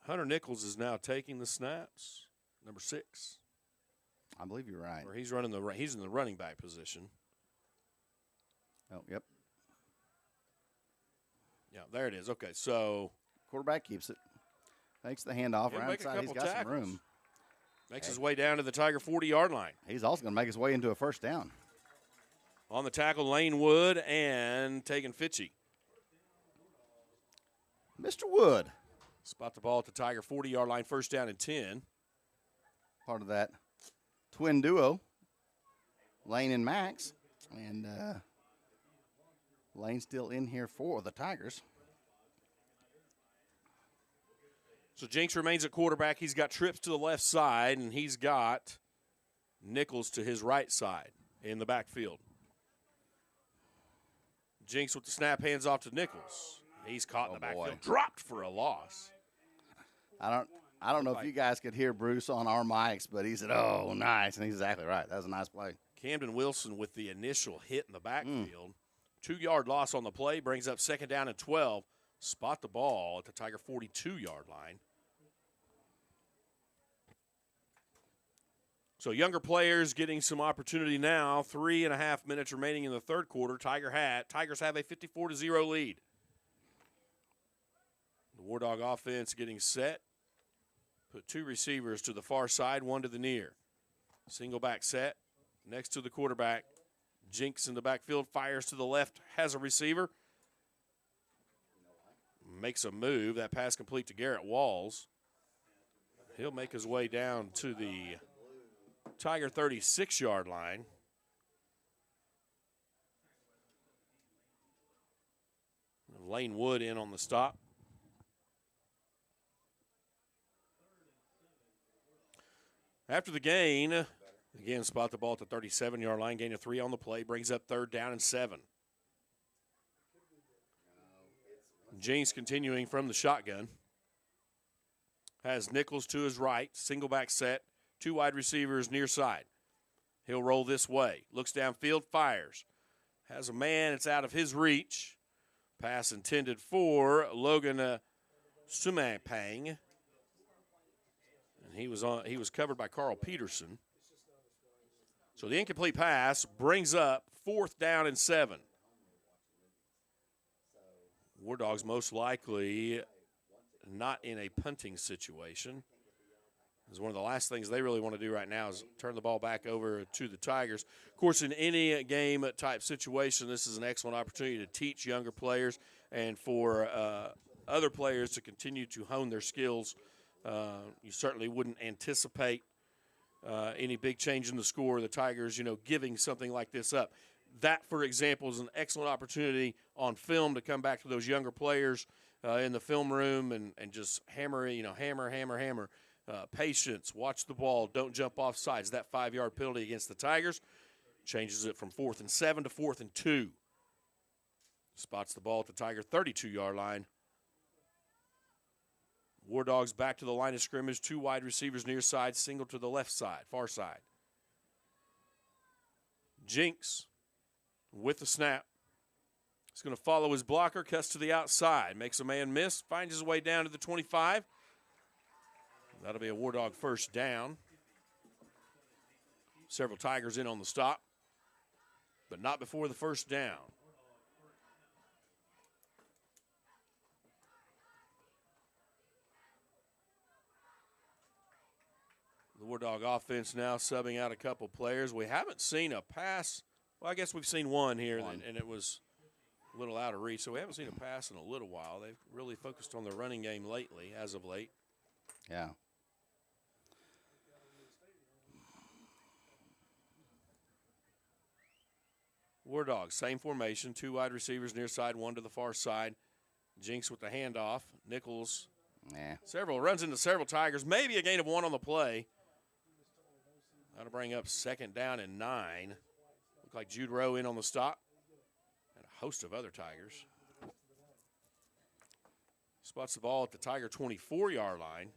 Hunter Nichols is now taking the snaps, number 6. I believe you're right. Or he's in the running back position. Oh, yep. Yeah, there it is. Okay, so quarterback keeps it. Makes the handoff He'll right make a inside. He's couple got some tackles. room. Makes his way down to the Tiger 40-yard line. He's also going to make his way into a first down. On the tackle, Lane Wood and taking Fitchie. Mr. Wood. Spot the ball at the Tiger 40-yard line, first down and 10. Part of that twin duo, Lane and Max. And Lane's still in here for the Tigers. So Jinks remains at quarterback. He's got trips to the left side, and he's got Nichols to his right side in the backfield. Jinks with the snap, hands off to Nichols. He's caught in the backfield, dropped for a loss. I don't know if you guys could hear Bruce on our mics, but he said, "Oh, nice," and he's exactly right. That was a nice play. Camden Wilson with the initial hit in the backfield. 2-yard loss on the play brings up second down and 12. Spot the ball at the Tiger 42-yard line. So younger players getting some opportunity now. 3.5 minutes remaining in the third quarter. Tigers have a 54-0 lead. The War Dog offense getting set. Put 2 receivers to the far side, 1 to the near. Single back set next to the quarterback. Jinks in the backfield, fires to the left, has a receiver. Makes a move. That pass complete to Garrett Walls. He'll make his way down to the Tiger 36-yard line. Lane Wood in on the stop. After the gain, again, spot the ball at the 37-yard line, gain of 3 on the play, brings up 3rd down and 7. Jinks continuing from the shotgun. Has Nichols to his right, single back set, 2 wide receivers near side. He'll roll this way, looks downfield, fires. Has a man, it's out of his reach. Pass intended for Logan Sumapang. And he was covered by Carl Peterson. So the incomplete pass brings up 4th down and 7. War Dogs most likely not in a punting situation. Because one of the last things they really want to do right now is turn the ball back over to the Tigers. Of course, in any game type situation, this is an excellent opportunity to teach younger players and for other players to continue to hone their skills. You certainly wouldn't anticipate any big change in the score, the Tigers, giving something like this up. That, for example, is an excellent opportunity on film to come back to those younger players in the film room and just hammer. Patience, watch the ball, don't jump off sides. That 5-yard penalty against the Tigers changes it from 4th and 7 to 4th and 2. Spots the ball at the Tiger 32-yard line. War Dogs back to the line of scrimmage, 2 wide receivers near side, single to the left side, far side. Jinks with the snap. He's going to follow his blocker, cuts to the outside, makes a man miss, finds his way down to the 25. That'll be a War Dog 1st down. Several Tigers in on the stop, but not before the 1st down. The War Dog offense now subbing out a couple players. We haven't seen a pass. Well, I guess we've seen one here, and it was a little out of reach. So we haven't seen a pass in a little while. They've really focused on their running game lately, as of late. Yeah. War Dogs, same formation, 2 wide receivers near side, 1 to the far side. Jinks with the handoff. Nichols runs into several Tigers, maybe a gain of 1 on the play. That'll bring up 2nd down and 9. Look like Jude Rowe in on the stop. And a host of other Tigers. Spots the ball at the Tiger 24-yard line.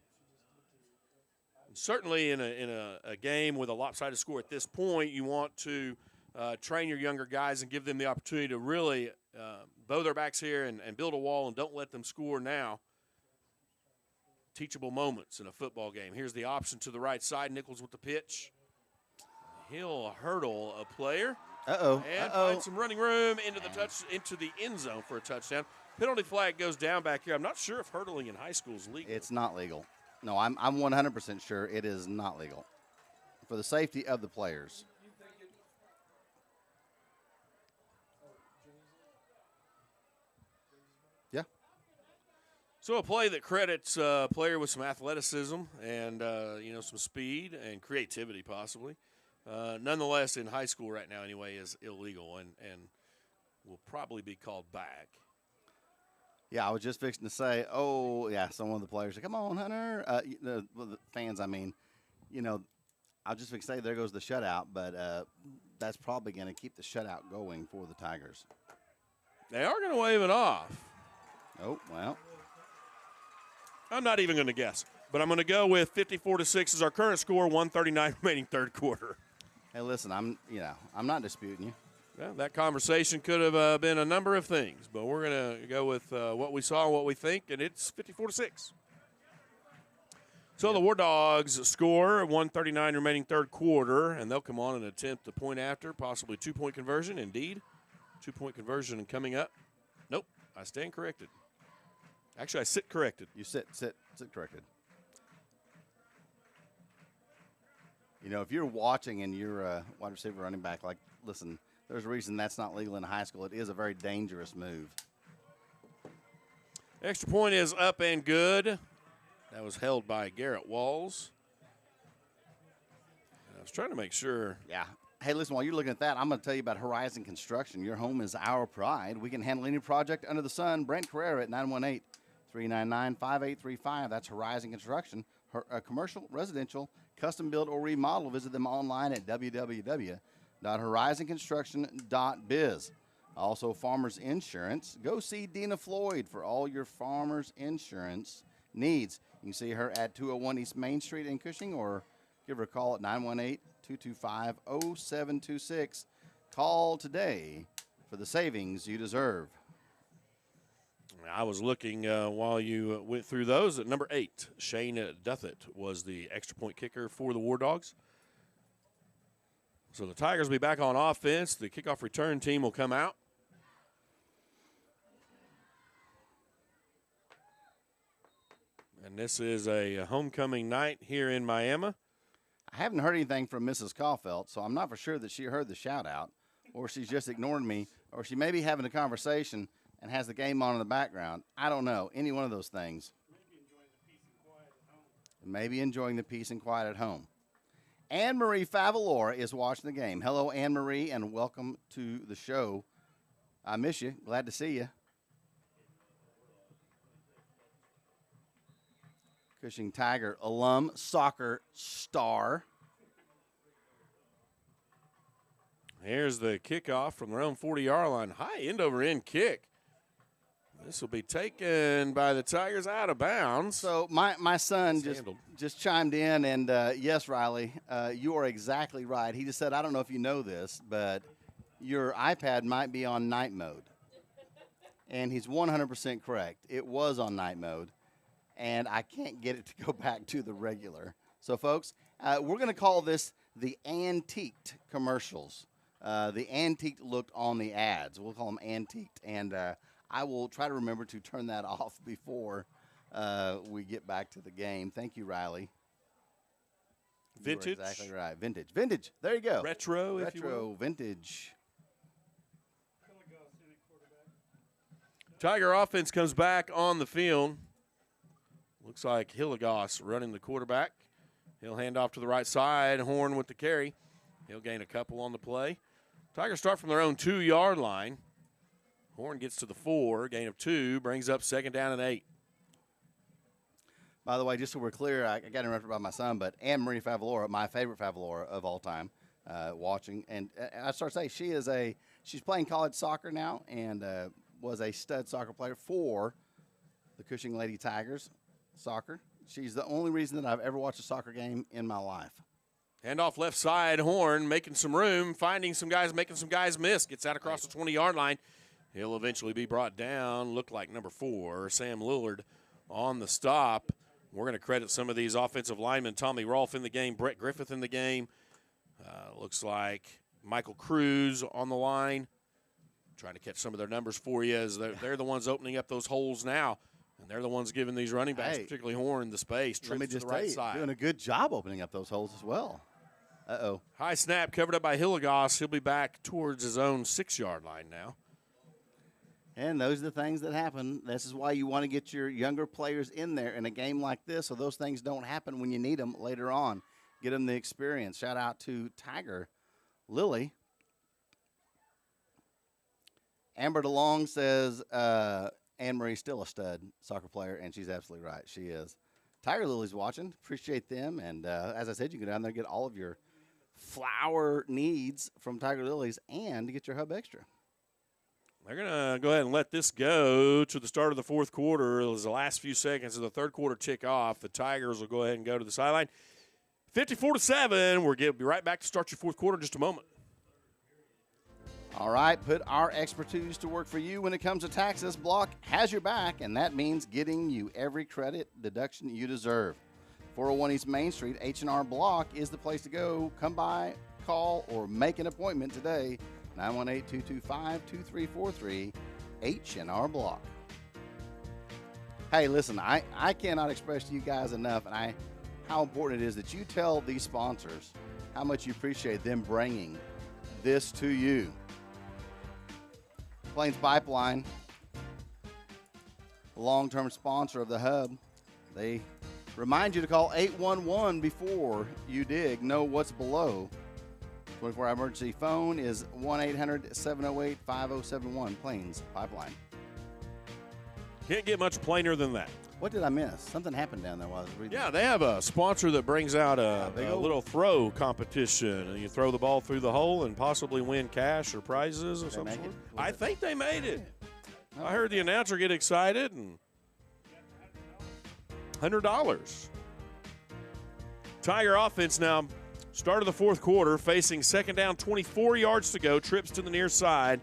And certainly in a game with a lopsided score at this point, you want to train your younger guys and give them the opportunity to really bow their backs here and build a wall and don't let them score now. Teachable moments in a football game. Here's the option to the right side. Nichols with the pitch. He'll hurdle a player. And find some running room into the end zone for a touchdown. Penalty flag goes down back here. I'm not sure if hurdling in high school is legal. It's not legal. No, I'm 100% sure it is not legal. For the safety of the players. Yeah. So a play that credits a player with some athleticism and some speed and creativity possibly. Nonetheless, in high school right now anyway, is illegal and will probably be called back. Yeah, I was just fixing to say, some of the players say, come on, Hunter. The fans, I mean, I was just fixing to say, there goes the shutout, but that's probably going to keep the shutout going for the Tigers. They are going to wave it off. Oh, well. I'm not even going to guess, but I'm going to go with 54-6 is our current score, 139 remaining 3rd quarter. Hey, listen, I'm not disputing you. Yeah, that conversation could have been a number of things, but we're going to go with what we saw and what we think, and it's 54-6. So the War Dogs score 139 remaining 3rd quarter, and they'll come on and attempt the point after, possibly 2-point conversion. Indeed, 2-point conversion coming up. Nope, I stand corrected. Actually, I sit corrected. You sit corrected. If you're watching and you're a wide receiver running back, listen, there's a reason that's not legal in high school. It is a very dangerous move. Extra point is up and good. That was held by Garrett Walls. I was trying to make sure. Yeah. Hey, listen, while you're looking at that, I'm going to tell you about Horizon Construction. Your home is our pride. We can handle any project under the sun. Brent Carrera at 918-399-5835. That's Horizon Construction. Commercial, residential, custom build, or remodel. Visit them online at www.horizonconstruction.biz. Also, Farmers Insurance. Go see Dina Floyd for all your Farmers Insurance needs. You can see her at 201 East Main Street in Cushing, or give her a call at 918-225-0726. Call today for the savings you deserve. I was looking while you went through those. At number 8, Shane Duthett was the extra point kicker for the War Dogs. So the Tigers will be back on offense. The kickoff return team will come out. And this is a homecoming night here in Miami. I haven't heard anything from Mrs. Caulfield, so I'm not for sure that she heard the shout-out, or she's just ignored me, or she may be having a conversation and has the game on in the background. I don't know. Any one of those things. Maybe enjoying the peace and quiet at home. Anne-Marie Favalora is watching the game. Hello, Anne-Marie, and welcome to the show. I miss you. Glad to see you. Cushing Tiger alum, soccer star. Here's the kickoff from their own 40-yard line. High end-over-end kick. This will be taken by the Tigers out of bounds. So my son just chimed in, and yes, Riley, you are exactly right. He just said, I don't know if you know this, but your iPad might be on night mode. And he's 100% correct. It was on night mode, and I can't get it to go back to the regular. So, folks, we're going to call this the antiqued commercials. The antiqued look on the ads. We'll call them antiqued, and I will try to remember to turn that off before we get back to the game. Thank you, Riley. Vintage. You are exactly right. Vintage. Vintage. There you go. Retro, if you will. Retro, vintage. Tiger offense comes back on the field. Looks like Hilligoss running the quarterback. He'll hand off to the right side. Horn with the carry. He'll gain a couple on the play. Tigers start from their own 2-yard line. Horn gets to the 4, gain of 2, brings up 2nd down and 8. By the way, just so we're clear, I got interrupted by my son, but Anne-Marie Favalora, my favorite Favalora of all time, watching. And I start to say she's playing college soccer now and was a stud soccer player for the Cushing Lady Tigers soccer. She's the only reason that I've ever watched a soccer game in my life. Hand off left side, Horn making some room, finding some guys, making some guys miss. Gets out across the 20-yard line. He'll eventually be brought down. Looked like number 4, Sam Lillard, on the stop. We're going to credit some of these offensive linemen. Tommy Rolfe in the game, Brett Griffith in the game. Looks like Michael Cruz on the line. Trying to catch some of their numbers for you as they're the ones opening up those holes now. And they're the ones giving these running backs, particularly Horn, the space. Let me just to the right side. Doing a good job opening up those holes as well. Uh-oh. High snap covered up by Hilligoss. He'll be back towards his own 6-yard line now. And those are the things that happen. This is why you want to get your younger players in there in a game like this so those things don't happen when you need them later on. Get them the experience. Shout out to Tiger Lily. Amber DeLong says Anne-Marie's still a stud soccer player, and she's absolutely right. She is. Tiger Lily's watching. Appreciate them. And as I said, you can go down there and get all of your flower needs from Tiger Lily's and get your Hub Extra. They're going to go ahead and let this go to the start of the 4th quarter. It was the last few seconds of the 3rd quarter tick off. The Tigers will go ahead and go to the sideline. 54-7. We'll be right back to start your 4th quarter in just a moment. All right, put our expertise to work for you when it comes to taxes. Block has your back, and that means getting you every credit deduction you deserve. 401 East Main Street, H&R Block is the place to go. Come by, call, or make an appointment today. 918-225-2343, H&R Block. Hey, listen, I cannot express to you guys enough how important it is that you tell these sponsors how much you appreciate them bringing this to you. Plains Pipeline, long-term sponsor of the Hub, they Remind you to call 811 before you dig. Know what's below. 24-hour emergency phone is 1-800-708-5071. Plains Pipeline. Can't get much plainer than that. What did I miss? Something happened down there while I was reading. Yeah, they have a sponsor that brings out a old- little throw competition, and you throw the ball through the hole and possibly win cash or prizes or something. make it? I think they made it. I heard the announcer get excited, and $100. Tiger offense now, start of the fourth quarter, facing second down, 24 yards to go, trips to the near side.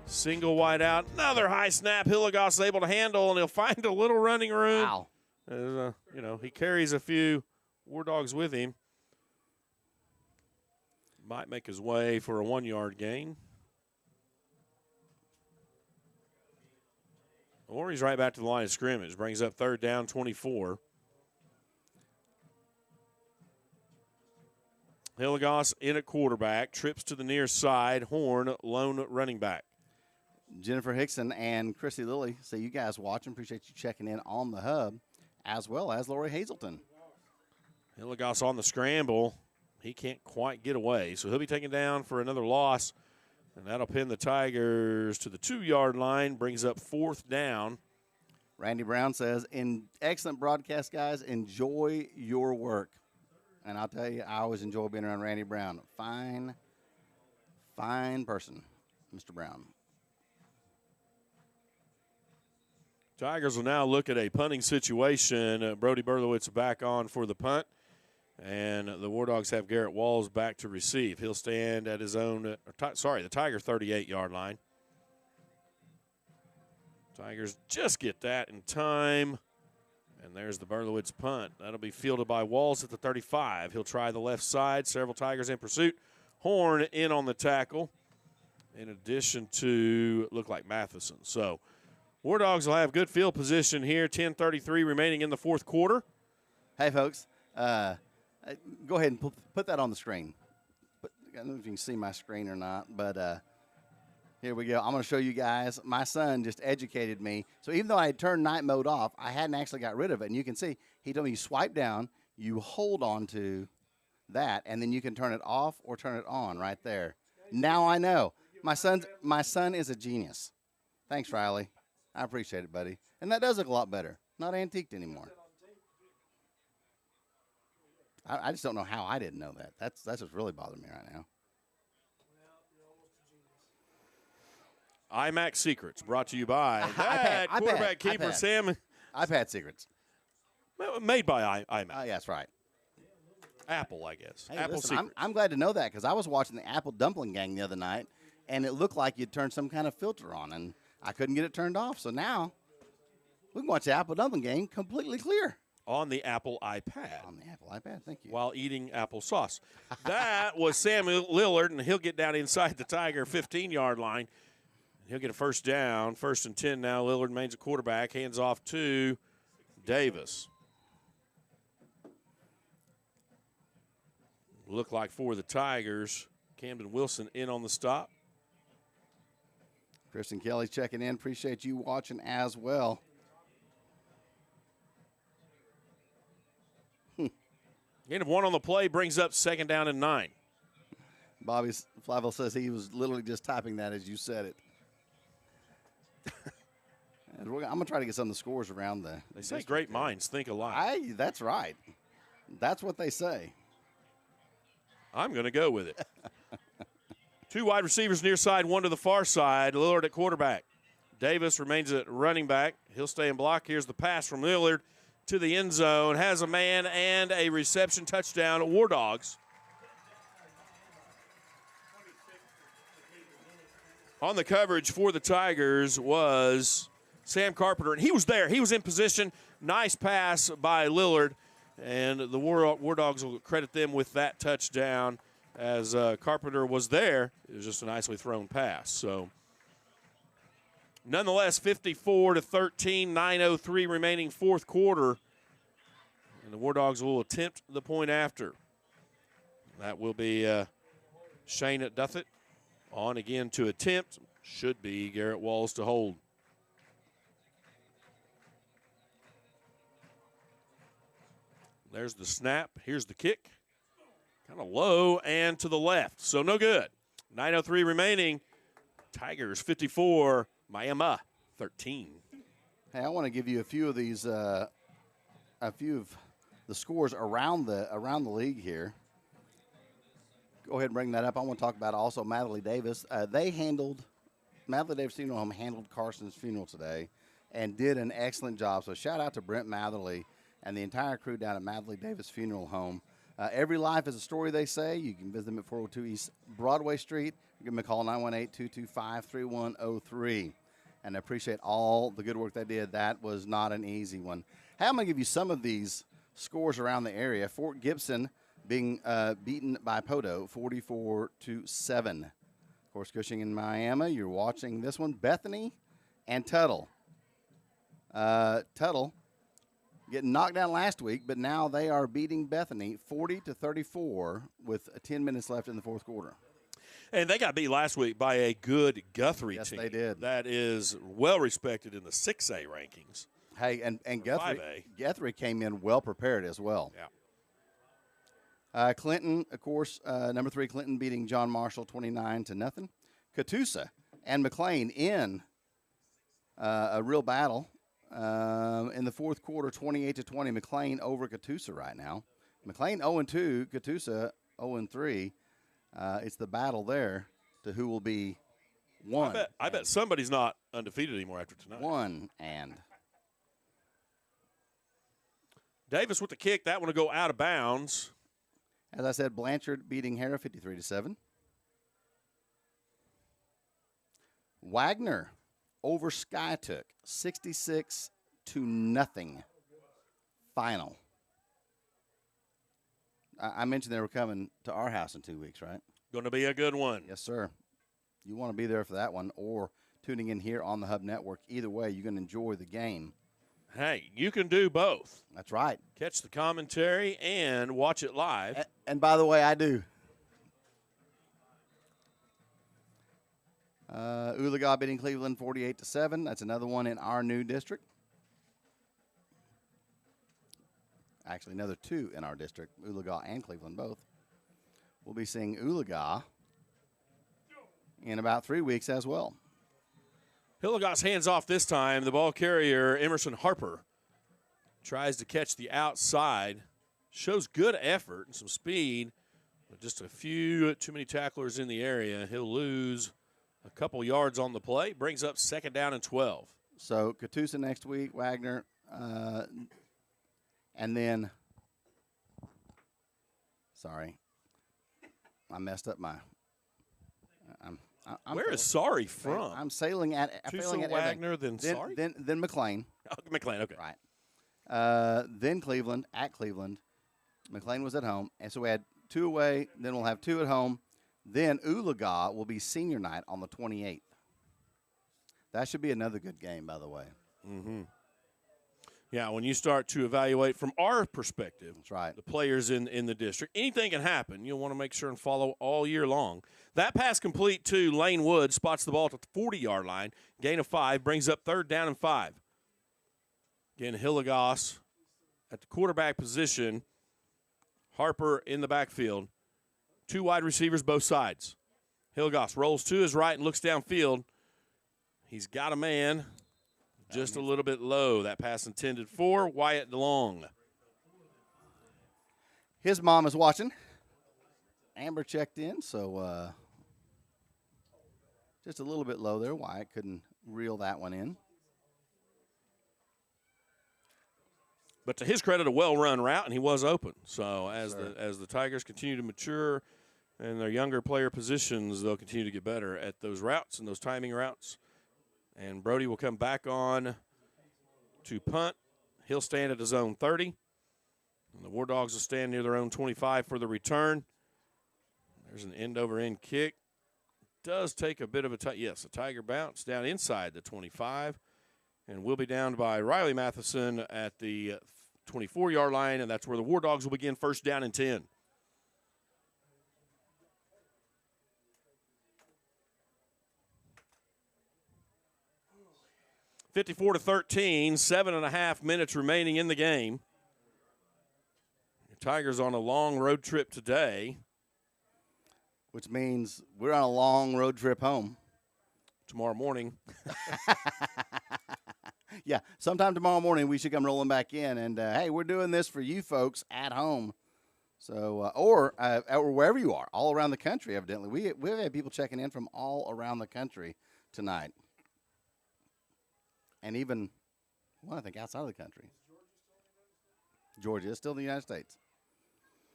Single wide out, another high snap. Hilligoss able to handle, and he'll find a little running room. Wow. He carries a few War Dogs with him. Might make his way for a 1-yard gain. Or he's right back to the line of scrimmage. Brings up third down, 24. Hilligoss in at quarterback. Trips to the near side. Horn, lone running back. Jennifer Hickson and Chrissy Lilly, so you guys watching. Appreciate you checking in on the hub, as well as Lori Hazelton. Hilligoss on the scramble. He can't quite get away, so he'll be taken down for another loss, and that'll pin the Tigers to the 2-yard line, brings up fourth down. Randy Brown says, excellent broadcast, guys. Enjoy your work. And I'll tell you, I always enjoy being around Randy Brown. Fine person, Mr. Brown. Tigers will now look at a punting situation. Brody Berlowitz back on for the punt, and the War Dogs have Garrett Walls back to receive. He'll stand at his own, the Tiger 38-yard line. Tigers just get that in time, and there's the Berlowitz punt. That'll be fielded by Walls at the 35. He'll try the left side. Several Tigers in pursuit. Horn in on the tackle, in addition to, look like Matheson. So, War Dogs will have good field position here. 10:33 remaining in the fourth quarter. Hey, folks, go ahead and put that on the screen. I don't know if you can see my screen or not, but here we go. I'm going to show you guys. My son just educated me. So even though I had turned night mode off, I hadn't actually got rid of it. And you can see, he told me you swipe down, you hold on to that, and then you can turn it off or turn it on right there. Now I know. My son is a genius. Thanks, Riley. I appreciate it, buddy. And that does look a lot better. Not antiqued anymore. I just don't know how I didn't know that. That's what's really bothering me right now. IMAX Secrets brought to you by iPad, quarterback keeper iPad. Sam. iPad Secrets. Made by IMAX. Oh, yeah, that's right. Apple, I guess. Hey, Apple listen, Secrets. I'm glad to know that because I was watching the Apple Dumpling Gang the other night, and it looked like you'd turned some kind of filter on, and I couldn't get it turned off. So now we can watch the Apple Dumpling Gang completely clear. On the Apple iPad. On the Apple iPad, thank you. While eating applesauce. That was Sam Lillard, and he'll get down inside the Tiger 15-yard line. He'll get a first down. 1st and 10 now. Lillard remains a quarterback. Hands off to Davis. Look like for the Tigers, Camden Wilson in on the stop. Kristen Kelly checking in. Appreciate you watching as well. Gain of 1 on the play brings up 2nd down and 9. Bobby Flavel says he was literally just typing that as you said it. I'm going to try to get some of the scores around the They say great minds think alike. That's right. That's what they say. I'm going to go with it. 2 wide receivers near side, 1 to the far side. Lillard at quarterback. Davis remains at running back. He'll stay in block. Here's the pass from Lillard to the end zone. Has a man and a reception touchdown. War Dogs. On the coverage for the Tigers was Sam Carpenter, and he was there. He was in position. Nice pass by Lillard, and the War Dogs will credit them with that touchdown as Carpenter was there. It was just a nicely thrown pass. So, nonetheless, 54-13, 9:03 remaining fourth quarter, and the War Dogs will attempt the point after. That will be Shane Duffett. On again to attempt. Should be Garrett Walls to hold. There's the snap. Here's the kick. Kind of low and to the left, so no good. 9:03 remaining. Tigers 54, Miami 13. Hey, I want to give you a few of these, a few of the scores around the league here. Go ahead and bring that up. I want to talk about also Matherly Davis. Matherly Davis Funeral Home handled Carson's funeral today and did an excellent job. So shout out to Brent Matherly and the entire crew down at Matherly Davis Funeral Home. Every life is a story, they say. You can visit them at 402 East Broadway Street. Give them a call, 918-225-3103. And I appreciate all the good work they did. That was not an easy one. Hey, I'm going to give you some of these scores around the area. Fort Gibson being beaten by Podo, 44-7. Of course, Cushing in Miami, you're watching this one. Bethany and Tuttle. Tuttle getting knocked down last week, but now they are beating Bethany 40-34 with 10 minutes left in the fourth quarter. And they got beat last week by a good Guthrie Yes, team. they did. That is well respected in the 6A rankings. Hey, and Guthrie 5A. Came in well prepared as well. Yeah. Clinton, of course, number 3, Clinton beating John Marshall 29-0. Catoosa and McLean in a real battle in the fourth quarter, 28-20. McLean over Catoosa right now. McLean 0-2, Catoosa 0-3. It's the battle there to who will be one. I bet somebody's not undefeated anymore after tonight. One and. Davis with the kick. That one to go out of bounds. As I said, Blanchard beating Hara 53-7. Wagner over Skytook 66-0 final. I mentioned they were coming to our house in 2 weeks, right? Going to be a good one. Yes, sir. You want to be there for that one or tuning in here on the Hub Network. Either way, you're going to enjoy the game. Hey, you can do both. That's right. Catch the commentary and watch it live. And by the way, I do. Oologah beating Cleveland 48-7. That's another one in our new district. Actually, another 2 in our district, Oologah and Cleveland both. We'll be seeing Oologah in about 3 weeks as well. Hilligot's hands off this time. The ball carrier, Emerson Harper, tries to catch the outside. Shows good effort and some speed, but just a few too many tacklers in the area. He'll lose a couple yards on the play. Brings up 2nd down and 12. So Catoosa next week, Wagner, and then, sorry, I messed up my. Where is sorry from? I'm failing at Wagner, then sorry? Then McLean. Oh, McLean, okay. Right. Then Cleveland, at Cleveland. McLean was at home. And so we had 2 away. Then we'll have 2 at home. Then Oologah will be senior night on the 28th. That should be another good game, by the way. Mm-hmm. Yeah, when you start to evaluate from our perspective, that's right, the players in the district, anything can happen. You'll want to make sure and follow all year long. That pass complete to Lane Wood, spots the ball at the 40-yard line. Gain of 5, brings up 3rd down and 5. Again, Hilligos at the quarterback position. Harper in the backfield. 2 wide receivers both sides. Hilligos rolls to his right and looks downfield. He's got a man. Just a little bit low. That pass intended for Wyatt DeLong. His mom is watching. Amber checked in, so just a little bit low there. Wyatt couldn't reel that one in. But to his credit, a well-run route, and he was open. So as the Tigers continue to mature and their younger player positions, they'll continue to get better at those routes and those timing routes. And Brody will come back on to punt. He'll stand at his own 30. And the War Dogs will stand near their own 25 for the return. There's an end-over-end kick. Does take a bit of a Tiger bounce down inside the 25. And we'll be down by Riley Matheson at the 24-yard line, and that's where the War Dogs will begin 1st down and 10. (54-13), 7.5 minutes remaining in the game. Tigers on a long road trip today. Which means we're on a long road trip home. Tomorrow morning. Yeah, sometime tomorrow morning we should come rolling back in. And, hey, we're doing this for you folks at home. So, or wherever you are, all around the country, evidently. We've had people checking in from all around the country tonight. And even, well, I think outside of the country. Georgia is still in the United States.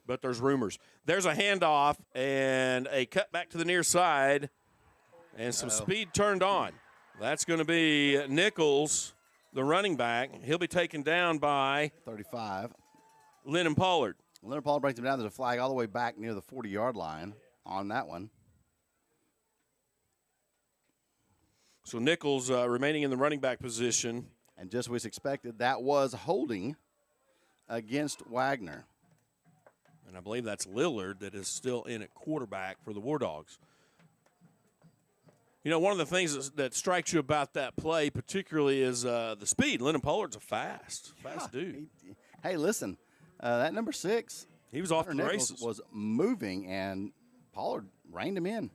But there's rumors. There's a handoff and a cut back to the near side and some speed turned on. That's going to be Nichols, the running back. He'll be taken down by 35. Lennon Pollard. Leonard Paul brings him down. There's a flag all the way back near the 40-yard line on that one. So Nichols remaining in the running back position. And just as expected, that was holding against Wagner. And I believe that's Lillard that is still in at quarterback for the War Dogs. You know, one of the things that strikes you about that play particularly is the speed. Lennon Pollard's a fast dude. Hey, listen, that number 6. He was off to the Nichols races. Was moving, and Pollard reined him in.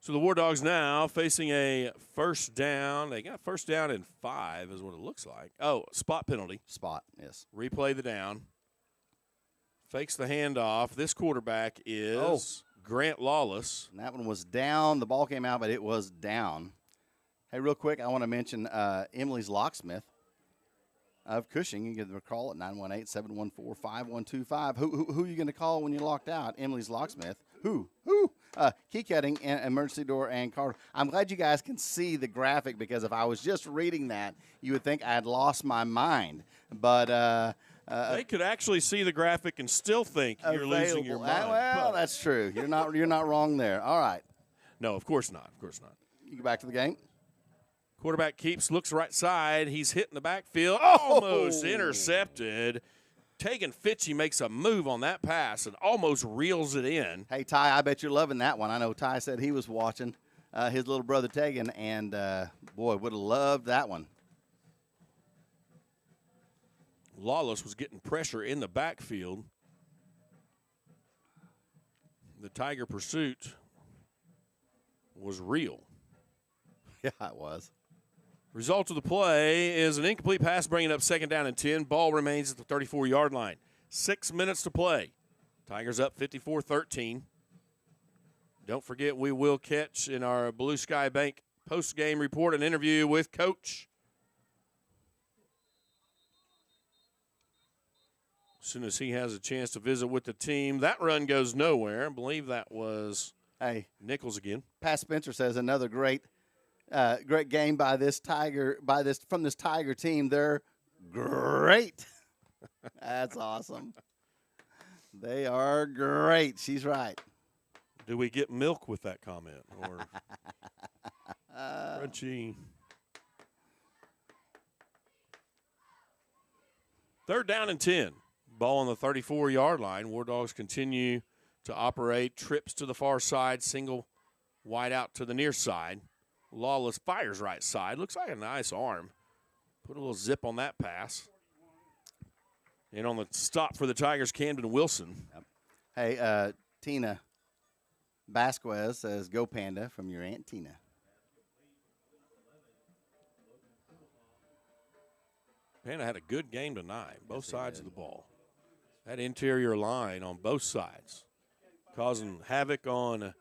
So the War Dogs now facing a first down. They got first down and 5 is what it looks like. Oh, spot penalty. Spot, yes. Replay the down. Fakes the handoff. This quarterback is Grant Lawless. And that one was down. The ball came out, but it was down. Hey, real quick, I want to mention Emily's Locksmith of Cushing. You can give them a call at 918-714-5125. Who are you going to call when you're locked out? Emily's Locksmith. Who? Key cutting, and emergency door, and car. I'm glad you guys can see the graphic, because if I was just reading that, you would think I had lost my mind. But they could actually see the graphic and still think you're losing your mind. Well, that's true. You're not wrong there. All right. No, of course not. Of course not. You go back to the game. Quarterback keeps, looks right side. He's hitting the backfield. Almost intercepted. Tegan Fitchie makes a move on that pass and almost reels it in. Hey, Ty, I bet you're loving that one. I know Ty said he was watching his little brother Tegan, and, boy, would have loved that one. Lawless was getting pressure in the backfield. The Tiger pursuit was real. Yeah, it was. Result of the play is an incomplete pass, bringing up second down and 10. Ball remains at the 34-yard line. 6 minutes to play. Tigers up 54-13. Don't forget, we will catch in our Blue Sky Bank post-game report an interview with Coach. As soon as he has a chance to visit with the team. That run goes nowhere. I believe that was Nichols again. Pat Spencer says another great game by this Tiger from this Tiger team. They're great. That's awesome. They are great. She's right. Do we get milk with that comment or crunchy? Third down and 10. Ball on the 34-yard line. War Dogs continue to operate. Trips to the far side. Single wide out to the near side. Lawless fires right side. Looks like a nice arm. Put a little zip on that pass. And on the stop for the Tigers, Camden Wilson. Yep. Hey, Tina Basquez says, "Go Panda" from your Aunt Tina. Panda had a good game tonight, both sides of the ball. That interior line on both sides, causing havoc on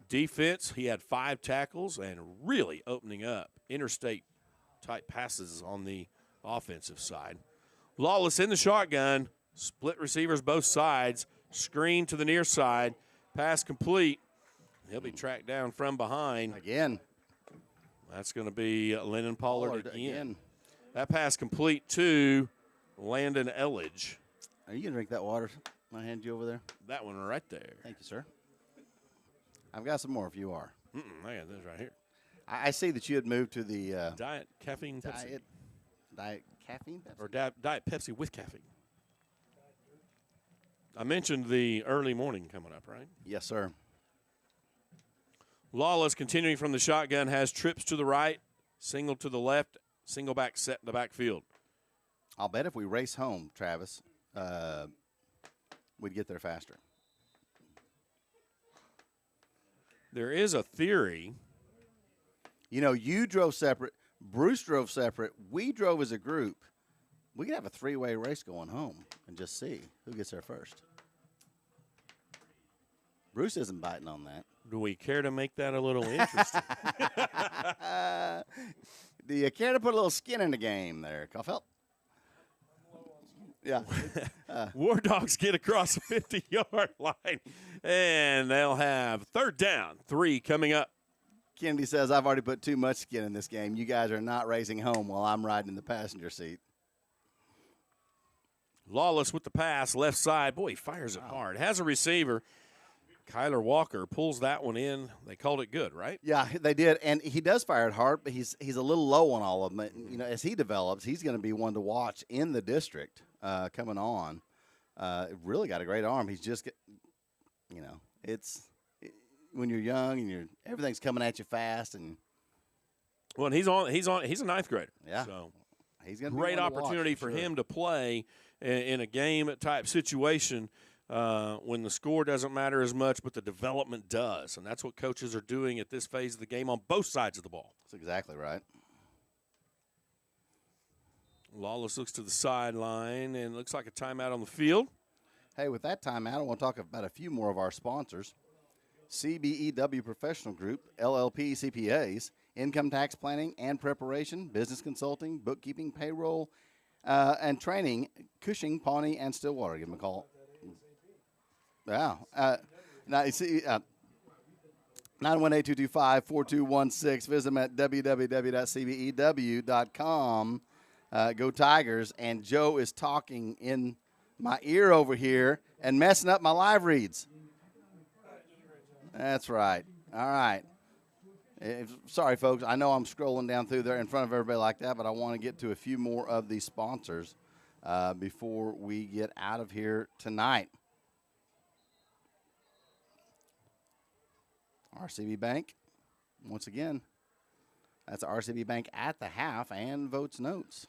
defense. He had 5 tackles and really opening up interstate-type passes on the offensive side. Lawless in the shotgun, split receivers both sides, screen to the near side, pass complete. He'll be tracked down from behind. Again. That's going to be Lennon Pollard again. Again. That pass complete to Landon Elledge. Are you going to drink that water I hand you over there? That one right there. Thank you, sir. I've got some more if you are. I got this right here. I see that you had moved to the Diet caffeine Pepsi. Diet caffeine Pepsi? Or Diet Pepsi with caffeine. I mentioned the early morning coming up, right? Yes, sir. Lawless continuing from the shotgun has trips to the right, single to the left Single back set in the backfield. I'll bet if we race home, Travis, we'd get there faster. There is a theory. You know, you drove separate. Bruce drove separate. We drove as a group. We could have a three-way race going home and just see who gets there first. Bruce isn't biting on that. Do we care to make that a little interesting? Do you care to put a little skin in the game there, Caulfield? Yeah. War Dogs get across the 50-yard line, and they'll have 3rd down, 3 coming up. Kennedy says, I've already put too much skin in this game. You guys are not racing home while I'm riding in the passenger seat. Lawless with the pass, left side. Boy, he fires it hard. Has a receiver. Kyler Walker pulls that one in. They called it good, right? Yeah, they did, and he does fire it hard, but he's a little low on all of them. You know, as he develops, he's going to be one to watch in the district coming on. Really got a great arm. He's just, you know, when you're young and everything's coming at you fast, and well, he's a 9th grader. Yeah, so he's going to great opportunity for him to play in a game type situation. When the score doesn't matter as much, but the development does. And that's what coaches are doing at this phase of the game on both sides of the ball. That's exactly right. Lawless looks to the sideline and looks like a timeout on the field. Hey, with that timeout, I want to talk about a few more of our sponsors. CBEW Professional Group, LLP CPAs, income tax planning and preparation, business consulting, bookkeeping, payroll, and training, Cushing, Pawnee, and Stillwater. Give them a call. Yeah. Now, you see, 918-225-4216. Visit them at www.cbew.com. Go Tigers. And Joe is talking in my ear over here and messing up my live reads. That's right. All right. Sorry, folks. I know I'm scrolling down through there in front of everybody like that, but I want to get to a few more of these sponsors before we get out of here tonight. RCB Bank, once again, that's RCB Bank at the half and votes notes.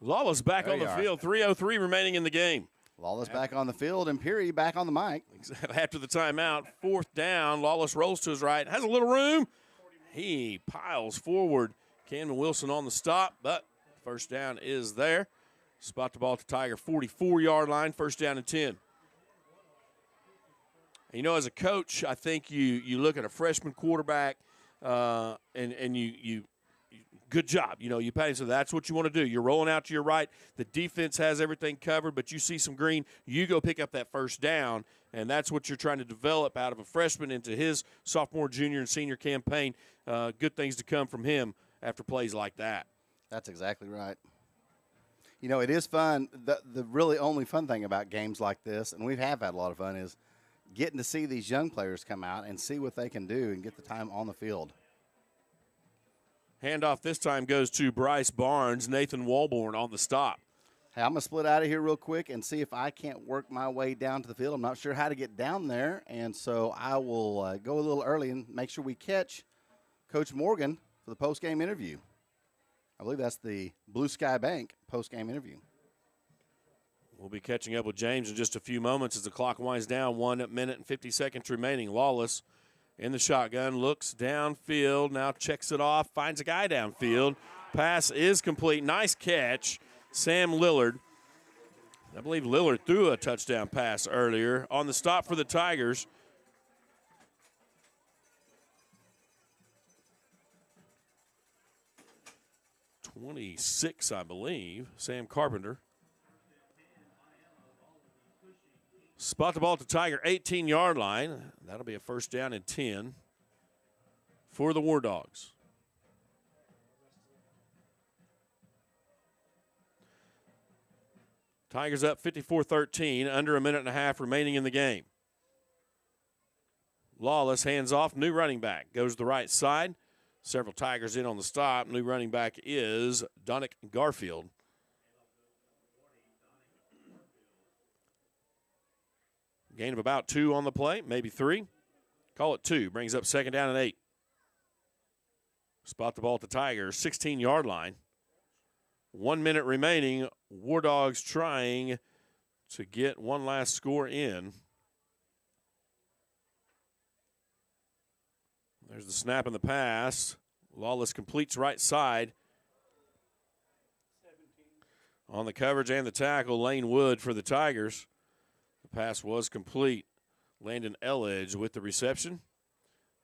Lawless back There on the you are. field, 3:03 remaining in the game. Lawless back on the field and Peary back on the mic. After the timeout, 4th down, Lawless rolls to his right, has a little room. He piles forward. Camden Wilson on the stop, but 1st down is there. Spot the ball at the Tiger 44-yard line, 1st down and 10. You know, as a coach, I think you look at a freshman quarterback and you good job. You know, you pay him, so that's what you want to do. You're rolling out to your right. The defense has everything covered, but you see some green. You go pick up that 1st down, and that's what you're trying to develop out of a freshman into his sophomore, junior, and senior campaign. Good things to come from him after plays like that. That's exactly right. You know, it is fun. The really only fun thing about games like this, and we have had a lot of fun, is getting to see these young players come out and see what they can do and get the time on the field. Handoff this time goes to Bryce Barnes. Nathan Walborn on the stop. Hey, I'm going to split out of here real quick and see if I can't work my way down to the field. I'm not sure how to get down there, and so I will go a little early and make sure we catch Coach Morgan for the post-game interview. I believe that's the Blue Sky Bank post-game interview. We'll be catching up with James in just a few moments as the clock winds down. 1 minute and 50 seconds remaining. Lawless in the shotgun, looks downfield, now checks it off, finds a guy downfield. Pass is complete. Nice catch, Sam Lillard. I believe Lillard threw a touchdown pass earlier. On the stop for the Tigers, 26, I believe, Sam Carpenter. Spot the ball at the Tiger 18-yard line. That'll be a 1st down and 10 for the War Dogs. Tigers up 54-13, under 1.5 minutes remaining in the game. Lawless hands off, new running back. Goes to the right side. Several Tigers in on the stop. New running back is Donick Garfield. Gain of about 2 on the play, maybe 3. Call it 2. Brings up 2nd down and 8. spot the ball at the Tigers' 16-yard line. 1 minute remaining. War Dogs trying to get one last score in. There's the snap and the pass. Lawless completes right side. On the coverage and the tackle, Lane Wood for the Tigers. The pass was complete. Landon Elledge with the reception.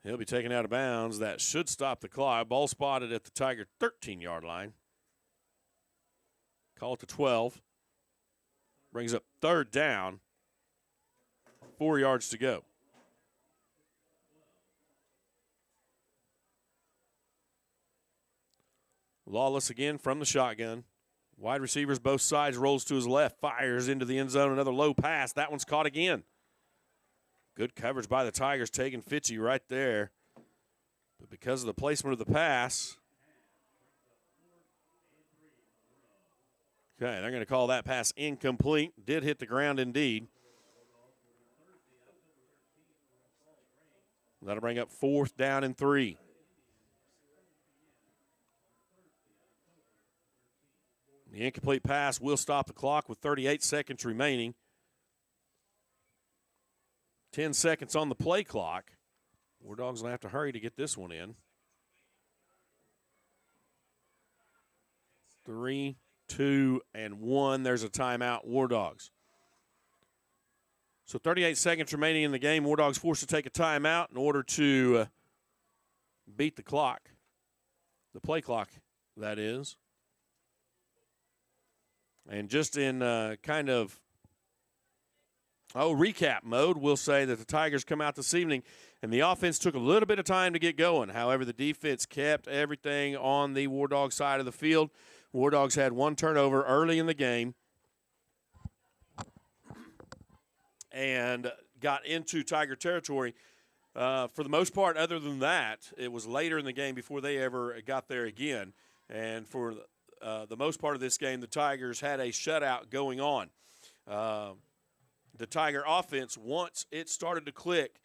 He'll be taken out of bounds. That should stop the clock. Ball spotted at the Tiger 13-yard line. Call it to 12. Brings up 3rd down. 4 yards to go. Lawless again from the shotgun. Wide receivers both sides, rolls to his left, fires into the end zone. Another low pass. That one's caught again. Good coverage by the Tigers, taking Fitchie right there. But because of the placement of the pass, okay, they're going to call that pass incomplete. Did hit the ground indeed. That'll bring up 4th down and 3. The incomplete pass will stop the clock with 38 seconds remaining. 10 seconds on the play clock. War Dogs will have to hurry to get this one in. 3, 2, and 1. There's a timeout, War Dogs. So 38 seconds remaining in the game. War Dogs forced to take a timeout in order to beat the clock. The play clock, that is. And just in kind of recap mode, we'll say that the Tigers come out this evening, and the offense took a little bit of time to get going. However, the defense kept everything on the War Dog side of the field. War Dogs had 1 turnover early in the game and got into Tiger territory. For the most part, other than that, it was later in the game before they ever got there again. And for the most part of this game, the Tigers had a shutout going on. The Tiger offense, once it started to click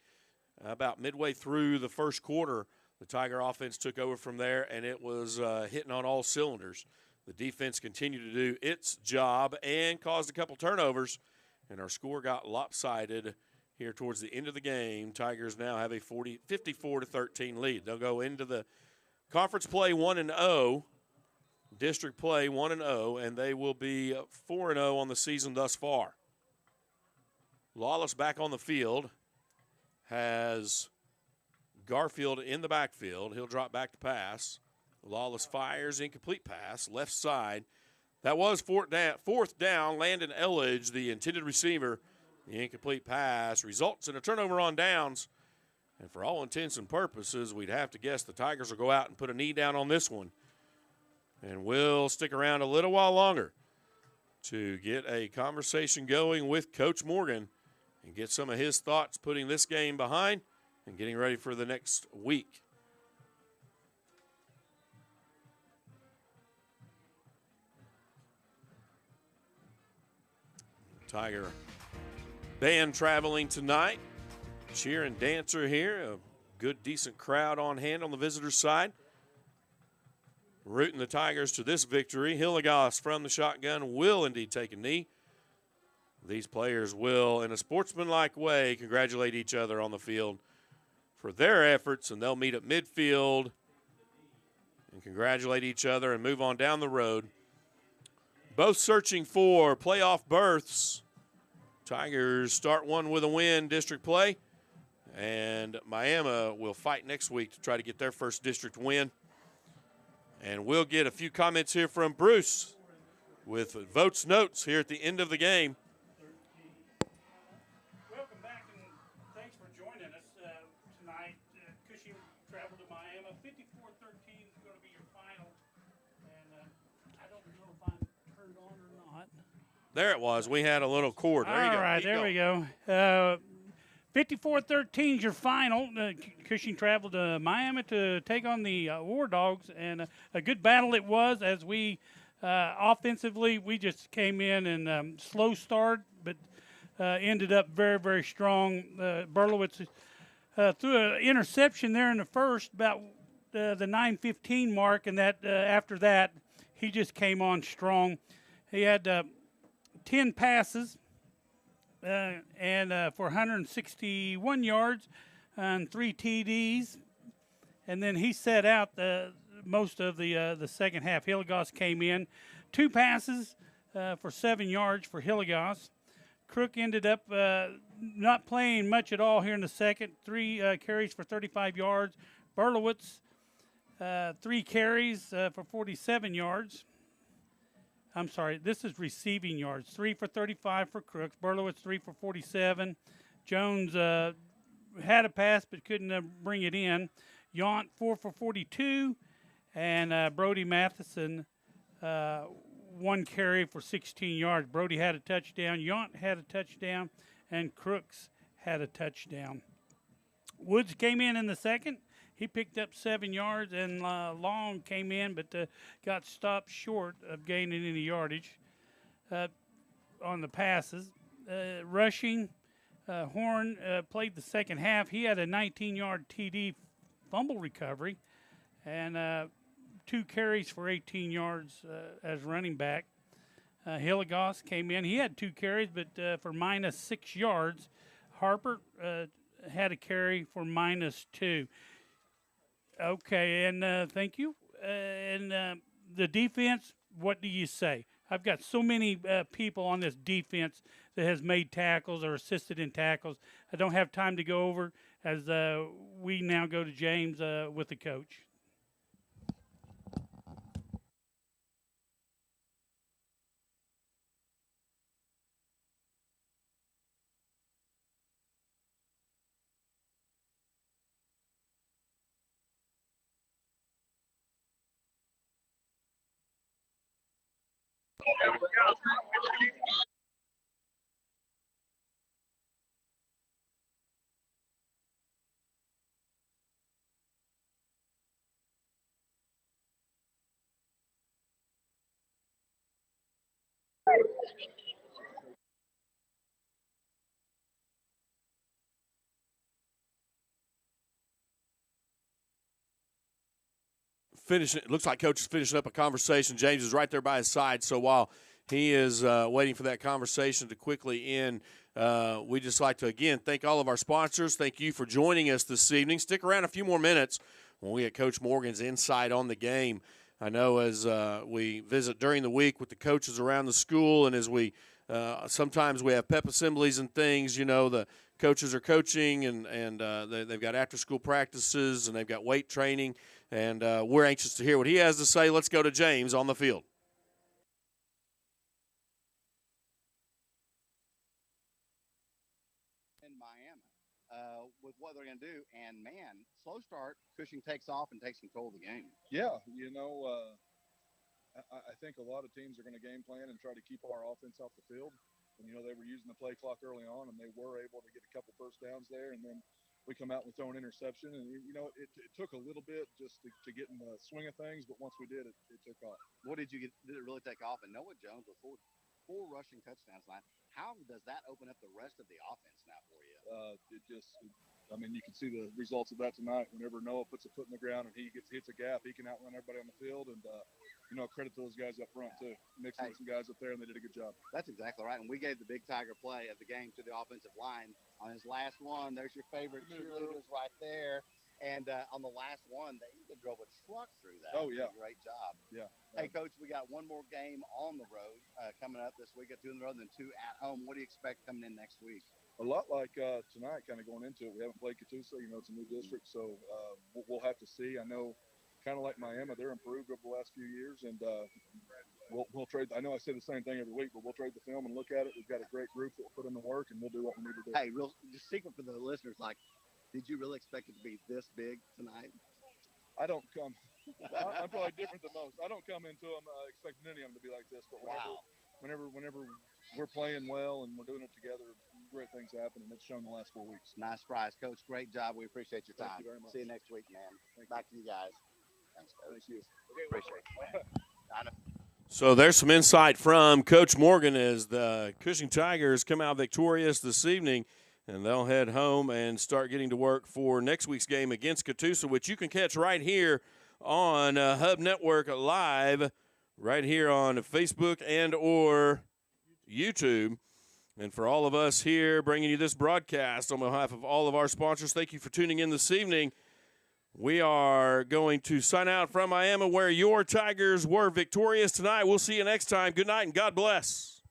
about midway through the first quarter, the Tiger offense took over from there, and it was hitting on all cylinders. The defense continued to do its job and caused a couple turnovers, and our score got lopsided here towards the end of the game. Tigers now have a 54-13 lead. They'll go into the conference play 1-0. District play 1-0, and they will be 4-0 on the season thus far. Lawless back on the field, has Garfield in the backfield. He'll drop back to pass. Lawless fires, incomplete pass, left side. That was 4th down. Landon Elledge, the intended receiver. The incomplete pass results in a turnover on downs. And for all intents and purposes, we'd have to guess the Tigers will go out and put a knee down on this one. And we'll stick around a little while longer to get a conversation going with Coach Morgan and get some of his thoughts putting this game behind and getting ready for the next week. Tiger band traveling tonight. Cheer and dancer here. A good, decent crowd on hand on the visitors' side. Rooting the Tigers to this victory. Hillegas from the shotgun will indeed take a knee. These players will, in a sportsmanlike way, congratulate each other on the field for their efforts, and they'll meet at midfield and congratulate each other and move on down the road. Both searching for playoff berths. Tigers start one with a win, district play, and Miami will fight next week to try to get their first district win. And we'll get a few comments here from Bruce with votes notes here at the end of the game. Welcome back, and thanks for joining us tonight. Cushing traveled to Miami. 54-13 is going to be your final. And I don't know if I'm turned on or not. There it was. We had a little cord. There you go. All right, there we go. 54-13 is your final. Cushing traveled to Miami to take on the War Dogs, and a good battle it was. As we offensively, we just came in and slow start, but ended up very, very strong. Berlowitz threw an interception there in the first, about the 9:15 mark, and that after that, he just came on strong. He had 10 passes and for 161 yards and 3 TDs, and then he set out most of the second half. Hilligoss came in, 2 passes for 7 yards for Hilligoss. Crook ended up not playing much at all here in the second. 3 carries for 35 yards. Berlowitz, 3 carries for 47 yards. I'm sorry, this is receiving yards. 3 for 35 for Crooks. Berlowitz, 3 for 47. Jones had a pass but couldn't bring it in. Yount, 4 for 42. And Brody Matheson, 1 carry for 16 yards. Brody had a touchdown. Yount had a touchdown. And Crooks had a touchdown. Woods came in the second. He picked up 7 yards, and Long came in but got stopped short of gaining any yardage on the passes. Rushing, Horn played the second half. He had a 19-yard TD fumble recovery and 2 carries for 18 yards as running back. Hilligoss came in. He had 2 carries, but for minus 6 yards. Harper had a carry for minus 2. Okay, and thank you. And the defense, what do you say? I've got so many people on this defense that has made tackles or assisted in tackles. I don't have time to go over as we now go to James with the coach. It looks like Coach is finishing up a conversation. James is right there by his side. So while he is waiting for that conversation to quickly end, we just like to, again, thank all of our sponsors. Thank you for joining us this evening. Stick around a few more minutes when we get Coach Morgan's insight on the game. I know as we visit during the week with the coaches around the school, and as we sometimes we have pep assemblies and things, you know, the coaches are coaching and they've got after-school practices and they've got weight training, and we're anxious to hear what he has to say. Let's go to James on the field. In Miami with what they're going to do, and, man, slow start, Cushing takes off and takes control of the game. Yeah, you know, I think a lot of teams are going to game plan and try to keep our offense off the field. And, you know, they were using the play clock early on, and they were able to get a couple first downs there. And then we come out and we throw an interception. And, you know, it took a little bit just to get in the swing of things, but once we did, it took off. What did you get? Did it really take off? And Noah Jones with four rushing touchdowns line. How does that open up the rest of the offense now for you? I mean, you can see the results of that tonight. Whenever Noah puts a foot in the ground and he hits a gap, he can outrun everybody on the field. And, you know, credit to those guys up front, too. Mixing some guys up there, and they did a good job. That's exactly right. And we gave the big tiger play of the game to the offensive line. On his last one, there's your favorite cheerleaders right there. And on the last one, they even drove a truck through that. Oh, yeah. Great job. Yeah. Hey, Coach, we got one more game on the road coming up this week. Got 2 on the road and then 2 at home. What do you expect coming in next week? A lot like tonight, kind of going into it. We haven't played Catoosa. You know, it's a new district, so we'll have to see. I know, kind of like Miami, they're improved over the last few years, and we'll trade. I know I say the same thing every week, but we'll trade the film and look at it. We've got a great group that will put in the work, and we'll do what we need to do. Hey, just secret for the listeners, like, did you really expect it to be this big tonight? I don't come. I'm probably different than most. I don't come into them expecting any of them to be like this, but whenever we're playing well and we're doing it together, great things happen, and it's shown the last 4 weeks. Nice prize, Coach. Great job. We appreciate your time. Thank you very much. See you next week, man. Back to you guys. Thanks, Coach. Thank you. Appreciate it. So there's some insight from Coach Morgan as the Cushing Tigers come out victorious this evening and they'll head home and start getting to work for next week's game against Catoosa, which you can catch right here on Hub Network Live, right here on Facebook and or YouTube. And for all of us here bringing you this broadcast on behalf of all of our sponsors, thank you for tuning in this evening. We are going to sign out from Miami, where your Tigers were victorious tonight. We'll see you next time. Good night and God bless.